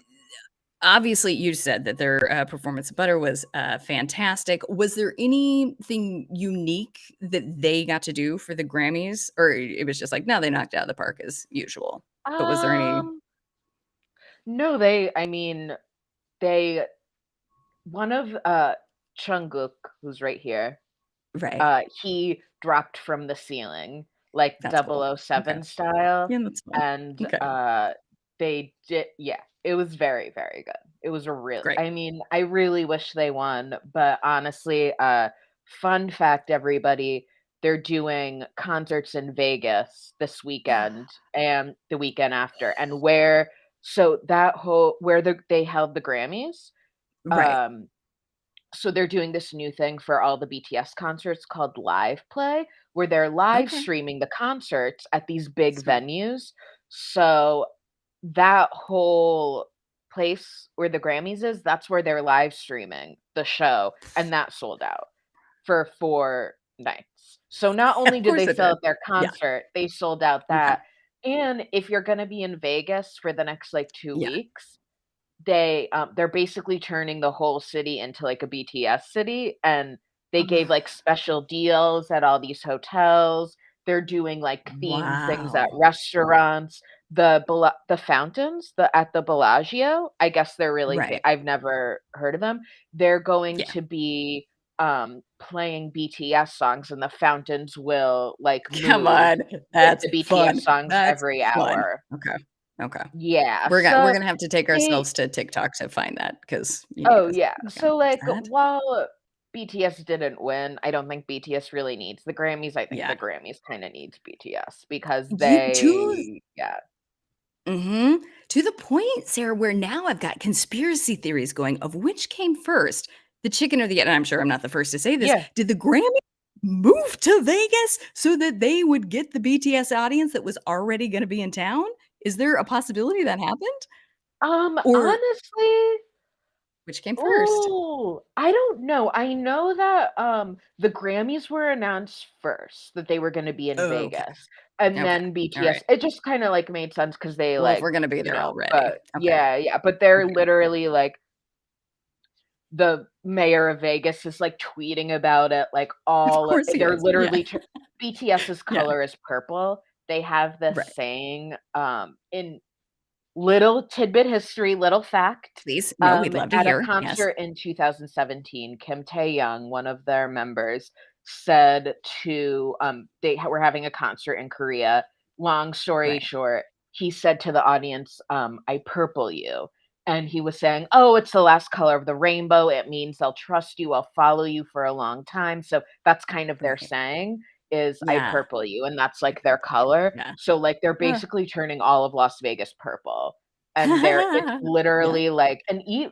obviously, you said that their, performance of Butter was, fantastic. Was there anything unique that they got to do for the Grammys? Or it was just like, "No, they knocked it out of the park as usual." But was there any Um, no, I mean, they one of, Jungkook, who's right here, Right. he dropped from the ceiling, like That's cool. Okay. 007 style, Yeah, that's fun. and, Okay. they did yeah, it was very, very good. It was a real Great. I mean, I really wish they won, but honestly, fun fact, everybody, they're doing concerts in Vegas this weekend and the weekend after, and where they held the Grammys, Right. um so they're doing this new thing for all the BTS concerts called Live Play, where they're live Okay. streaming the concerts at these big Smart. venues. So that whole place where the Grammys is, that's where they're live streaming the show, and that sold out for 4 nights. So not only Of did course they it sell did. out their Yeah. concert, they sold out Okay. that. And if you're gonna be in Vegas for the next, like, 2 Yeah. weeks, they're basically turning the whole city into, like, a BTS city, and they gave, like, special deals at all these hotels. They're doing, like, themed things at Wow. restaurants. The fountains, at the Bellagio, I guess they're really Right. I've never heard of them. They're going Yeah. to be, playing BTS songs, and the fountains will, like, Come move on. with That's the BTS fun. songs That's every fun. hour. Okay. Okay. Yeah, We're so gonna have to take they ourselves to TikTok to find that because you need Oh, to yeah. you So, watch like, that. while BTS didn't win, I don't think BTS really needs the Grammys. I think Yeah. the Grammys kinda needs BTS because You to yeah. mhm. To the point, Sarah, where now I've got conspiracy theories going of which came first, the chicken or the egg, and I'm sure I'm not the first to say this. Yeah. Did the Grammy move to Vegas so that they would get the BTS audience that was already gonna be in town? Is there a possibility that happened? Or Honestly, which came first? oh, I don't know. I know that, the Grammys were announced first, that they were gonna be in Okay. Vegas, and Okay. then Alright. BTS it just kinda, like, made sense because they, Well, if like, we're gonna be there already. but Okay. yeah, yeah, but they're Okay. literally, like the mayor of Vegas is, like, tweeting about it, like, Of all course he they're is. Yeah. literally BTS's Yeah. color is purple. They have this Right. saying, in little tidbit history, little fact, Please. No, we'd love to at a hear. Yes. concert in 2017, Kim Tae-young, one of their members, said to, were having a concert in Korea. Long story Right. short, he said to the audience, "I purple you." And he was saying, "Oh, it's the last color of the rainbow. It means I'll trust you, I'll follow you for a long time." So that's kind of their Right. saying is, "I Yeah. purple you," and that's, like, their color. Yeah. So, like, they're Uh. basically turning all of Las Vegas purple. And it's Yeah. literally like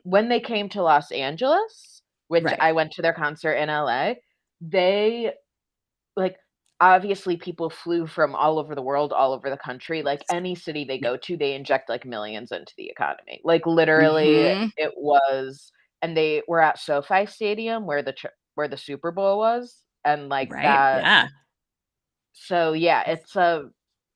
when they came to Los Angeles, which Right. I went to their concert in LA, they like, obviously people flew from all over the world, all over the country, like, Yes. any city they Yeah. go to, they inject, like, millions into the economy. Like, literally, Mhm. it was and they were at SoFi Stadium where the Super Bowl was, and, like, Right. that Yeah. so, yeah,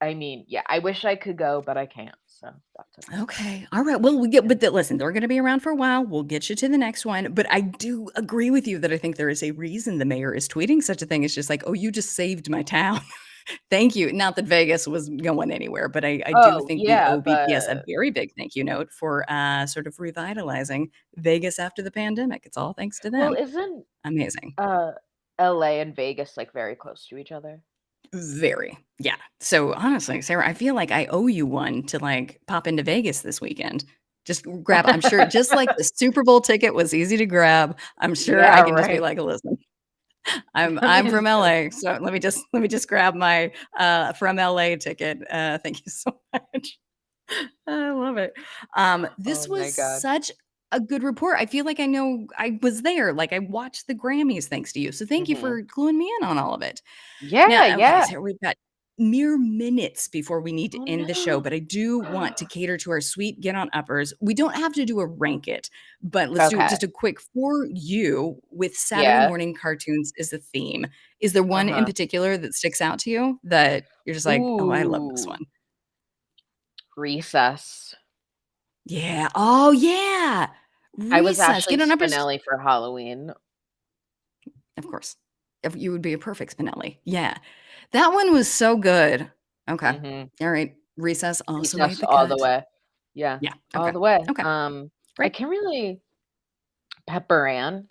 I mean, yeah, I wish I could go, but I can't, so that's okay. Okay. All right. Well, listen, they're going to be around for a while. We'll get you to the next one. But I do agree with you that I think there is a reason the mayor is tweeting such a thing. It's just like, oh, you just saved my town. Thank you. Not that Vegas was going anywhere, but I do Oh, think we yeah, owe BTS a but very big thank you note for sort of revitalizing Vegas after the pandemic. It's all thanks to well, them. isn't, Amazing. uh, LA and Vegas, like, very close to each other? Very. Yeah. So honestly, Sarah, I feel like I owe you one to like pop into Vegas this weekend. Just grab, I'm sure just like the Super Bowl ticket was easy to grab. I'm sure Yeah, I can just be right. like, listen, Let me I'm from just go. LA. So let me just grab my from LA ticket. Thank you so much. I love it. Oh This was my god. such a good report. I feel like I know I was there. Like I watched the Grammys thanks to you. So thank you Mhm. for cluing me in on all of it. Yeah, Now, okay, yeah. so we've got mere minutes before we need to Oh, end the show, no. but I do want to cater to our sweet get on uppers. We don't have to do a rank it, but let's do Okay. just a quick for you with Saturday Yeah. morning cartoons as a theme. Is there one in Uh-huh. particular that sticks out to you that you're just like, oh, I love this Ooh. one? Recess. Yeah. Oh, yeah. I was Recess. actually Get on uppers. Spinelli for Halloween. Of course. If you would be a perfect Spinelli. Yeah. That one was so good. Okay. Mhm. All right. Recess also made Recess the all the cut. way. Yeah, Yeah. all Okay. the way. Okay. I Great. can really Pepper Ann.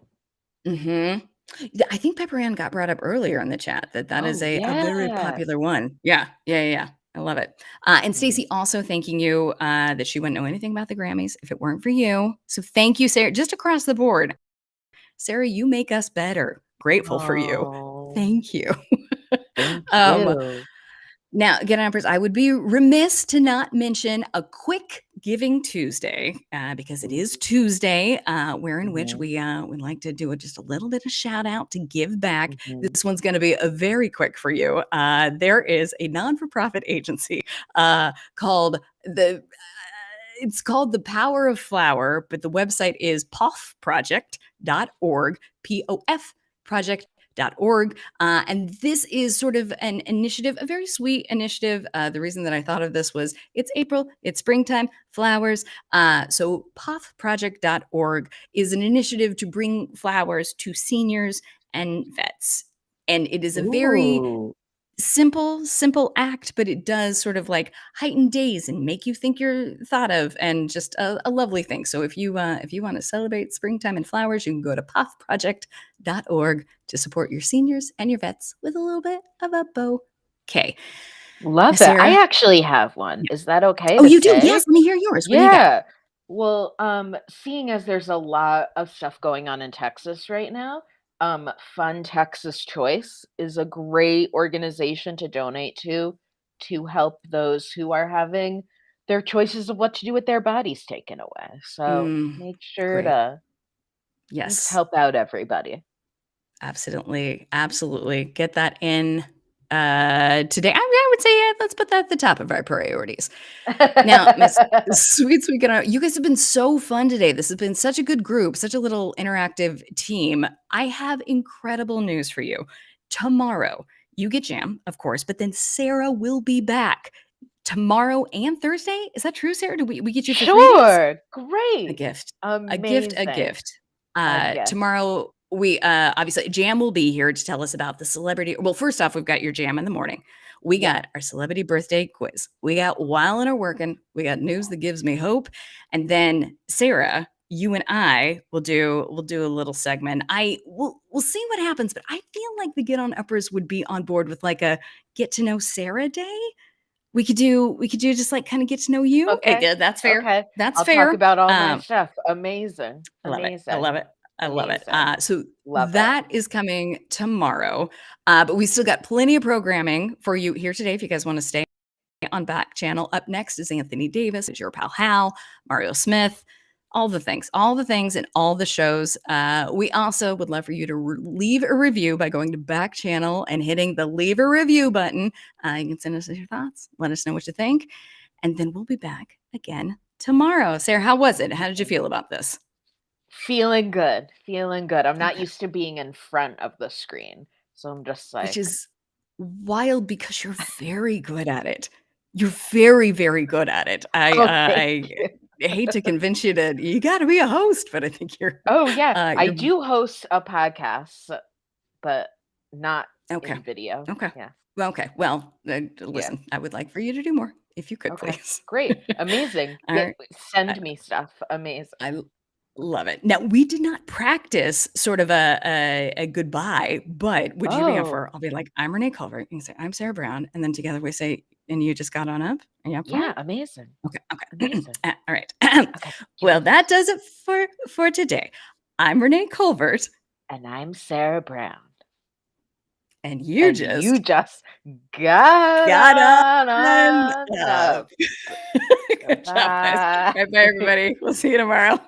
Mm-hmm. Yeah, I think Pepper Ann got brought up earlier in the chat that is Oh, a very yeah. popular one. Yeah. Yeah. Yeah. I love it. And Mhm. Stacey also thanking you that she wouldn't know anything about the Grammys if it weren't for you. So thank you, Sarah, just across the board. Sarah, you make us better. Grateful for you. Oh, Thank you. thank Um, you. Now, Get On Uppers, I would be remiss to not mention a quick Giving Tuesday because it is Tuesday, where in which Mhm, we like to do just a little bit of shout out to give back. mhm. This one's going to be a very quick for you. There is a non-for-profit agency called the. It's called The Power of Flower, but the website is pofproject.org, POF project.org. And this is sort of an initiative, a very sweet initiative. The reason that I thought of this was it's April, it's springtime, flowers. So pofproject.org is an initiative to bring flowers to seniors and vets. And it is a very Ooh. simple act, but it does sort of like heighten days and make you think you're thought of, and just a lovely thing. So if you want to celebrate springtime and flowers, you can go to puffproject.org to support your seniors and your vets with a little bit of a bouquet. Now, Love it. Sarah, I actually have one. yeah. Is that okay Oh, to you do? say? Yes, let me hear yours. What do you got? Yeah. Well, seeing as there's a lot of stuff going on in Texas right now, Fun Texas Choice is a great organization to donate to help those who are having their choices of what to do with their bodies taken away. So make sure Great. to let's Yes. help out everybody. Absolutely get that in today. I would say let's put that at the top of our priorities. Now, Miss Sweet you guys have been so fun today. This has been such a good group, such a little interactive team. I have incredible news for you. Tomorrow, you get Jam, of course, but then Sarah will be back tomorrow and Thursday. Is that true, Sarah? Do we get you for 3 days? Sure. A Great. gift. A Amazing. gift. A gift. Tomorrow we obviously Jam will be here to tell us about the celebrity. Well, first off, we've got your Jam in the morning. We Yeah. got our celebrity birthday quiz. We got While in Our Working. We got news that gives me hope. And then Sarah, you and I will do a little segment. We'll see what happens, but I feel like the Get On Uppers would be on board with like a get to know Sarah day. We could do just like kind of get to know you. Okay. Yeah, that's fair. Okay. That's I'll talk fair. about all my stuff. Amazing. I love it. I Amazing. love it. I love it. Amazing. So Love it. that is coming tomorrow. But we still got plenty of programming for you here today if you guys want to stay on Backchannel. Up next is Anthony Davis, is your pal Hal, Mario Smith, all the things and all the shows. We also would love for you to leave a review by going to Backchannel and hitting the leave a review button. You can send us your thoughts, let us know what you think, and then we'll be back again tomorrow. Sarah, how was it? How did you feel about this? Feeling good. Feeling good. I'm not Okay. used to being in front of the screen. So I'm just Which like, is wild because you're very good at it. You're very, very good at it. oh, thank you. I hate to convince you to you got to be a host, but I think you're Oh, yeah. I you're do host a podcast, but not okay. in video. Okay. Yeah. Okay. Well, Yeah. listen, I would like for you to do more if you could, Okay. please. Great. Amazing. All right. Send me stuff. Amazing. I love it. Now, we did not practice sort of a goodbye, but would you be up for? Oh, I'll be like, I'm Renee Culver. You can say, I'm Sarah Brown, and then together we say, and you just got on up. Are you up for yeah. it? Amazing. Okay. Amazing. All right. Okay. Well, that does it for today. I'm Renee Culvert, And I'm Sarah Brown. and you And just you just got got on on up. up. Good job, guys. Bye. Bye, everybody. We'll see you tomorrow.